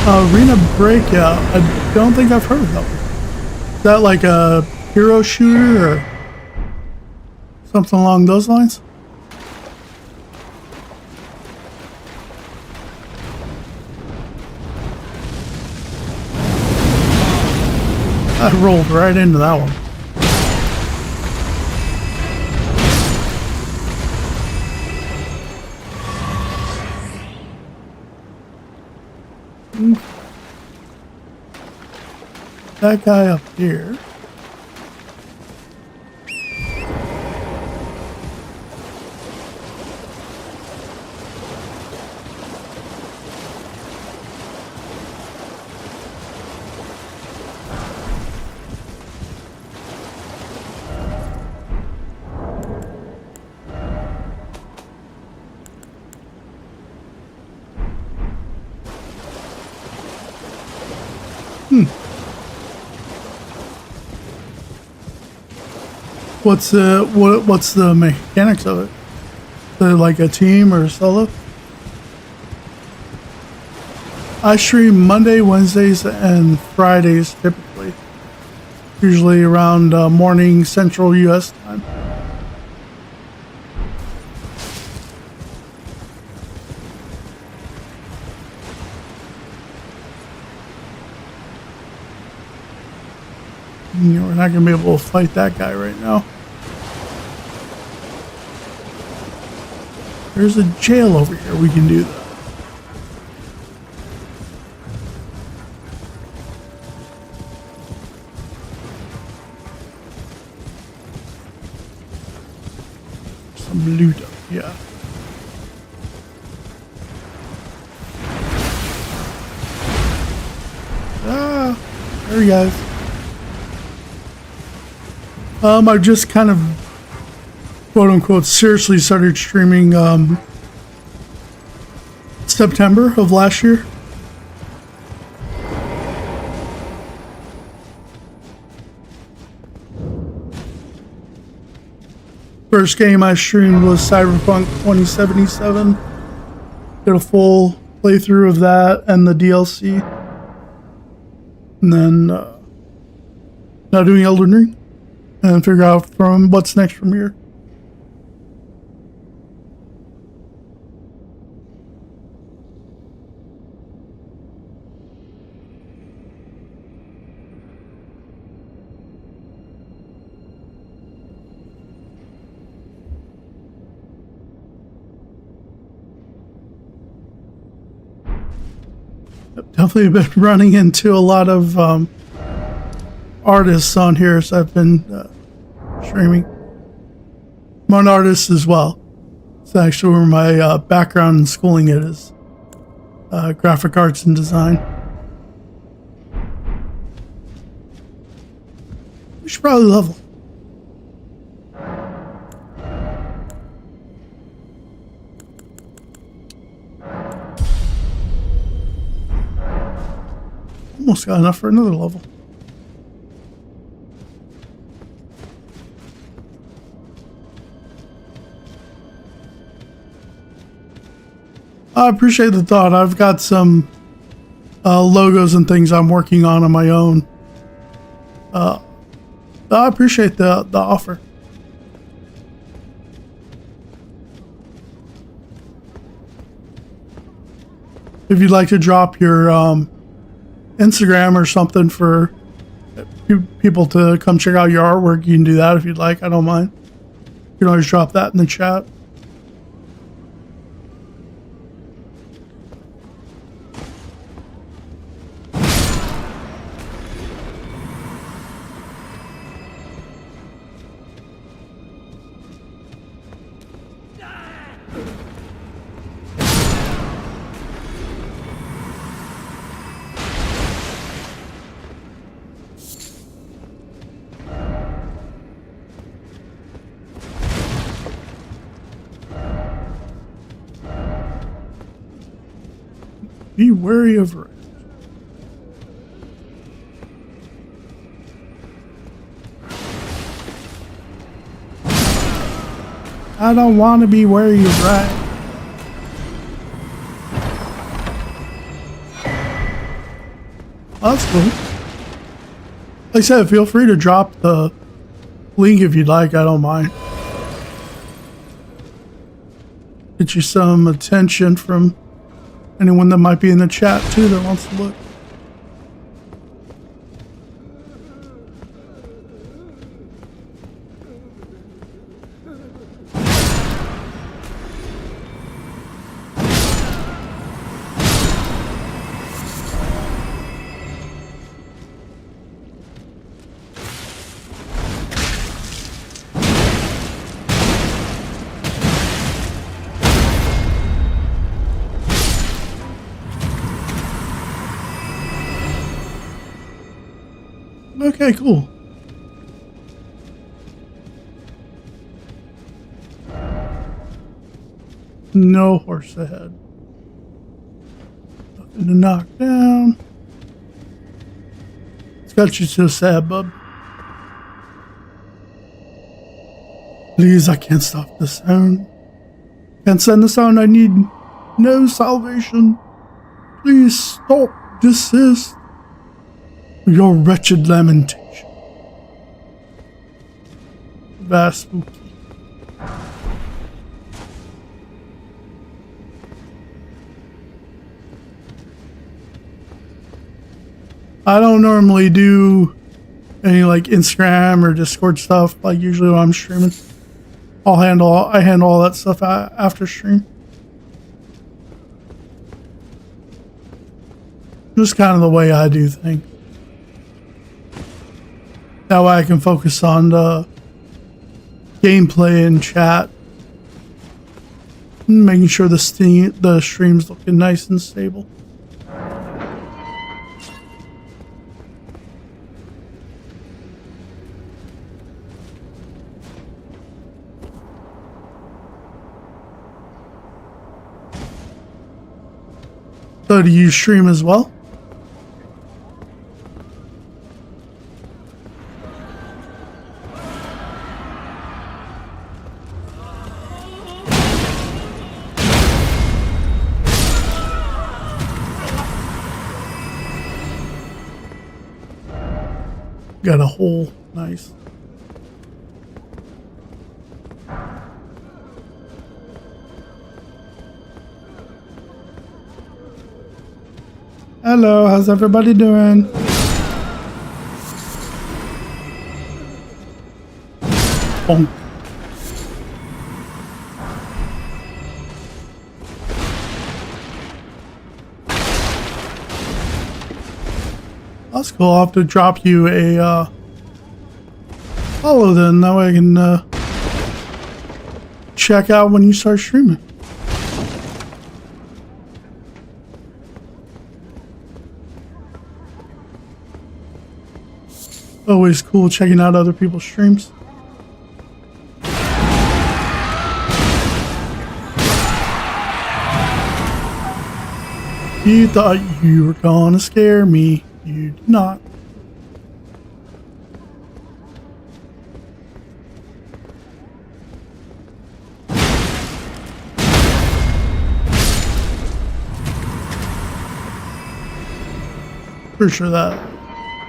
Arena Breakout. I don't think I've heard of that one. Is that like a hero shooter or something along those lines? I rolled right into that one. That guy up here. What's the mechanics of it? Is it like a team or solo? I stream Monday, Wednesdays, and Fridays typically. Usually around morning Central US time. You know, we're not going to be able to fight that guy right now. There's a jail over here. We can do that. Some loot up here. Ah, there he goes. I just kind of, quote unquote, seriously started streaming September of last year. First game I streamed was Cyberpunk 2077. Did a full playthrough of that and the DLC. And then now doing Elden Ring. And figure out from what's next from here. I've definitely been running into a lot of artists on here, so I've been streaming. I'm an artist as well. It's actually where my background in schooling it is. Graphic arts and design. We should probably level. almost got enough for another level. I appreciate the thought. I've got some logos and things I'm working on my own. I appreciate the offer. If you'd like to drop your Instagram or something for people to come check out your artwork, you can do that if you'd like. I don't mind. You can always drop that in the chat. Be wary of it. I don't want to be wary of right. That's cool. Like I said, feel free to drop the link if you'd like. I don't mind. Get you some attention from anyone that might be in the chat too that wants to look. Okay, cool. No horse ahead. Nothing to knock down. It's got you so sad, bub. Please, I can't stop the sound. Can't send the sound. I need no salvation. Please stop. Desist. Your wretched lamentation. Vast spooky. I don't normally do any like Instagram or Discord stuff. Like usually when I'm streaming, I handle all that stuff after stream. Just kind of the way I do things. That way I can focus on the gameplay and chat. Making sure the stream's looking nice and stable. So do you stream as well? Got a hole. Nice. Hello, how's everybody doing? Bonk. That's cool. I'll have to drop you a follow then. That way I can check out when you start streaming. Always cool checking out other people's streams. You thought you were gonna scare me. You did not. Pretty sure that.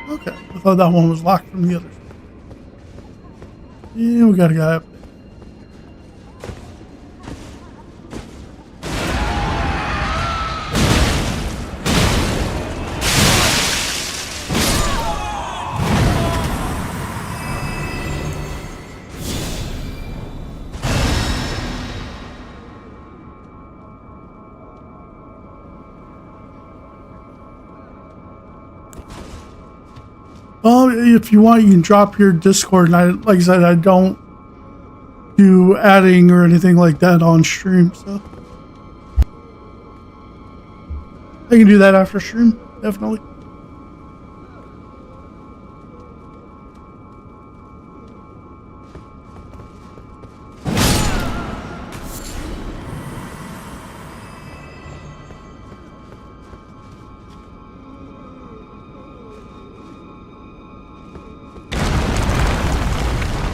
Okay, I thought that one was locked from the other side. Yeah, we got a guy up there. If you want, you can drop your Discord. And like I said, I don't do adding or anything like that on stream, so I can do that after stream, definitely.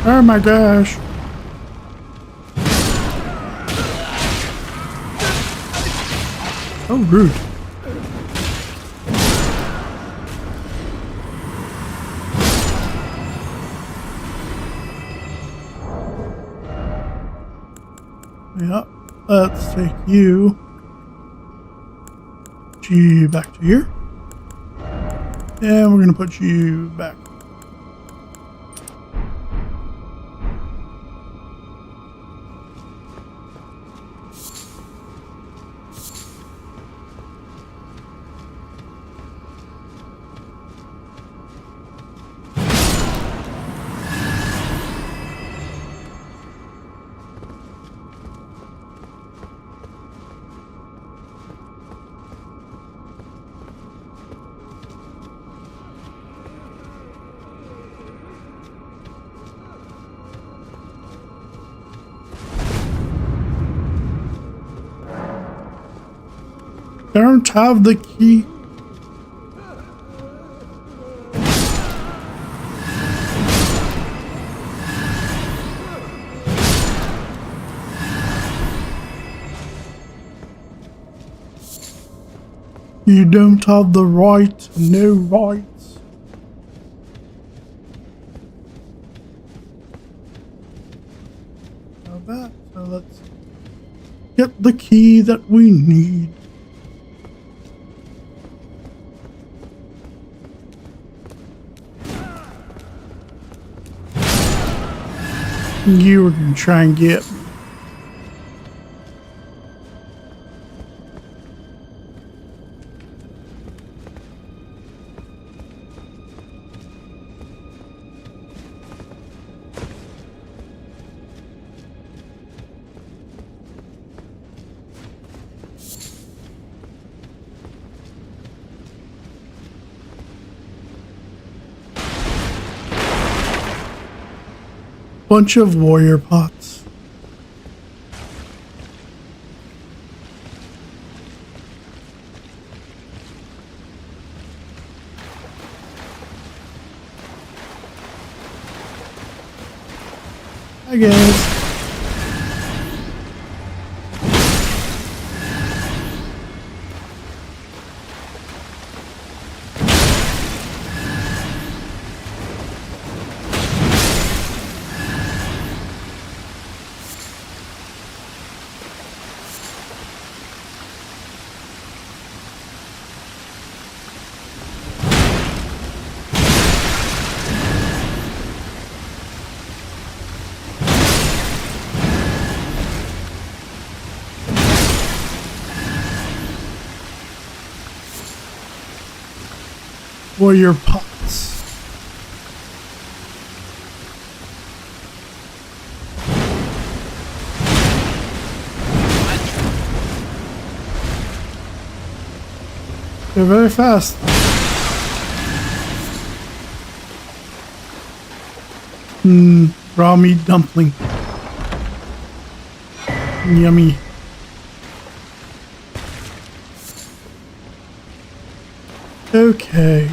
Oh my gosh. Oh, rude. Yep. Let's take you back to here. And we're going to put you back. Don't have the key. You don't have the right, no rights. Now that, so let's get the key that we need. You were gonna try and get me. Bunch of warrior pots. I guess. Warrior pots. They're very fast. Raw meat dumpling. Yummy. Okay.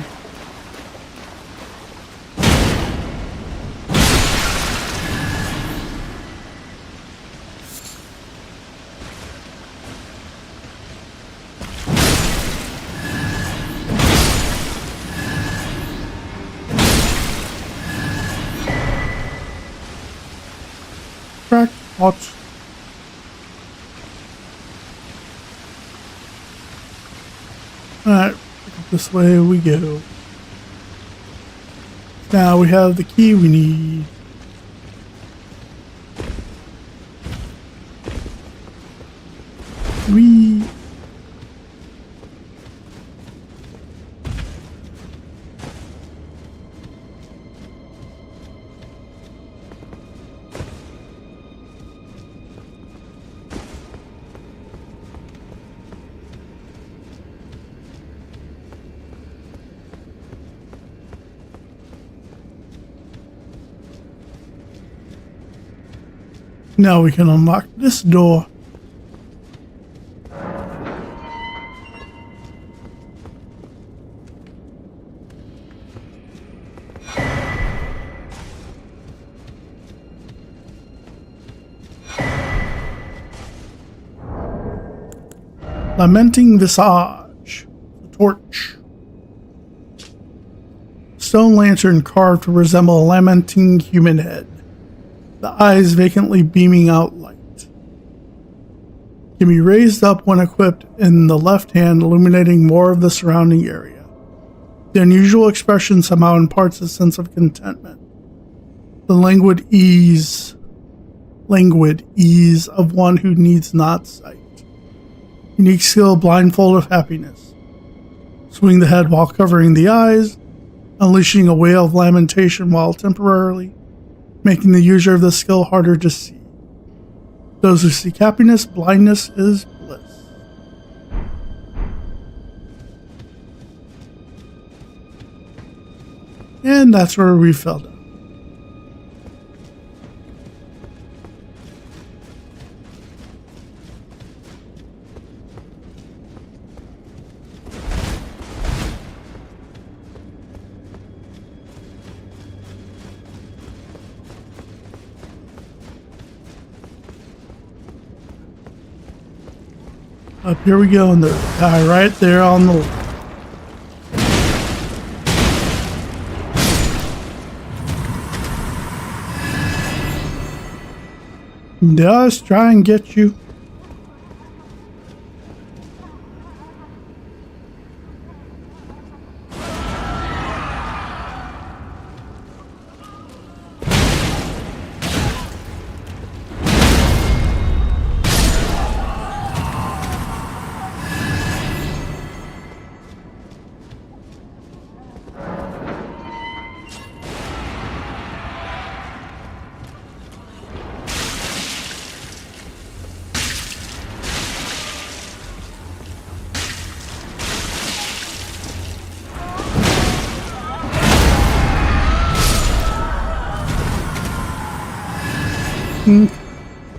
Crackpot. Alright, this way we go. Now we have the key we need. We now we can unlock this door. Lamenting Visage. The torch. Stone lantern carved to resemble a lamenting human head. The eyes vacantly beaming out light. Can be raised up when equipped in the left hand, illuminating more of the surrounding area. The unusual expression somehow imparts a sense of contentment. The languid ease of one who needs not sight. Unique skill, blindfold of happiness. Swing the head while covering the eyes, unleashing a wail of lamentation while temporarily making the user of the skill harder to see. Those who seek happiness, blindness is bliss. And that's where we fell down. Up here we go, and the guy right there on the left. Just try and get you.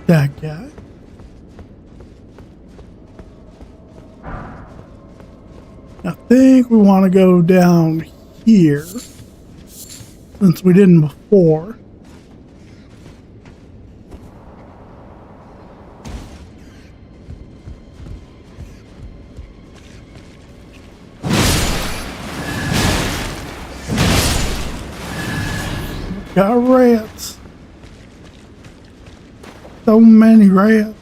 That guy. I think we want to go down here since we didn't before. Got rats. So many rats.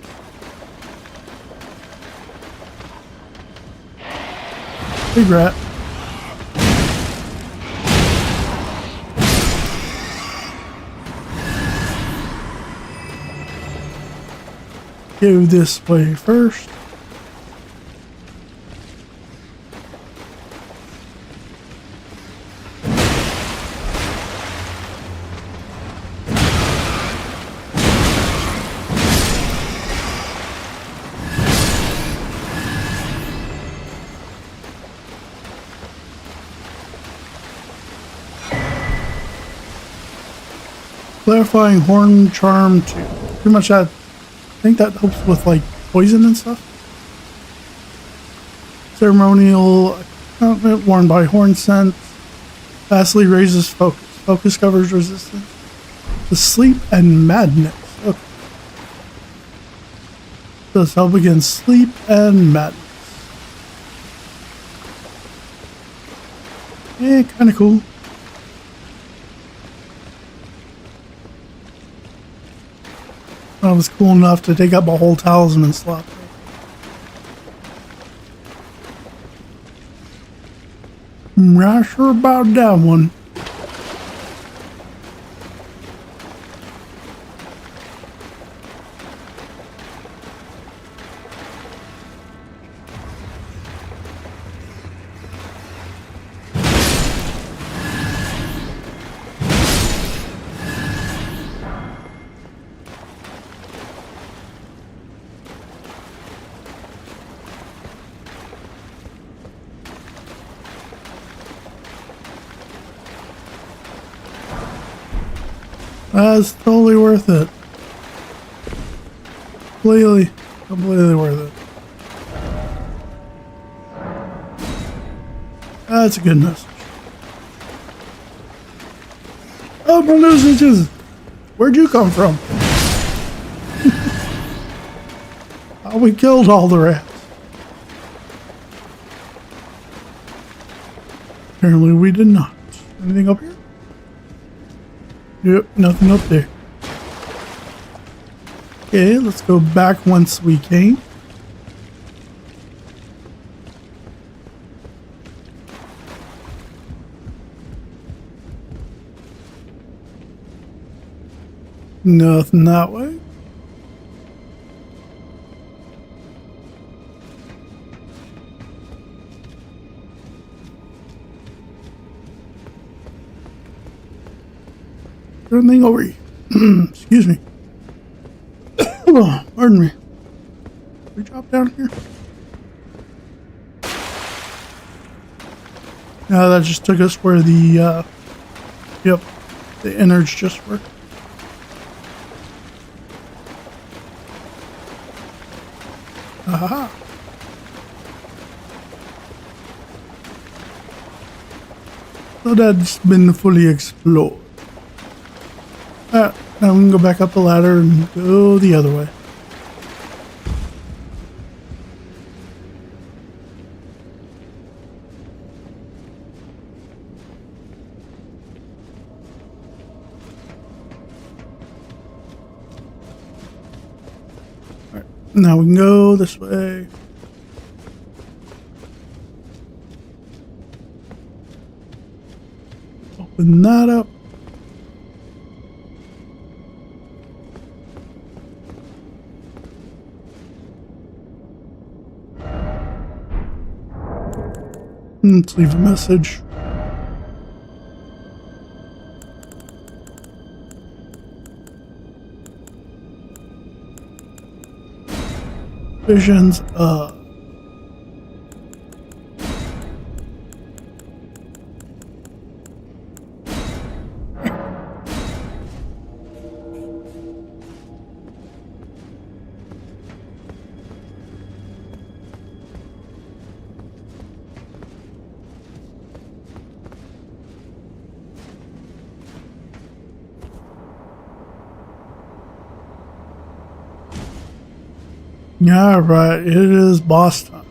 Big rat. Go this way first. Clarifying horn charm 2. Pretty much that. I think that helps with like poison and stuff. Ceremonial equipment worn by horn sense. Vastly raises focus. Focus covers resistance to sleep and madness. Okay. Does help against sleep and madness. Yeah, kind of cool. I was cool enough to take up a whole talisman slot. I'm not sure about that one. That's totally worth it. Completely worth it. That's a good message. Oh, Balloosiches! Where'd you come from? Oh, we killed all the rats. Apparently we did not. Anything up here? Yep, nothing up there. Okay, let's go back once we came. Nothing that way. Anything over here? Excuse me. Oh, pardon me. We drop down here? No, that just took us where the, yep, the innards just were. Aha. So that's been fully explored. Now we can go back up the ladder and go the other way. Alright, now we can go this way. Open that up. Let's leave a message. Visions of. Yeah, right. It is boss time.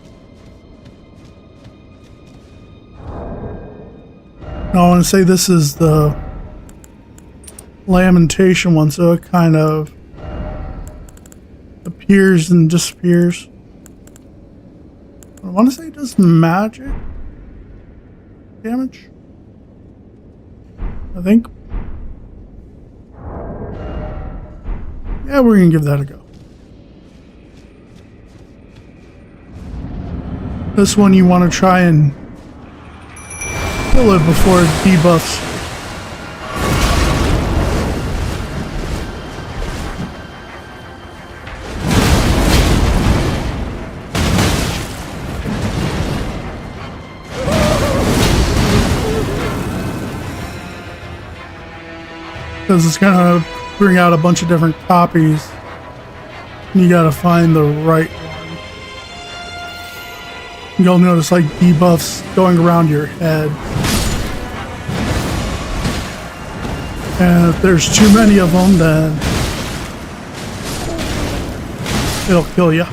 Now, I want to say this is the lamentation one, so it kind of appears and disappears. I want to say it does magic damage. I think. Yeah, we're going to give that a go. This one you want to try and kill it before it debuffs. Because it's gonna bring out a bunch of different copies. And you gotta find the right one. You'll notice like debuffs going around your head. And if there's too many of them, then it'll kill you.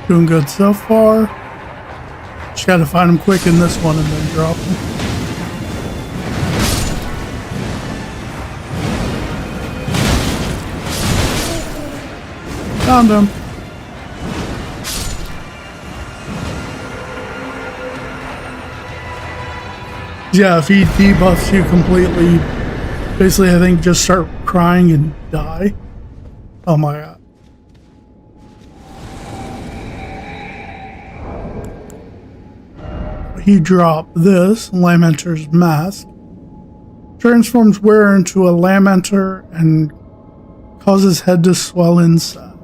Doing good so far. Just gotta find him quick in this one and then drop him. Found him. Yeah, if he debuffs you completely, basically I think just start crying and die. Oh my god. He dropped this, Lamenter's Mask. Transforms wearer into a Lamenter and causes head to swell in size.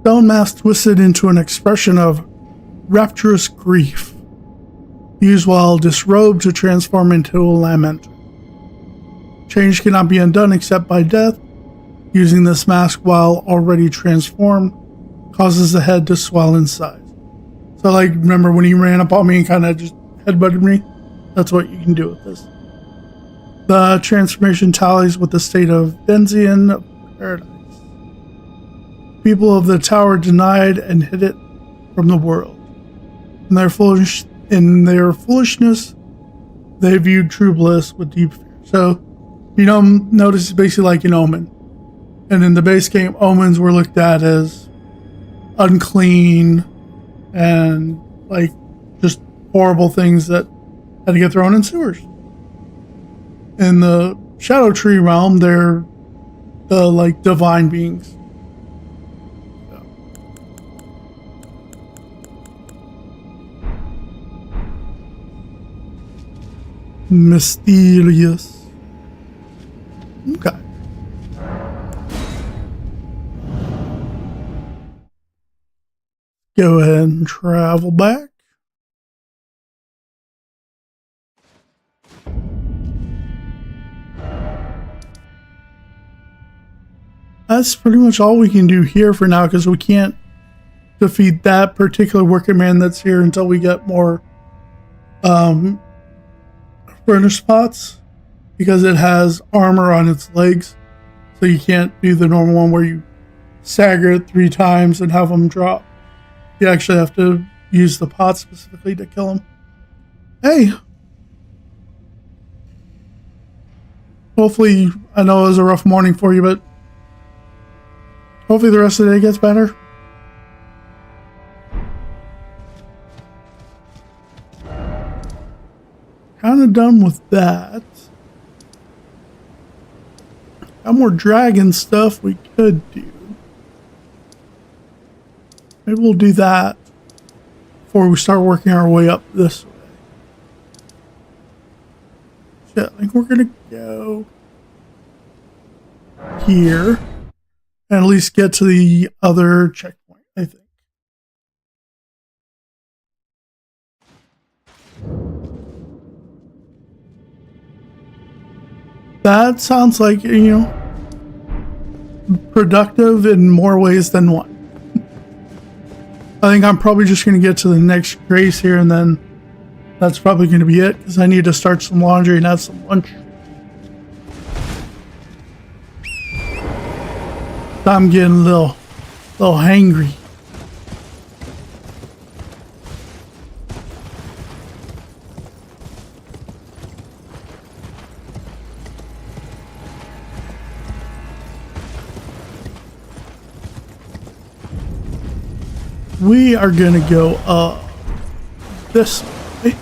Stone Mask twisted into an expression of rapturous grief. Used while disrobed to transform into a Lamenter. Change cannot be undone except by death. Using this mask while already transformed causes the head to swell in size. So like, remember when he ran up on me and kind of just headbutted me? That's what you can do with this. The transformation tallies with the state of Denzian paradise. People of the tower denied and hid it from the world. In their foolishness, they viewed true bliss with deep fear. So, you know, notice it's basically like an omen. And in the base game, omens were looked at as unclean and like just horrible things that had to get thrown in sewers. In the Shadow Tree realm, they're the like divine beings. Mysterious. Okay. Go ahead and travel back. That's pretty much all we can do here for now because we can't defeat that particular working man that's here until we get more furnace pots because it has armor on its legs. So you can't do the normal one where you stagger it 3 times and have them drop. You actually have to use the pot specifically to kill him. Hey! Hopefully, I know it was a rough morning for you, but hopefully the rest of the day gets better. Kind of done with that. Got more dragon stuff we could do. Maybe we'll do that before we start working our way up this way. So I think we're gonna go here and at least get to the other checkpoint, I think. That sounds like, you know, productive in more ways than one. I think I'm probably just going to get to the next grace here and then that's probably going to be it because I need to start some laundry and have some lunch. I'm getting a little hangry. We are gonna go this way.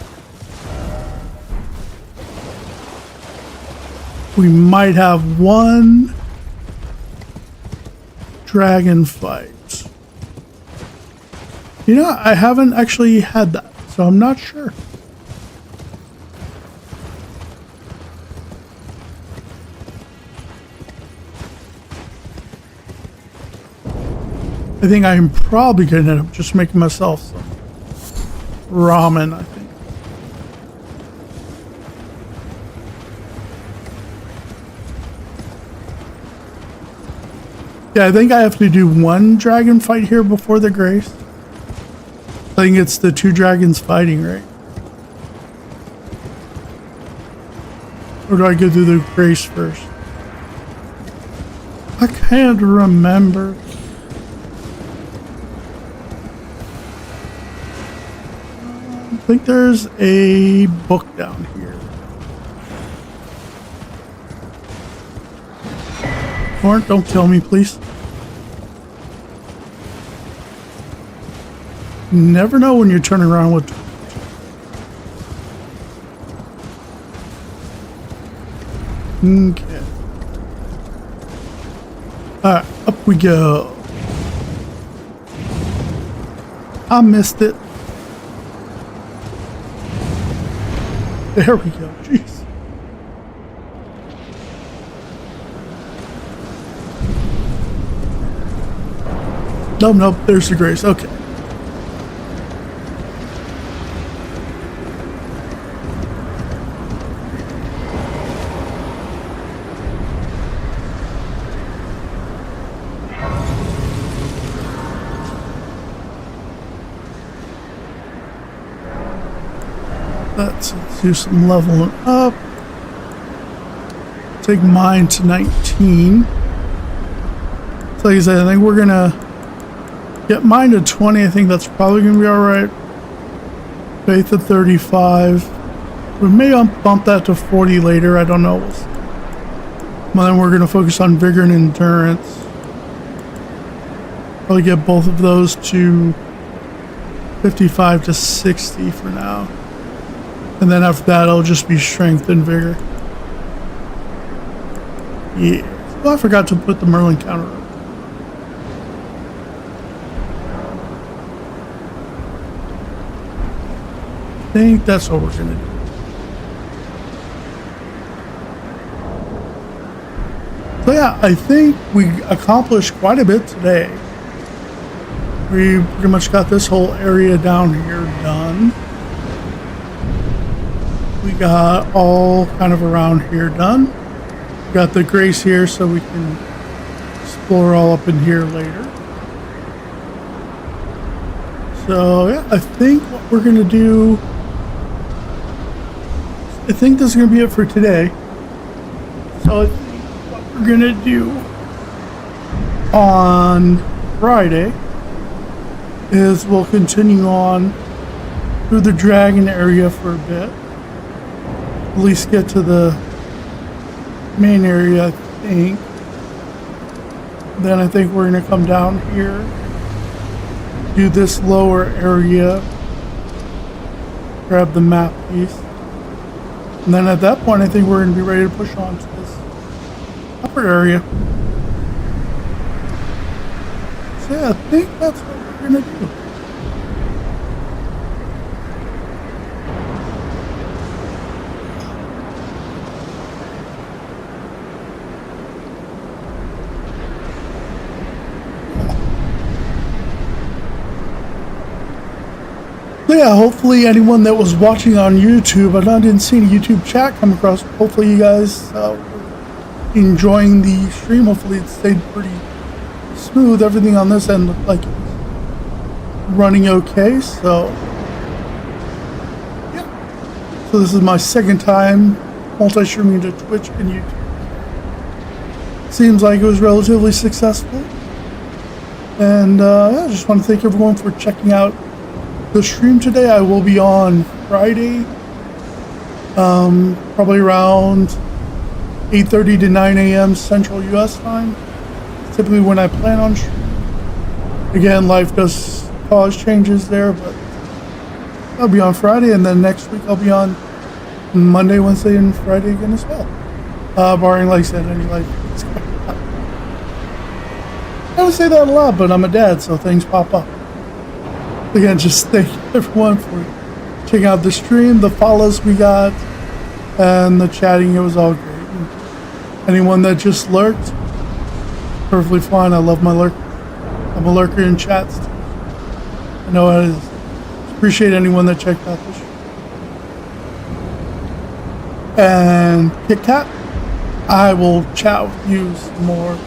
We might have one dragon fight. You know, I haven't actually had that, so I'm not sure. I think I'm probably going to end up just making myself some ramen, I think. Yeah, I think I have to do one dragon fight here before the grace. I think it's the 2 dragons fighting, right? Or do I go through the grace first? I can't remember. I think there's a book down here. Warren, don't kill me, please. Never know when you're turning around with. Okay. Alright, up we go. I missed it. There we go. Jeez. Nope, there's the grace. Okay. Let's do some leveling up. Take mine to 19. So like I said, I think we're gonna get mine to 20. I think that's probably gonna be alright. Faith at 35. We may bump that to 40 later, I don't know. Well, then we're gonna focus on vigor and endurance. Probably get both of those to 55 to 60 for now. And then after that, it'll just be strength and vigor. Yeah. Oh, I forgot to put the Merlin counter up. I think that's what we're gonna do. So yeah, I think we accomplished quite a bit today. We pretty much got this whole area down here done. We got all kind of around here done. We got the grace here so we can explore all up in here later. So yeah, I think what we're gonna do, I think this is gonna be it for today. So I think what we're gonna do on Friday is we'll continue on through the dragon area for a bit. At least get to the main area, I think. Then I think we're gonna come down here, do this lower area, grab the map piece, and then at that point I think we're gonna be ready to push on to this upper area. So yeah, I think that's what we're gonna do. Yeah, hopefully anyone that was watching on YouTube, I didn't see any YouTube chat come across. Hopefully you guys were enjoying the stream. Hopefully it stayed pretty smooth. Everything on this end looked like it was running okay. So yeah. So this is my second time multi-streaming to Twitch and YouTube. Seems like it was relatively successful. And I just want to thank everyone for checking out the stream today. I will be on Friday, probably around 8:30 to 9 a.m. Central US time. Typically when I plan on streaming. Again, life does cause changes there, but I'll be on Friday, and then next week I'll be on Monday, Wednesday, and Friday again as well. Barring, like I said, any life. I don't say that a lot, but I'm a dad, so things pop up. Again, just thank everyone for checking out the stream, the follows we got, and the chatting. It was all great. And anyone that just lurked, perfectly fine. I love my lurk. I'm a lurker in chats. I know I appreciate anyone that checked out the stream. And Kit Kat, I will chat with you some more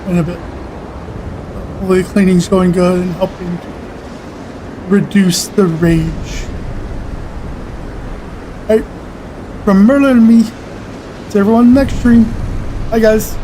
in a bit. Hopefully the cleaning's going good and helping to reduce the rage. Alright, from Merlin and me, to everyone next stream. Bye guys.